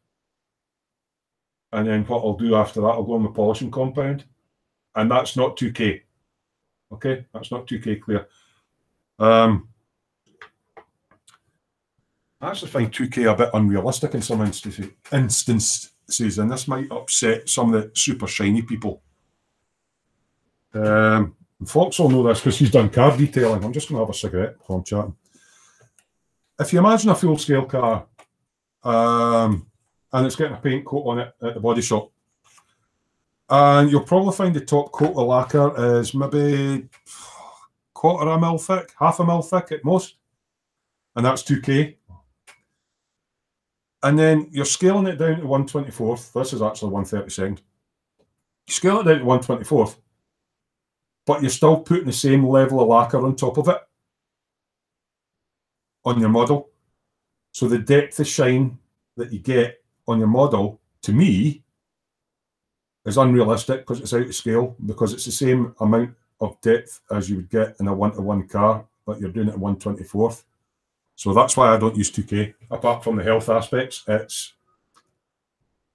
S1: And then what I'll do after that, I'll go on the polishing compound. And that's not 2K. Okay, that's not 2K clear. I actually find 2K a bit unrealistic in some instances, and this might upset some of the super shiny people. Fox will know this because he's done car detailing. I'm just going to have a cigarette while I'm chatting. If you imagine a full-scale car, and it's getting a paint coat on it at the body shop, and you'll probably find the top coat of lacquer is maybe quarter of a mil thick, half a mil thick at most, and that's 2K. And then you're scaling it down to 1/24th. This is actually 1/32. You scale it down to 1/24th, but you're still putting the same level of lacquer on top of it on your model. So the depth of shine that you get on your model, to me, is unrealistic because it's out of scale, because it's the same amount of depth as you would get in a 1-to-1 car, but you're doing it at 1/24th. So that's why I don't use 2K. Apart from the health aspects, it's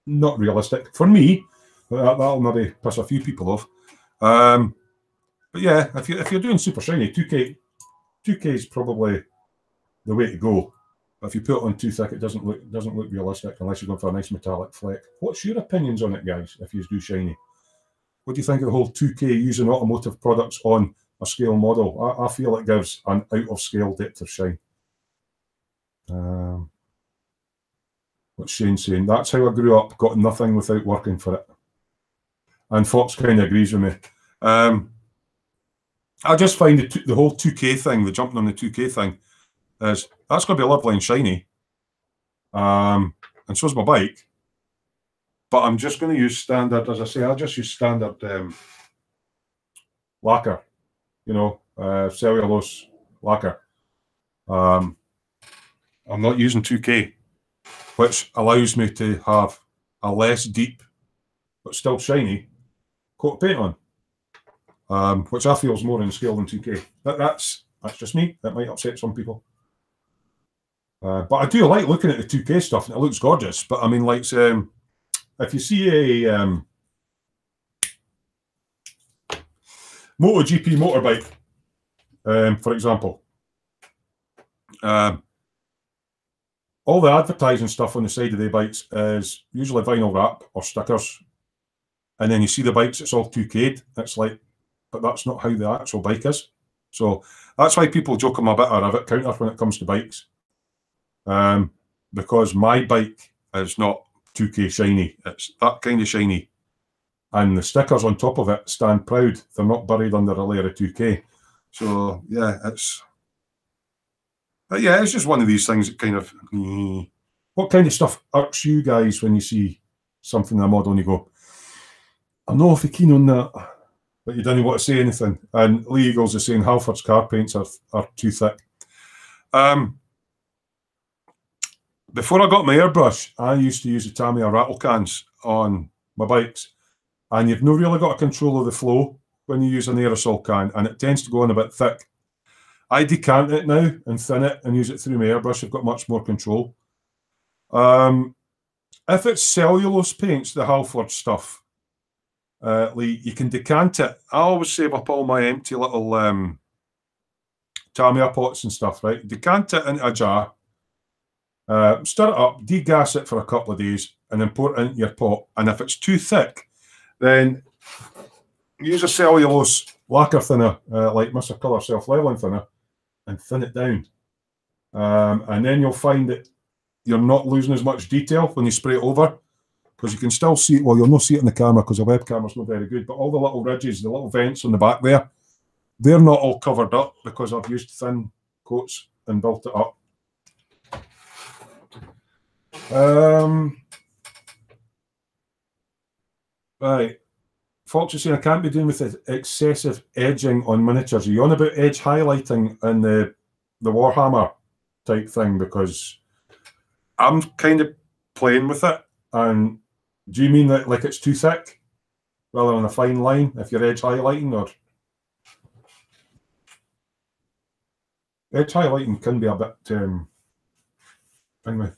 S1: not realistic for me. That'll maybe piss a few people off. But yeah, if you're doing super shiny, 2K is probably the way to go. But if you put it on too thick, it doesn't look realistic unless you're going for a nice metallic fleck. What's your opinions on it, guys? If you do shiny, what do you think of the whole 2K using automotive products on a scale model? I feel it gives an out of scale depth of shine. What's Shane saying? That's how I grew up. Got nothing without working for it. And Fox kind of agrees with me. I just find the whole 2K thing, the jumping on the 2K thing, is that's going to be lovely and shiny. And so's my bike. But I'm just going to use standard, as I say, I'll just use standard lacquer, you know, cellulose lacquer. I'm not using 2K, which allows me to have a less deep, but still shiny, coat of paint on, which I feel is more in scale than 2K. That's just me. That might upset some people. But I do like looking at the 2K stuff, and it looks gorgeous. But I mean, like, if you see a MotoGP motorbike, for example, all the advertising stuff on the side of the bikes is usually vinyl wrap or stickers. And then you see the bikes, it's all 2K'd. It's like, but that's not how the actual bike is. So that's why people joke I'm a bit of a rivet counter when it comes to bikes. Because my bike is not 2K shiny. It's that kind of shiny. And the stickers on top of it stand proud. They're not buried under a layer of 2K. So, yeah, it's just one of these things that kind of... What kind of stuff irks you guys when you see something in a model and you go, I'm not awfully keen on that, but you didn't want to say anything? And Lee Eagles is saying Halford's car paints are too thick. Before I got my airbrush, I used to use the Tamiya rattle cans on my bikes, and you've not really got a control of the flow when you use an aerosol can, and it tends to go on a bit thick. I decant it now and thin it and use it through my airbrush. I've got much more control. If it's cellulose paints, the Halford stuff, Lee, you can decant it. I always save up all my empty little Tamiya pots and stuff, right? Decant it into a jar. Stir it up, degas it for a couple of days, and then pour it into your pot. And if it's too thick, then use a cellulose lacquer thinner, like Mr. Colour self-leveling thinner, and thin it down. And then you'll find that you're not losing as much detail when you spray it over, because you can still see it. Well, you'll not see it in the camera because the web camera's not very good, but all the little ridges, the little vents on the back there, they're not all covered up because I've used thin coats and built it up. Right. Fox is saying I can't be doing with excessive edging on miniatures. Are you on about edge highlighting in the Warhammer type thing? Because I'm kind of playing with it. And do you mean that like it's too thick rather than a fine line if you're edge highlighting? Or edge highlighting can be a bit anyway.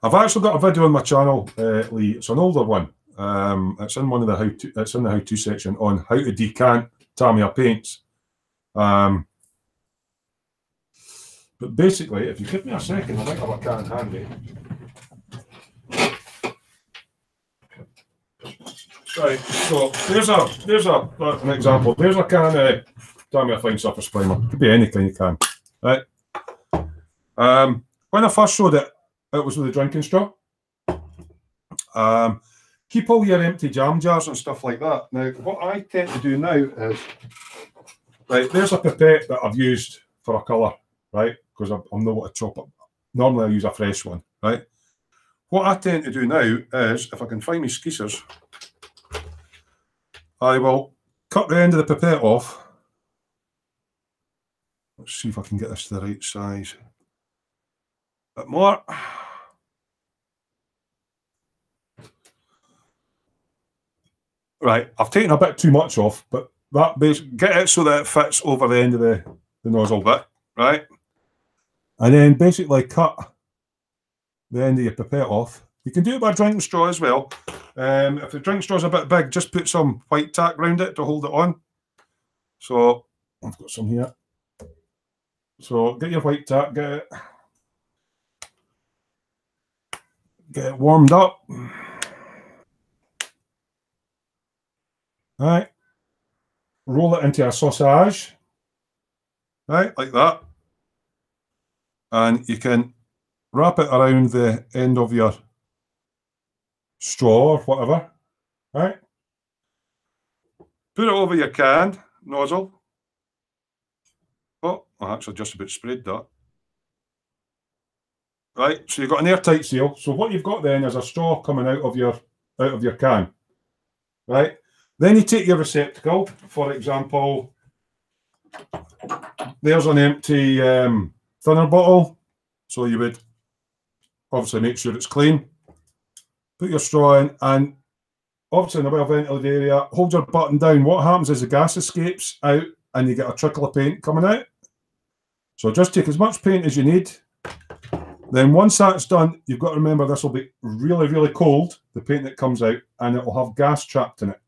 S1: I've actually got a video on my channel, Lee. It's an older one. It's in one of the how-to. It's in the how-to section on how to decant Tamiya paints. But basically, if you give me a second, I might have a can handy. Right. So there's an example. There's a can of Tamiya fine surface primer. Could be any kind of can. Right. When I first showed it, it was with a drinking straw. Keep all your empty jam jars and stuff like that. Now, what I tend to do now is, right, there's a pipette that I've used for a colour, right, because I'm not what to chop up. Normally I use a fresh one, right. What I tend to do now is, if I can find my skeezers, I will cut the end of the pipette off. Let's see if I can get this to the right size. A bit more. Right, I've taken a bit too much off, but that get it so that it fits over the end of the nozzle bit, right? And then basically cut the end of your pipette off. You can do it by drinking straw as well. If the drinking straw is a bit big, just put some white tack around it to hold it on. So I've got some here. So get your white tack, get it warmed up. Right, roll it into a sausage, right, like that, and you can wrap it around the end of your straw or whatever, right, put it over your can nozzle. Oh, I actually just about sprayed that. Right, so you've got an airtight seal. So what you've got then is a straw coming out of your can, right? Then you take your receptacle. For example, there's an empty thinner bottle. So you would obviously make sure it's clean. Put your straw in, and obviously in a well-ventilated area, hold your button down. What happens is the gas escapes out and you get a trickle of paint coming out. So just take as much paint as you need. Then once that's done, you've got to remember this will be really, really cold, the paint that comes out, and it will have gas trapped in it.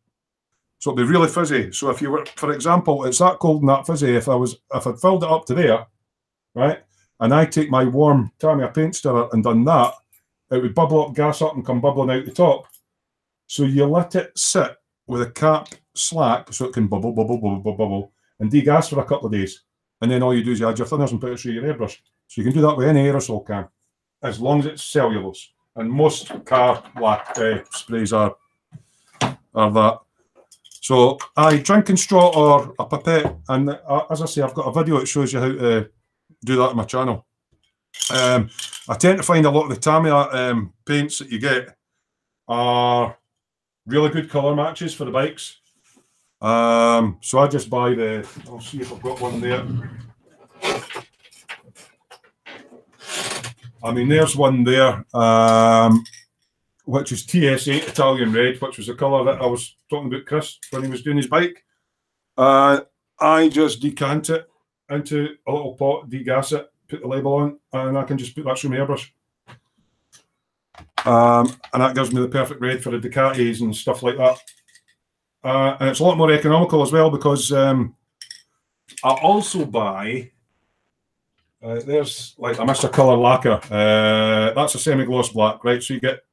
S1: So it'll be really fizzy. So if you were, for example, it's that cold and that fizzy, if I'd filled it up to there, right, and I take my warm Tamiya paint stirrer and done that, it would bubble up, gas up, and come bubbling out the top. So you let it sit with a cap slack so it can bubble, bubble, bubble, bubble, bubble, and degas for a couple of days. And then all you do is you add your thinners and put it through your airbrush. So you can do that with any aerosol can, as long as it's cellulose. And most car black sprays are that. So drinking straw or a pipette, and as I say, I've got a video that shows you how to do that on my channel. I tend to find a lot of the Tamiya paints that you get are really good colour matches for the bikes. So I just buy I'll see if I've got one there. I mean, there's one there, which is TS8 Italian Red, which was the colour that I was talking about Chris when he was doing his bike. I just decant it into a little pot, degas it, put the label on, and I can just put that through my airbrush. And that gives me the perfect red for the Ducatis and stuff like that. And it's a lot more economical as well, because I also buy, there's like a Mr. Colour lacquer. That's a semi-gloss black, right? So you get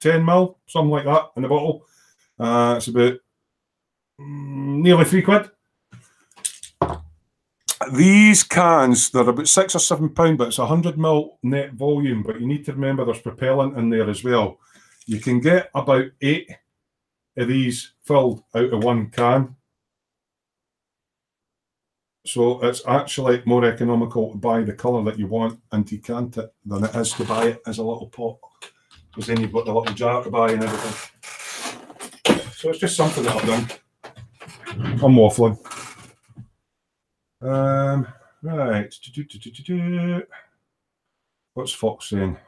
S1: 10 mil, something like that in the bottle. It's about nearly £3. These cans, they're about £6 or £7, but it's 100 mil net volume. But you need to remember there's propellant in there as well. You can get about 8 of these filled out of one can. So it's actually more economical to buy the colour that you want and decant it than it is to buy it as a little pot. Because then you've got the little jar to buy and everything. So it's just something that I've done. I'm waffling. Right. What's Fox saying?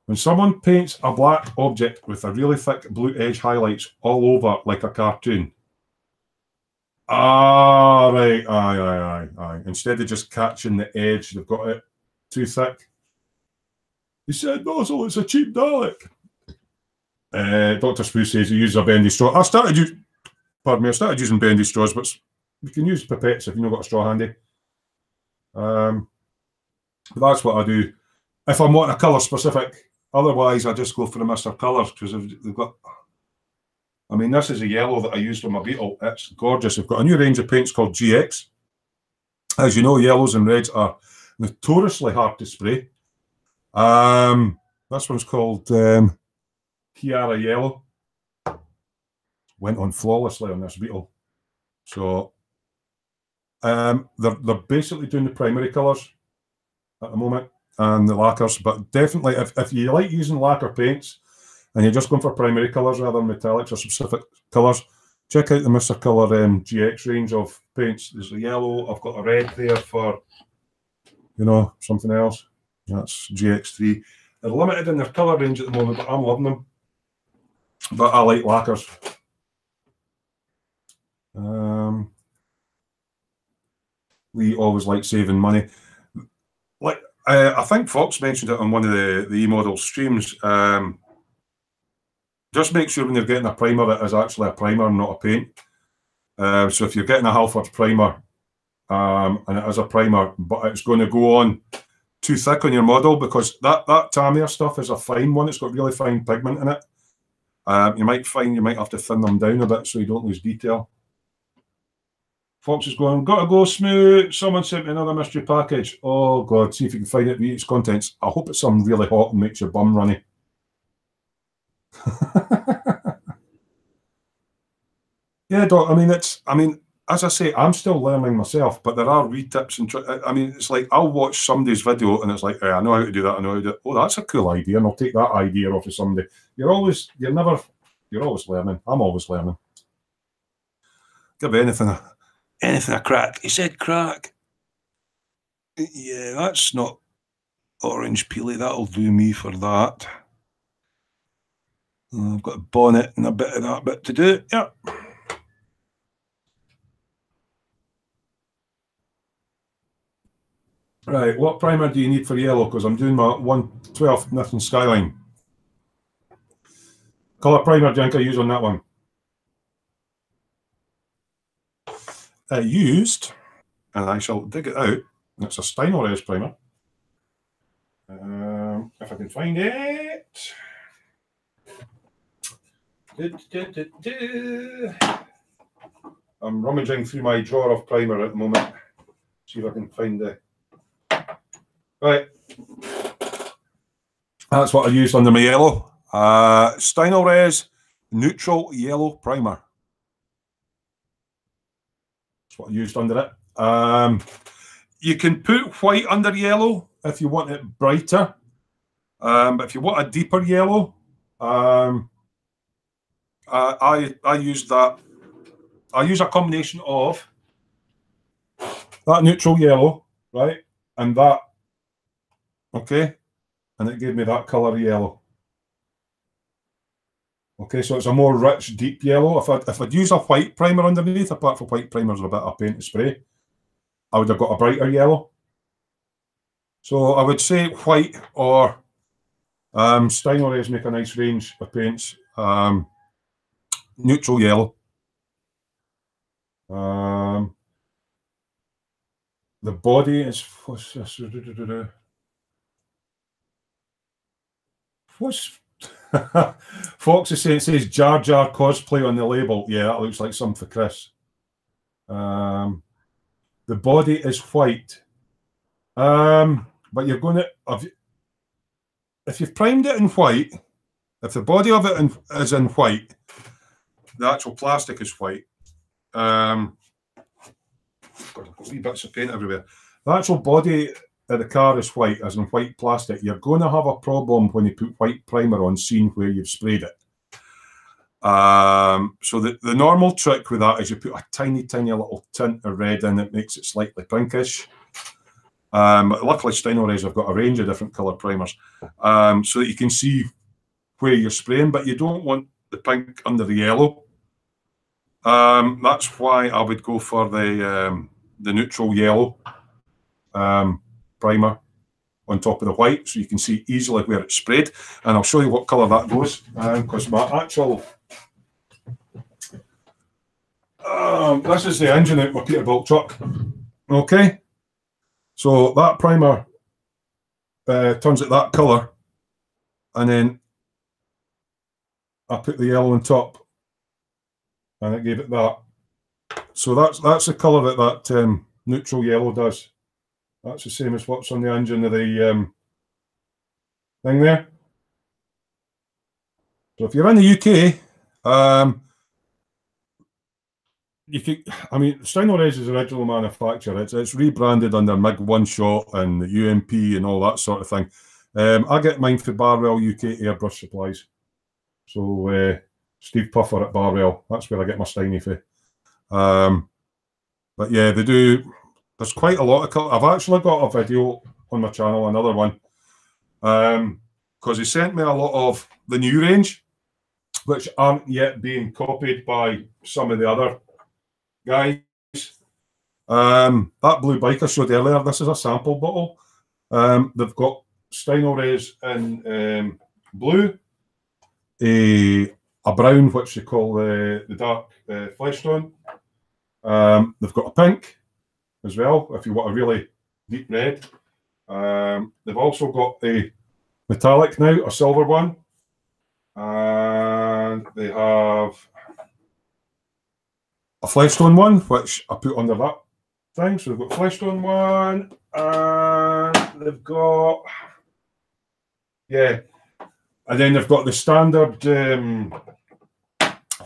S1: When someone paints a black object with a really thick blue edge highlights all over like a cartoon. Ah, right. Aye. Instead of just catching the edge, they've got it too thick. He said, no, so it's a cheap Dalek. Dr. Spoo says he uses a bendy straw. I started using bendy straws, but you can use pipettes if you've not got a straw handy. But that's what I do. If I'm wanting a colour specific, otherwise I just go for the Mr. Colours because they've got. I mean, this is a yellow that I used on my Beetle. It's gorgeous. They've got a new range of paints called GX. As you know, yellows and reds are notoriously hard to spray. This one's called Kiara Yellow. Went on flawlessly on this Beetle. So they're basically doing the primary colours at the moment and the lacquers, but definitely if you like using lacquer paints and you're just going for primary colours rather than metallics or specific colours, check out the Mr. Colour GX range of paints. There's a yellow, I've got a red there for, you know, something else. That's GX3. They're limited in their colour range at the moment, but I'm loving them. But I like lacquers. We always like saving money. Like I think Fox mentioned it on one of the E-model streams. Just make sure when you're getting a primer that is actually a primer, not a paint. So if you're getting a Halford primer and it is a primer, but it's going to go on too thick on your model because that Tamiya stuff is a fine one. It's got really fine pigment in it. You might find you might have to thin them down a bit so you don't lose detail. Fox is going, gotta go, Smoo. Someone sent me another mystery package. Oh, God, see if you can find it, read its contents. I hope it's something really hot and makes your bum runny. Yeah, Doc, I mean, as I say, I'm still learning myself, but there are retips and I mean, it's like I'll watch somebody's video and it's like, hey, I know how to do that, I know how to do it. Oh, that's a cool idea, and I'll take that idea off of somebody. You're always learning. I'm always learning. Give anything a crack. He said crack. Yeah, that's not orange peely. That'll do me for that. I've got a bonnet and a bit of that bit to do. Yeah. Right, what primer do you need for yellow? Because I'm doing my 112 nothing Skyline. Colour primer, Jank, I use on that one. I used, and I shall dig it out, it's a Steinores primer. If I can find it. I'm rummaging through my drawer of primer at the moment. See if I can find the. Right. That's what I used under my yellow. Steinores Neutral Yellow Primer. That's what I used under it. You can put white under yellow if you want it brighter. But if you want a deeper yellow, I use that. I use a combination of that neutral yellow, right, and that. Okay, and it gave me that colour yellow. Okay, so it's a more rich, deep yellow. If I'd use a white primer underneath, apart from white primers are a bit of paint to spray, I would have got a brighter yellow. So I would say white or Steinores make a nice range of paints. Neutral yellow. The body is what's this? What's Fox is saying it says Jar Jar cosplay on the label. Yeah, that looks like something for Chris. The body is white. But you're going to if you've primed it in white, if the body of it is in white, the actual plastic is white. God, I've got wee bits of paint everywhere. The actual body of the car is white, as in white plastic. You're going to have a problem when you put white primer on, seeing where you've sprayed it. So the normal trick with that is you put a tiny little tint of red in. It makes it slightly pinkish. Luckily, Steinores have got a range of different colour primers, so that you can see where you're spraying, but you don't want the pink under the yellow. That's why I would go for the neutral yellow primer on top of the white, so you can see easily where it's sprayed. And I'll show you what colour that goes, because my actual this is the engine out my Peterbilt truck. Okay, so that primer turns it that colour, and then I put the yellow on top, and it gave it that. So that's the colour that neutral yellow does. That's the same as what's on the engine of the thing there. So if you're in the UK, you could, I mean, Steinores is original manufacturer. It's rebranded under MiG One Shot and the UMP and all that sort of thing. I get mine for Barwell UK Airbrush Supplies. So Steve Puffer at Barwell, that's where I get my Steiny for. But yeah, they do. There's quite a lot of colour. I've actually got a video on my channel, another one, because he sent me a lot of the new range, which aren't yet being copied by some of the other guys. That blue bike I showed earlier, this is a sample bottle. They've got Steinores in blue, a brown, which they call the dark flesh tone. They've got a pink as well, if you want a really deep red. They've also got a metallic now, a silver one. And they have a flesh tone one, which I put under that thing. So they've got flesh tone one, and they've got, yeah, and then they've got the standard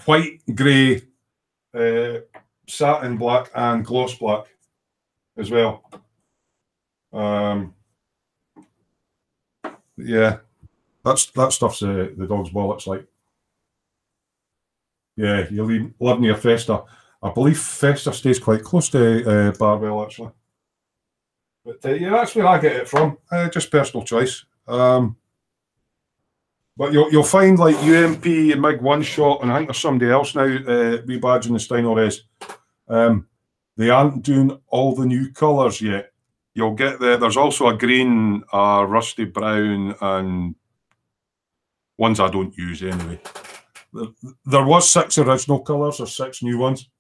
S1: white, grey, satin black, and gloss black as well. Yeah, that stuff's the dog's bollocks. Like, yeah, you live near Festa. I believe Festa stays quite close to Barwell, actually. But yeah, that's where I get it from. Just personal choice. But you'll find like UMP and MiG One Shot, and I think there's somebody else now rebadging the Steinores. They aren't doing all the new colours yet. You'll get there's also a green, rusty brown, and ones I don't use anyway. There was 6 original colours, or 6 new ones.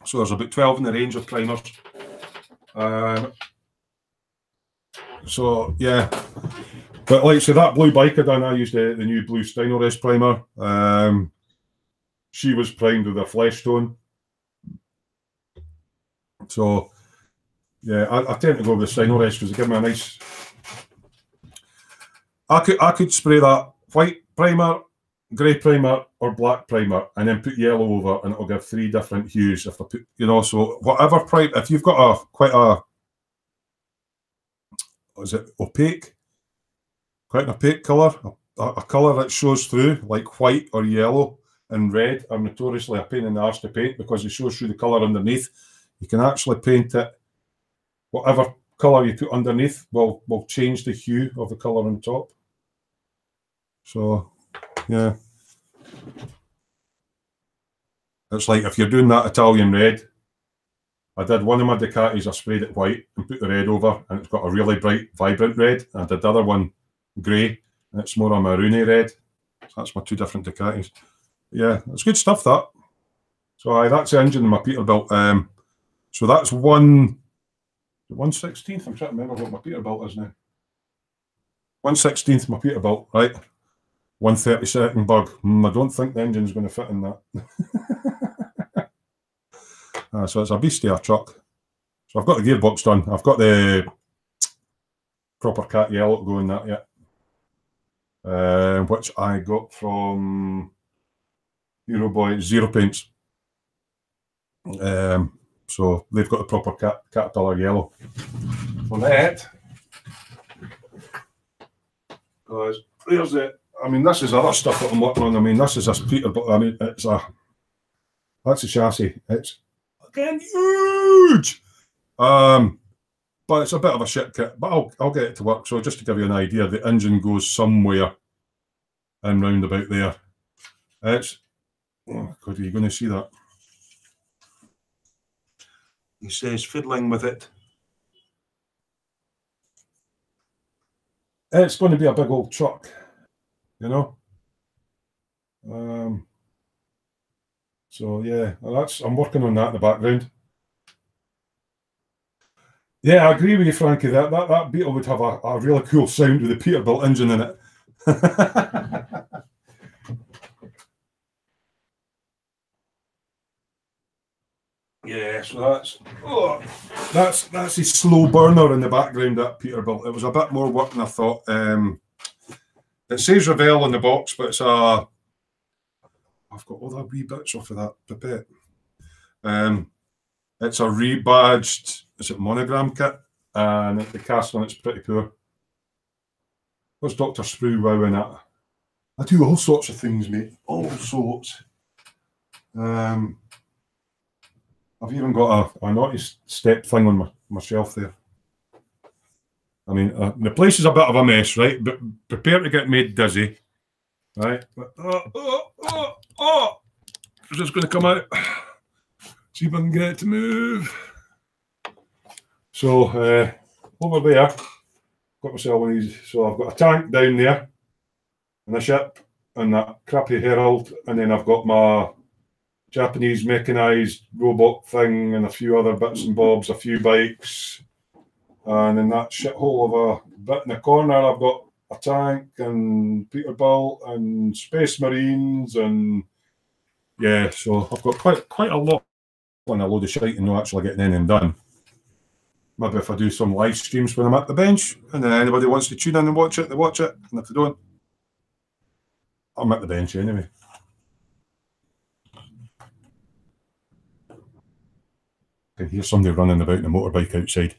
S1: So there's about 12 in the range of primers. So yeah, but like so that blue bike I done, I used the new blue Steinores primer. She was primed with a flesh tone. So yeah, I tend to go with the Steinores because they give me a nice. I could spray that white primer, grey primer, or black primer, and then put yellow over, and it'll give 3 different hues. If I put, so whatever primer, if you've got quite a, what is it, opaque, quite an opaque colour, a colour that shows through, like white or yellow and red, are notoriously a pain in the arse to paint because it shows through the colour underneath. You can actually paint it, whatever colour you put underneath will change the hue of the colour on top. So, yeah. It's like if you're doing that Italian red, I did one of my Ducatis, I sprayed it white and put the red over, and it's got a really bright, vibrant red. And I did the other one grey, and it's more a maroony red. So that's my 2 different Ducatis. Yeah, it's good stuff, that. So that's the engine in my Peterbilt. So that's 1/16th. I'm trying to remember what my Peterbilt is now. 1/16th my Peterbilt, right? 1/32 bug. I don't think the engine's going to fit in that. So it's a beastie truck. So I've got the gearbox done. I've got the proper cat yellow to go in that yet, which I got from Euroboy Zero Paints. So they've got the proper Caterpillar yellow. For that, there's it. I mean, this is other stuff that I'm working on. I mean, this is this Peterbilt. I mean, that's a chassis. It's again huge. But it's a bit of a shit kit. But I'll get it to work. So just to give you an idea, the engine goes somewhere in round about there. It's, oh God, are you going to see that? He says fiddling with it. It's going to be a big old truck, you know. So yeah, I'm working on that in the background. Yeah, I agree with you, Frankie. That Beetle would have a really cool sound with the Peterbilt engine in it. Yeah, so that's his slow burner in the background, that Peterbilt. It was a bit more work than I thought. It says Revell on the box, but it's I've got all the wee bits off of that pipette. It's a rebadged, is it monogram kit? And the cast on it's pretty poor. What's Dr. Smoo Wed in that? I do all sorts of things, mate. All sorts. I've even got a naughty step thing on my shelf there. I mean, the place is a bit of a mess, right? But prepare to get made dizzy, right? But, it's just going to come out. See if I can get it to move. So over there, got myself one of these. So I've got a tank down there, and a ship, and that crappy Herald, and then I've got my Japanese mechanized robot thing, and a few other bits and bobs, a few bikes, and in that shithole of a bit in the corner, I've got a tank and Peterbilt and Space Marines, and yeah, so I've got quite a lot on a load of shite and not actually getting anything done. Maybe if I do some live streams when I'm at the bench, and then anybody wants to tune in and watch it, they watch it, and if they don't, I'm at the bench anyway. I can hear somebody running about in a motorbike outside.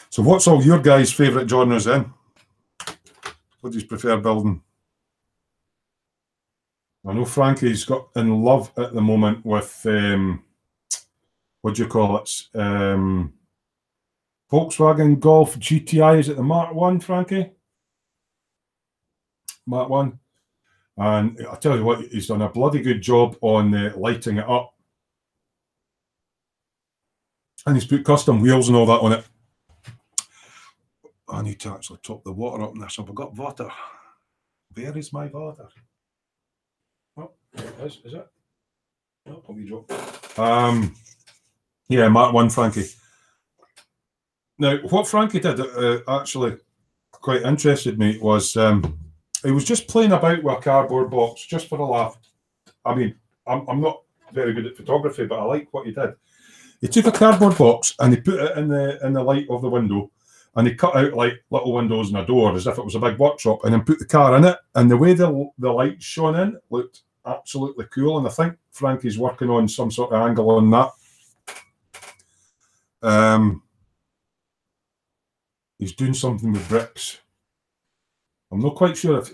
S1: So what's all your guys' favourite genres then? What do you prefer building? I know Frankie's got in love at the moment with, what do you call it? Volkswagen Golf GTI, is it the Mark 1, Frankie? Mark 1. And I tell you what, he's done a bloody good job on lighting it up. And he's put custom wheels and all that on it. I need to actually top the water up in this. I've got water. Where is my water? Oh, there it is it? Oh, let me drop. Yeah, Mark 1, Frankie. Now, what Frankie did actually quite interested me was he was just playing about with a cardboard box just for a laugh. I mean, I'm not very good at photography, but I like what he did. He took a cardboard box and he put it in the light of the window, and he cut out like little windows and a door as if it was a big workshop, and then put the car in it. And the way the light shone in looked absolutely cool. And I think Frankie's working on some sort of angle on that. He's doing something with bricks. I'm not quite sure if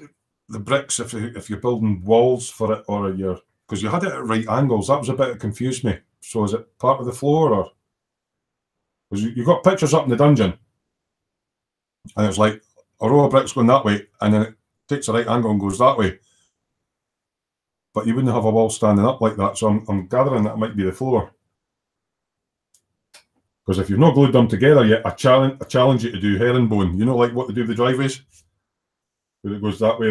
S1: the bricks, if you're building walls for it, or you're, because you had it at right angles. That was a bit that confused me. So is it part of the floor, or because you got pictures up in the dungeon, and it's like a row of bricks going that way, and then it takes a right angle and goes that way. But you wouldn't have a wall standing up like that. So I'm gathering that it might be the floor. Because if you've not glued them together yet, I challenge you to do herringbone. You know, like what they do with the driveways, where it goes that way,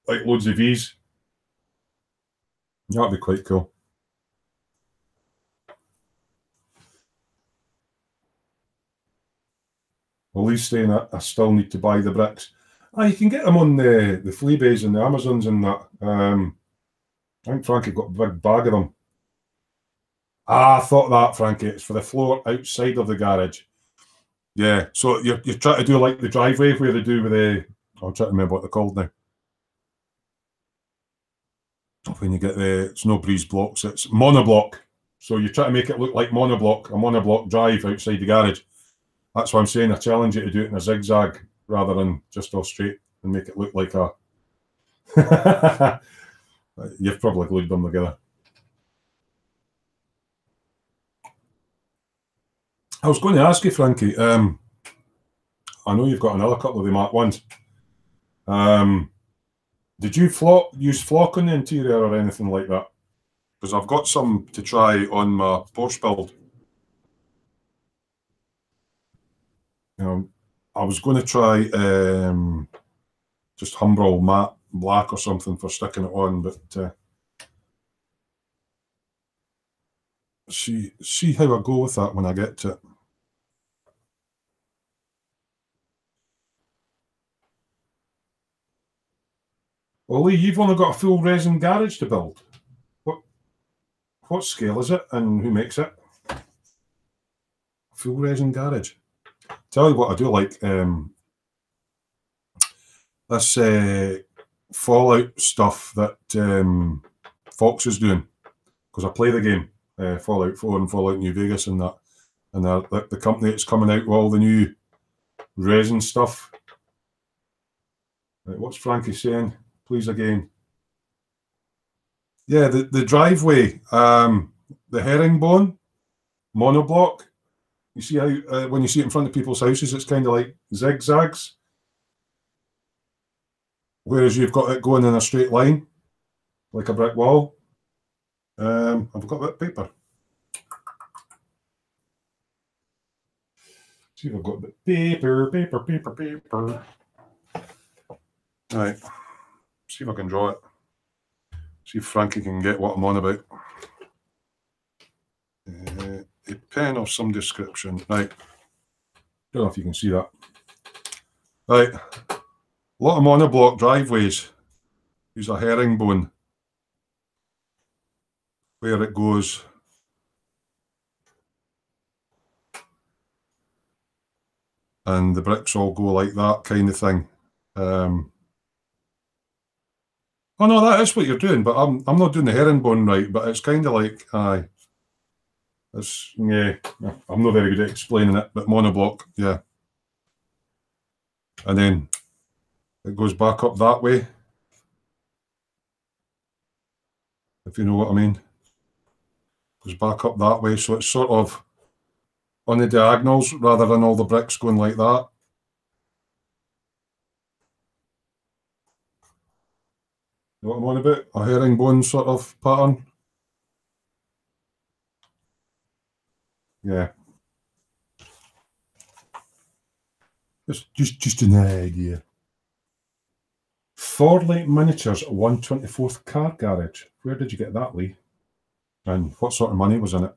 S1: like loads of V's. That'd be quite cool. Well, Lee's saying that I still need to buy the bricks. You can get them on the Fleabays and the Amazons and that. I think Frankie got a big bag of them. I thought that, Frankie. It's for the floor outside of the garage. Yeah, so you're trying to do like the driveway where they do with the... I'm trying to remember what they're called now. when you get it's no breeze blocks, it's monoblock. So you try to make it look like monoblock, a monoblock drive outside the garage. That's why I'm saying I challenge you to do it in a zigzag rather than just all straight and make it look like a... You've probably glued them together. I was going to ask you, Frankie, I know you've got another couple of the Mark 1s. Did you use flock on the interior or anything like that? Because I've got some to try on my Porsche build. I was going to try just Humbrol matte black or something for sticking it on, but see how I go with that when I get to it. Ollie, you've only got a full resin garage to build. What scale is it and who makes it? Full resin garage. Tell you what I do like, this Fallout stuff that Fox is doing, because I play the game, Fallout 4 and Fallout New Vegas and that, and the company that's coming out with all the new resin stuff. Right, what's Frankie saying? Please again. Yeah, the driveway, the herringbone, monoblock. You see how when you see it in front of people's houses, it's kind of like zigzags. Whereas you've got it going in a straight line, like a brick wall. I've got that paper. See if I've got the paper. Right. See if I can draw it. See if Frankie can get what I'm on about. A pen of some description. Right. Don't know if you can see that. Right. A lot of monoblock driveways use a herringbone where it goes. And the bricks all go like that kind of thing. Oh no, that is what you're doing, but I'm not doing the herringbone right, but it's kind of like, aye. Yeah, I'm not very good at explaining it, but monoblock, yeah. And then it goes back up that way, if you know what I mean. Goes back up that way, so it's sort of on the diagonals rather than all the bricks going like that. You know what I'm on about? A herringbone sort of pattern. Yeah. Just an idea. Thorley Miniatures 124th car garage. Where did you get that, Lee? And what sort of money was in it?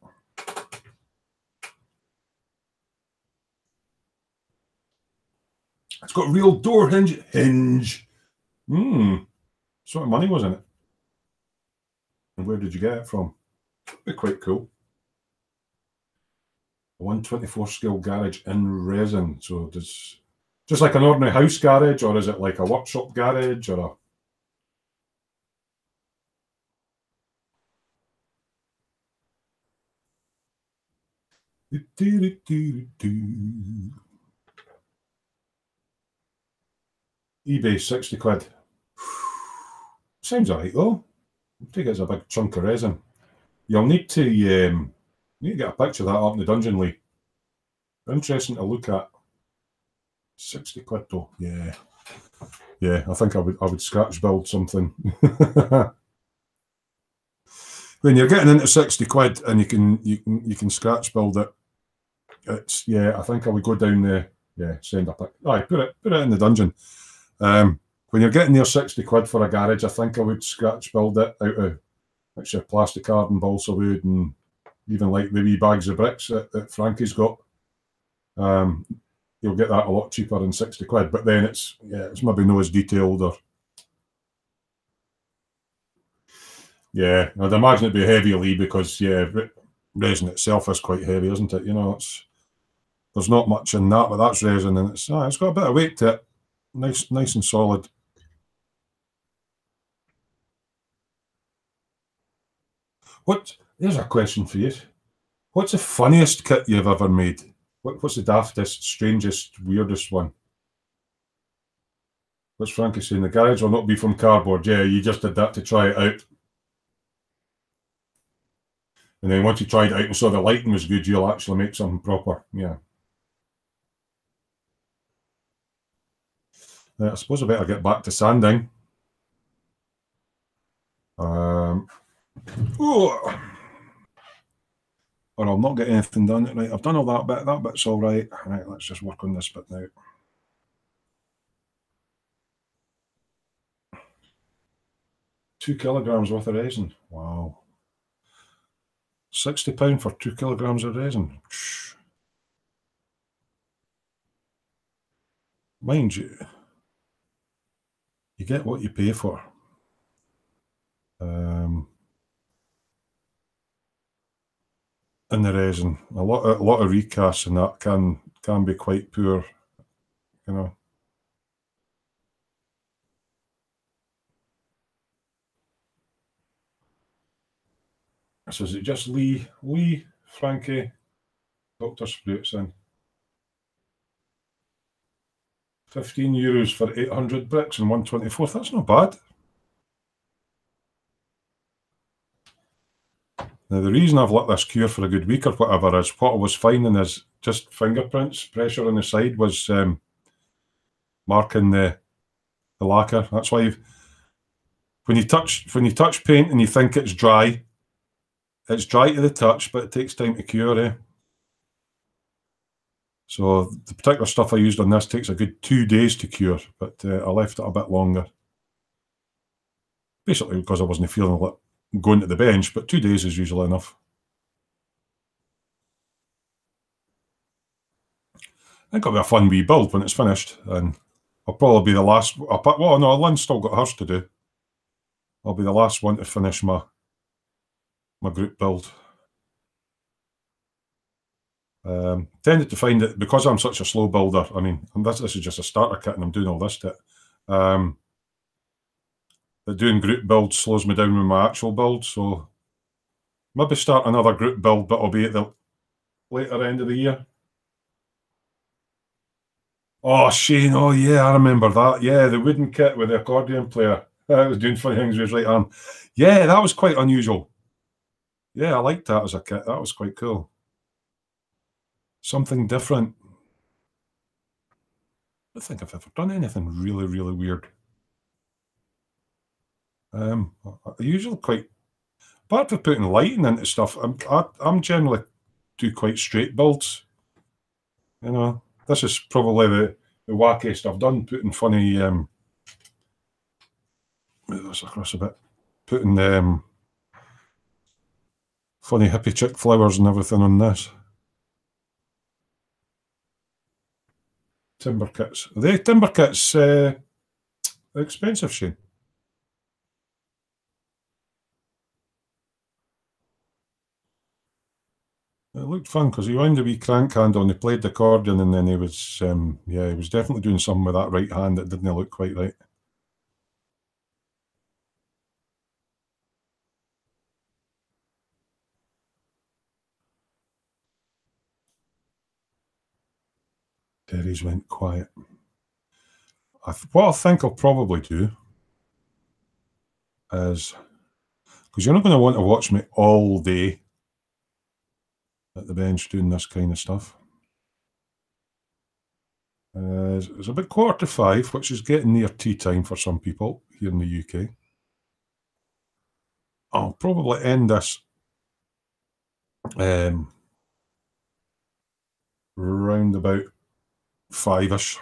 S1: It's got real door hinge. What sort of money was in it? And where did you get it from? It'd be quite cool. 124 scale garage in resin. So does just like an ordinary house garage, or is it like a workshop garage, or a... eBay 60 quid. Sounds alright though. I think it's a big chunk of resin. You'll need to get a picture of that up in the dungeon, Lee. Interesting to look at. 60 quid though. Yeah. Yeah, I think I would scratch build something. When you're getting into 60 quid and you can scratch build it, it's, yeah, I think I would go down there. Yeah, send a pic. Aye, put it in the dungeon. When you're getting near 60 quid for a garage, I think I would scratch build it out of actually plastic card and balsa wood, and even like the wee bags of bricks that Frankie's got. You'll get that a lot cheaper than 60 quid, but then it's maybe not as detailed, or yeah, I'd imagine it'd be heavy, Lee, because yeah, resin itself is quite heavy, isn't it? You know, there's not much in that, but that's resin, and it's got a bit of weight to it. Nice and solid. Here's a question for you. What's the funniest kit you've ever made? What's the daftest, strangest, weirdest one? What's Frankie saying? The garage will not be from cardboard. Yeah, you just did that to try it out. And then once you tried it out and saw the lighting was good, you'll actually make something proper. Yeah. I suppose I better get back to sanding. Oh, or I'll not get anything done. Right, I've done all that bit. That bit's all right. Right, let's just work on this bit now. 2 kilograms worth of resin. Wow. £60 for 2 kilograms of resin. Mind you, you get what you pay for. In the resin, a lot of recasts and that can be quite poor, you know. So is it just Lee, Frankie, Dr. Spruitson? €15 for 800 bricks and 1/24th. That's not bad. Now, the reason I've let this cure for a good week or whatever is what I was finding is just fingerprints, pressure on the side was marking the lacquer. That's why when you touch paint and you think it's dry to the touch, but it takes time to cure, eh? So the particular stuff I used on this takes a good 2 days to cure, but I left it a bit longer. Basically because I wasn't feeling like going to the bench, but 2 days is usually enough. I think it'll be a fun wee build when it's finished, and I'll probably be the last. Well, no, Lynn's still got hers to do. I'll be the last one to finish my group build. Tended to find that because I'm such a slow builder, I mean, this is just a starter kit and I'm doing all this to it, that doing group builds slows me down with my actual build, so maybe start another group build, but I'll be at the later end of the year. Oh, Shane, oh yeah, I remember that. Yeah, the wooden kit with the accordion player. I was doing funny things with his right arm. Yeah, that was quite unusual. Yeah, I liked that as a kit. That was quite cool. Something different. I don't think I've ever done anything really, really weird. I usually quite, apart from putting lighting into stuff, I'm generally do quite straight builds. You know, this is probably the wackiest I've done, putting funny, move this across a bit, putting funny hippie chick flowers and everything on this. Timber kits. Are they timber kits expensive, Shane? It looked fun because he wound a wee crank handle and he played the accordion, and then he was, yeah, he was definitely doing something with that right hand that didn't look quite right. Terry's went quiet. What I think I'll probably do is, because you're not going to want to watch me all day at the bench doing this kind of stuff. It's about 4:45, which is getting near tea time for some people here in the UK. I'll probably end this round about 5ish,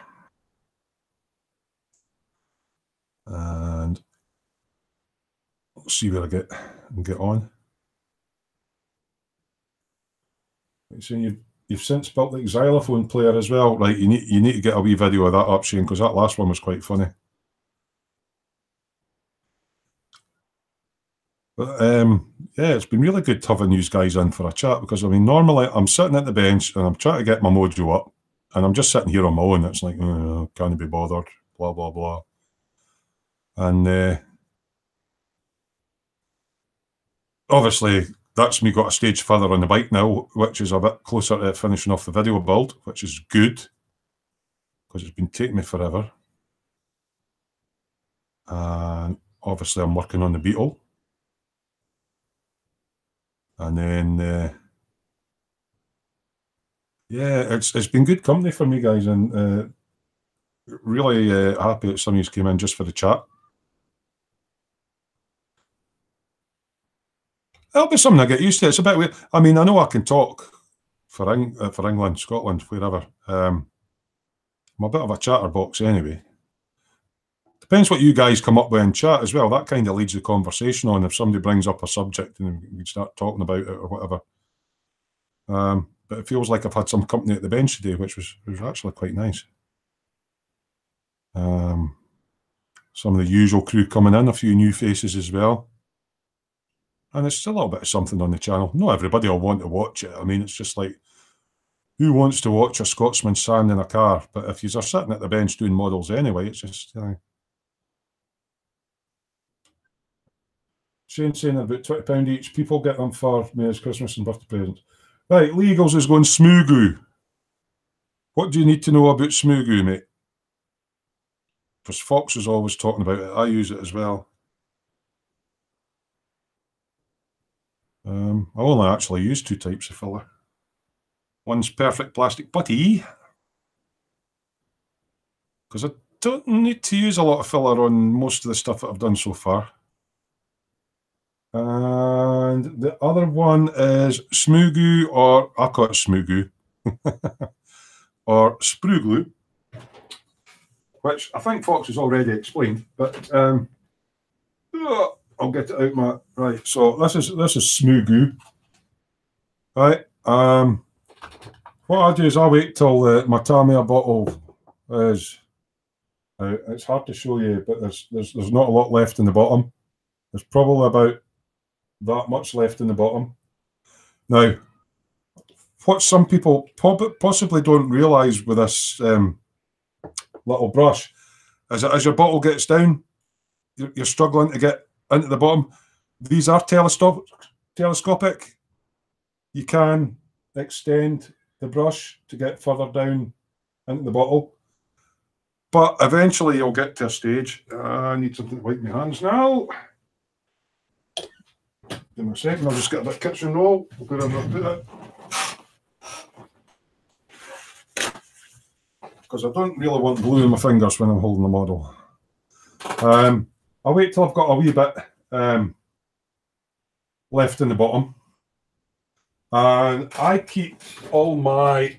S1: and I'll see where I get on. So you've since built the xylophone player as well, right? You need to get a wee video of that up, Shane, because that last one was quite funny. But yeah, it's been really good having you guys in for a chat, because I mean, normally I'm sitting at the bench and I'm trying to get my mojo up, and I'm just sitting here on my own. It's like, can't be bothered, blah blah blah. And obviously, that's me got a stage further on the bike now, which is a bit closer to finishing off the video build, which is good, because it's been taking me forever. And obviously I'm working on the Beetle. And then, yeah, it's been good company for me, guys, and really happy that some of you came in just for the chat. It'll be something I get used to. It's a bit weird. I mean, I know I can talk for England, Scotland, wherever. I'm a bit of a chatterbox anyway. Depends what you guys come up with in chat as well. That kind of leads the conversation on if somebody brings up a subject and we start talking about it or whatever. But it feels like I've had some company at the bench today, which was actually quite nice. Some of the usual crew coming in, a few new faces as well. And it's still a little bit of something on the channel. Not everybody will want to watch it. I mean, it's just like, who wants to watch a Scotsman sand in a car? But if you are sitting at the bench doing models anyway, it's just... Shane saying about £20 each. People get them for me as Christmas and birthday presents. Right, Lee Eagles is going Smoo Goo. What do you need to know about Smoo Goo, mate? Because Fox is always talking about it. I use it as well. I only actually use 2 types of filler. One's perfect plastic putty, because I don't need to use a lot of filler on most of the stuff that I've done so far. And the other one is Smoo Goo, or I call it Smoo Goo, or Sprue Glue, which I think Fox has already explained, but I'll get it out right. So this is Smoo Goo, right? What I do is I wait till my Tamiya bottle is out. It's hard to show you, but there's not a lot left in the bottom. There's probably about that much left in the bottom. Now, what some people possibly don't realise with this little brush is that as your bottle gets down, you're struggling to get into the bottom. These are telescopic. You can extend the brush to get further down into the bottle. But eventually you'll get to a stage. I need something to wipe my hands now. Give me a second, I'll just get a bit of kitchen roll. Wherever I put it. Because I don't really want glue in my fingers when I'm holding the model. I'll wait till I've got a wee bit left in the bottom. And I keep all my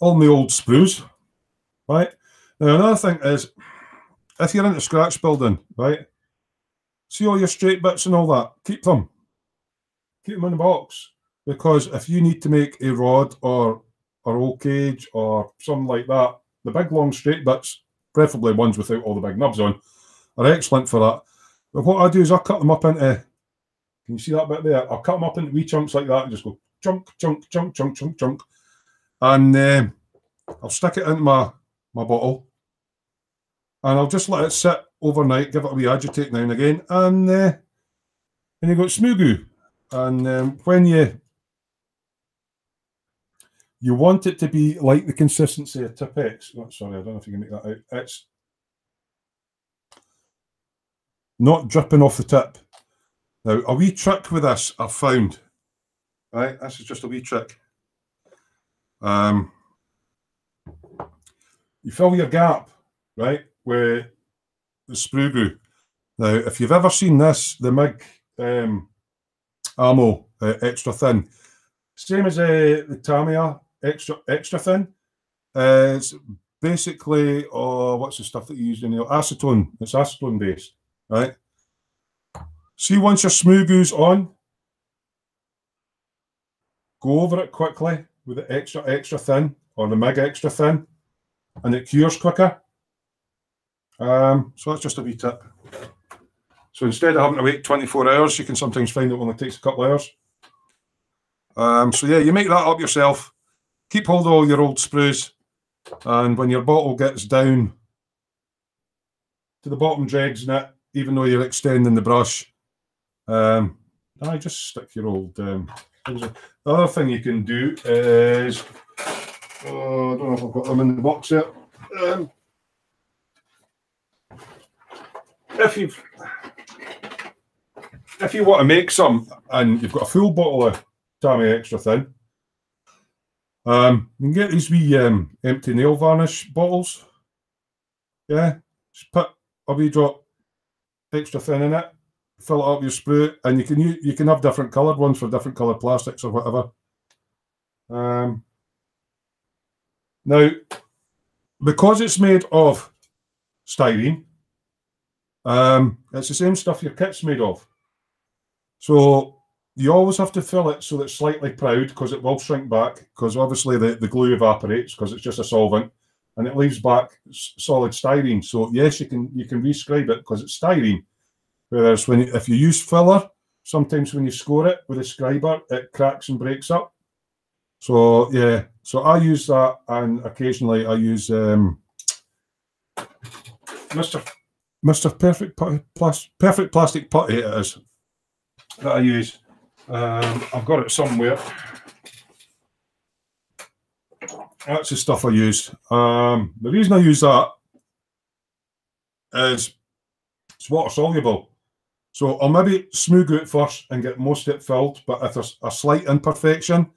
S1: old sprues, right? Now another thing is, if you're into scratch building, right, see all your straight bits and all that, keep them in the box, because if you need to make a rod or a roll cage or something like that, the big long straight bits, preferably ones without all the big nubs on, are excellent for that. But what I do is I cut them up into, can you see that bit there? I'll cut them up into wee chunks like that and just go chunk, chunk, chunk, chunk, chunk, chunk. And I'll stick it into my bottle. And I'll just let it sit overnight, give it a wee agitate now and again, and you got Smoo Goo. And when you want it to be like the consistency of Tipex. Oh, sorry, I don't know if you can make that out. It's not dripping off the tip. Now, a wee trick with this I've found, right? This is just a wee trick. You fill your gap, right, with the sprue glue. Now, if you've ever seen this, the MIG ammo extra thin, same as the Tamiya extra thin. It's basically, what's the stuff that you use in your acetone? It's acetone based, right? See, once your Smoo Goo's on, go over it quickly with the extra thin or the MIG extra thin, and it cures quicker. So that's just a wee tip. So instead of having to wait 24 hours, you can sometimes find it only takes a couple of hours. So yeah, you make that up yourself. Keep hold of all your old sprues, and when your bottle gets down to the bottom dregs in it, even though you're extending the brush. I just stick your old things. The other thing you can do is, I don't know if I've got them in the box yet. If you want to make some and you've got a full bottle of Tammy Extra Thin, you can get these wee empty nail varnish bottles. Yeah, just put a wee drop Extra Thin in it, fill it up with your sprue, and you can have different coloured ones for different coloured plastics or whatever. Now, because it's made of styrene, it's the same stuff your kit's made of. So you always have to fill it so that it's slightly proud, because it will shrink back, because obviously the glue evaporates because it's just a solvent, and it leaves back solid styrene. So yes, you can rescribe it because it's styrene. Whereas if you use filler, sometimes when you score it with a scriber, it cracks and breaks up. So yeah, so I use that, and occasionally I use Mr. Perfect Plastic Putty, it is, that I use. I've got it somewhere. That's the stuff I use. The reason I use that is it's water soluble. So I'll maybe smooth it first and get most of it filled, but if there's a slight imperfection,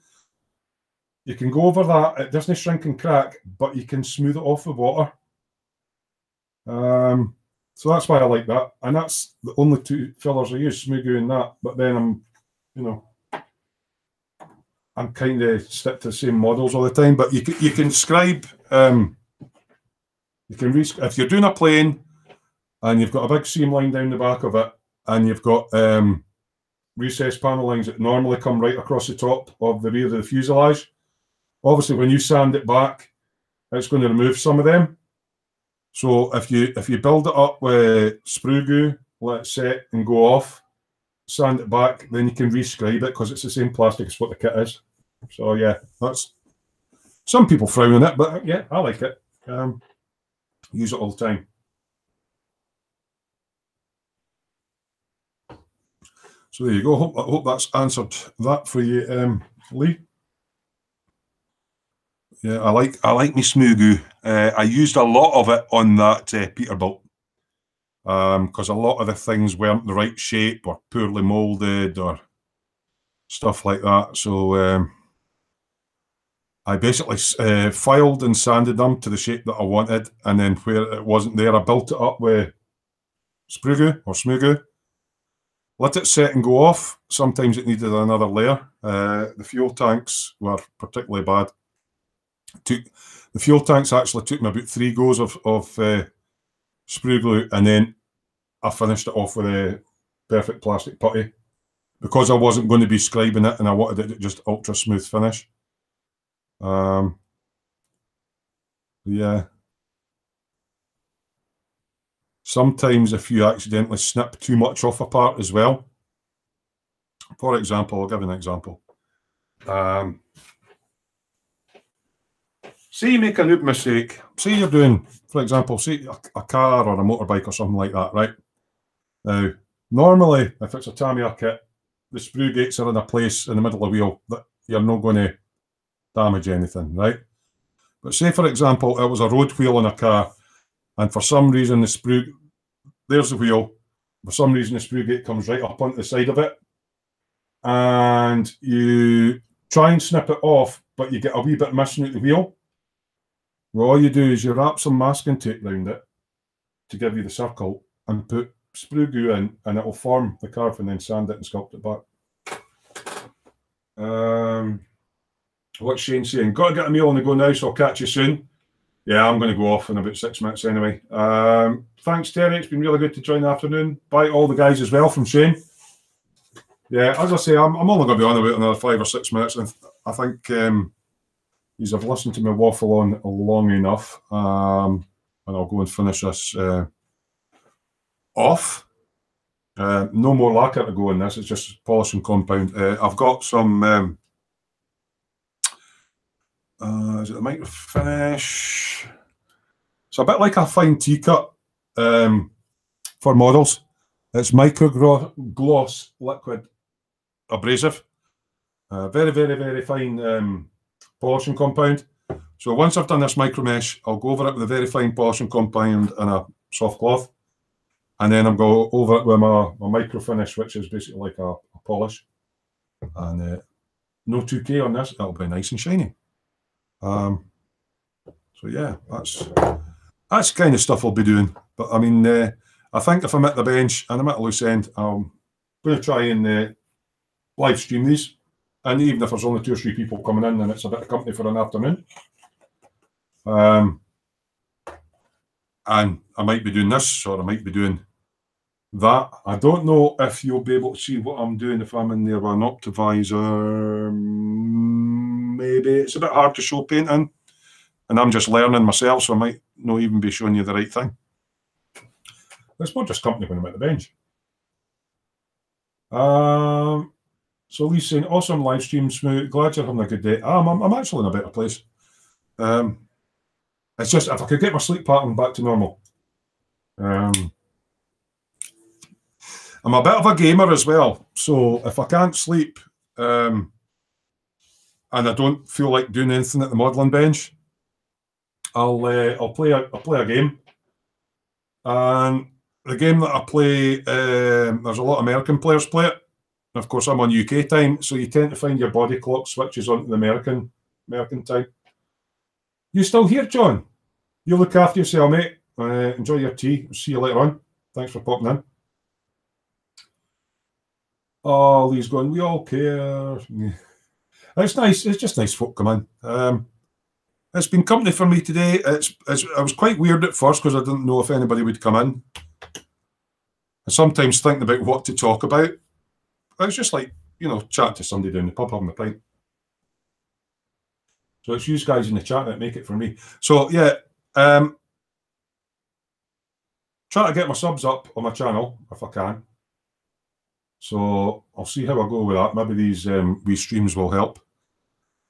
S1: you can go over that. It doesn't shrink and crack, but you can smooth it off with water. So that's why I like that, and that's the only two fillers I use, Smoo and that. But then I'm kind of stick to the same models all the time. But you can scribe, if you're doing a plane and you've got a big seam line down the back of it, and you've got recessed panel lines that normally come right across the top of the rear of the fuselage. Obviously, when you sand it back, it's going to remove some of them. So if you build it up with sprue goo, let it set and go off, sand it back, then you can rescribe it because it's the same plastic as what the kit is. So yeah, that's, some people frown on it, but yeah, I like it. Use it all the time. So there you go. I hope that's answered that for you, Lee. Yeah, I like my Smoo goo. I used a lot of it on that Peterbilt because a lot of the things weren't the right shape or poorly moulded or stuff like that. So I basically filed and sanded them to the shape that I wanted, and then where it wasn't there, I built it up with sprue goo or Smoo goo. Let it set and go off. Sometimes it needed another layer. The fuel tanks were particularly bad. The fuel tanks actually took me about 3 goes of sprue glue, and then I finished it off with a Perfect Plastic Putty because I wasn't going to be scribing it and I wanted it to just ultra smooth finish. Yeah. Sometimes if you accidentally snip too much off a part as well. For example, I'll give you an example. Say you make a noob mistake. Say you're doing, for example, say a car or a motorbike or something like that, right? Now, normally, if it's a Tamiya kit, the sprue gates are in a place in the middle of the wheel that you're not going to damage anything, right? But say, for example, it was a road wheel in a car, and for some reason the sprue, there's the wheel, for some reason the sprue gate comes right up onto the side of it, and you try and snip it off, but you get a wee bit missing out the wheel. Well, all you do is you wrap some masking tape around it to give you the circle and put sprue goo in, and it will form the curve, and then sand it and sculpt it back. What's Shane saying? Got to get a meal on the go now, so I'll catch you soon. Yeah, I'm going to go off in about 6 minutes anyway. Thanks, Terry. It's been really good to join the afternoon. Bye all the guys as well from Shane. Yeah, as I say, I'm only going to be on about another 5 or 6 minutes, and I think I've listened to me waffle on long enough, and I'll go and finish this off. No more lacquer to go in this, it's just polish and compound. I've got some, is it the micro finish? It's a bit like a fine tea cut for models. It's micro gloss liquid abrasive. Very, very, very fine polishing compound. So once I've done this micro mesh, I'll go over it with a very fine polishing compound and a soft cloth. And then I'll go over it with my micro finish, which is basically like a polish. And no 2K on this, it'll be nice and shiny. So yeah, that's the kind of stuff I'll be doing. But I mean, I think if I'm at the bench and I'm at a loose end, I'm going to try and live stream these. And even if there's only 2 or 3 people coming in, and it's a bit of company for an afternoon. And I might be doing this, or I might be doing that. I don't know if you'll be able to see what I'm doing if I'm in there with an Optivisor. Maybe it's a bit hard to show painting, and I'm just learning myself, so I might not even be showing you the right thing. It's more just company when I'm at the bench. So Lee's saying, awesome live stream, Smoo. Glad you're having a good day. I'm actually in a better place. It's just if I could get my sleep pattern back to normal. I'm a bit of a gamer as well, so if I can't sleep and I don't feel like doing anything at the modelling bench, I'll play a game. And the game that I play, there's a lot of American players play it. And of course, I'm on UK time, so you tend to find your body clock switches onto the American time. You still here, John? You look after yourself, mate. Enjoy your tea. See you later on. Thanks for popping in. Oh, Lee's going, we all care. It's nice. It's just nice folk come in. It's been company for me today. I was quite weird at first because I didn't know if anybody would come in. I sometimes thinking about what to talk about. I was just like, you know, chat to somebody down the pub having a pint. So it's you guys in the chat that make it for me. So yeah, try to get my subs up on my channel if I can. So I'll see how I go with that. Maybe these wee streams will help.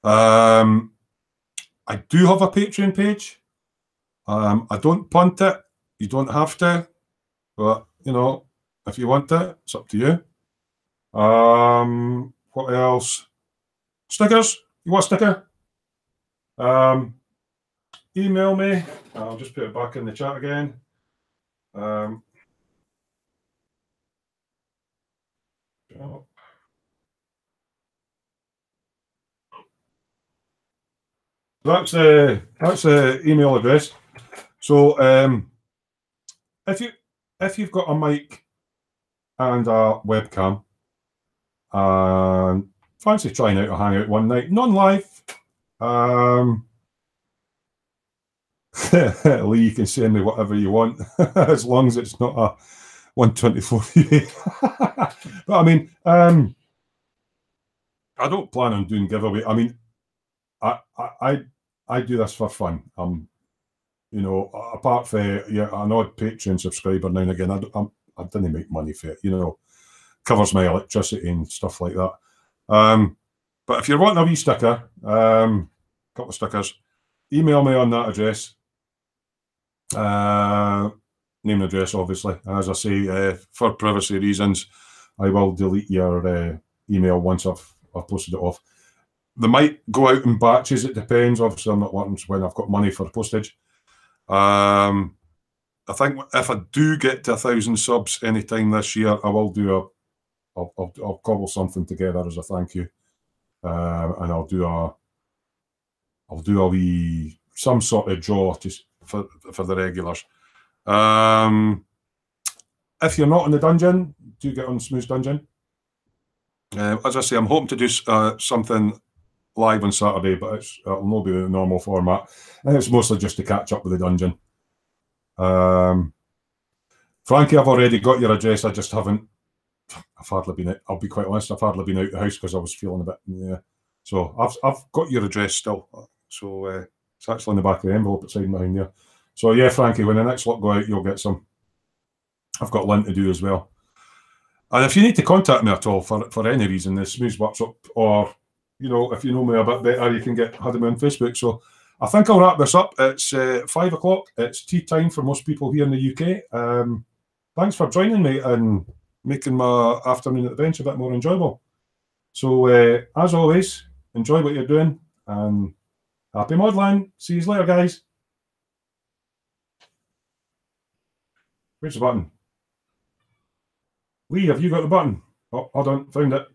S1: I do have a Patreon page. I don't punt it. You don't have to. But, you know, if you want it, it's up to you. What else? Stickers? You want a sticker? Email me. I'll just put it back in the chat again. That's the email address. So if you've got a mic and a webcam and fancy trying out a hangout one night, non-live, Lee, you can send me whatever you want as long as it's not a 124. But I mean, I don't plan on doing giveaway. I mean, I do this for fun. You know, apart from an odd Patreon subscriber now and again, I didn't make money for it. You know, covers my electricity and stuff like that. But if you're wanting a wee sticker, couple of stickers, email me on that address. Name and address, obviously. As I say, for privacy reasons, I will delete your email once I've posted it off. They might go out in batches. It depends. Obviously, I'm not wanting when I've got money for postage. I think if I do get to 1,000 subs anytime this year, I will do I'll cobble something together as a thank you, and I'll do a wee some sort of draw just for the regulars. If you're not in the dungeon, do get on Smoo's Dungeon. As I say, I'm hoping to do something live on Saturday, but it'll not be the normal format. And it's mostly just to catch up with the dungeon. Frankie, I've already got your address. I just haven't. I've hardly been out. I'll be quite honest. I've hardly been out the house because I was feeling a bit. Yeah. So I've got your address still. So it's actually in the back of the envelope beside behind there. So yeah, Frankie, when the next lot go out, you'll get some. I've got Lynn to do as well. And if you need to contact me at all for any reason, the Smoo's Workshop, or you know, if you know me a bit better, you can get me on Facebook. So I think I'll wrap this up. It's 5 o'clock. It's tea time for most people here in the UK. thanks for joining me and making my afternoon at the bench a bit more enjoyable. So, as always, enjoy what you're doing and happy modelling. See you later, guys. Where's the button? Lee, have you got the button? Oh, hold on, found it.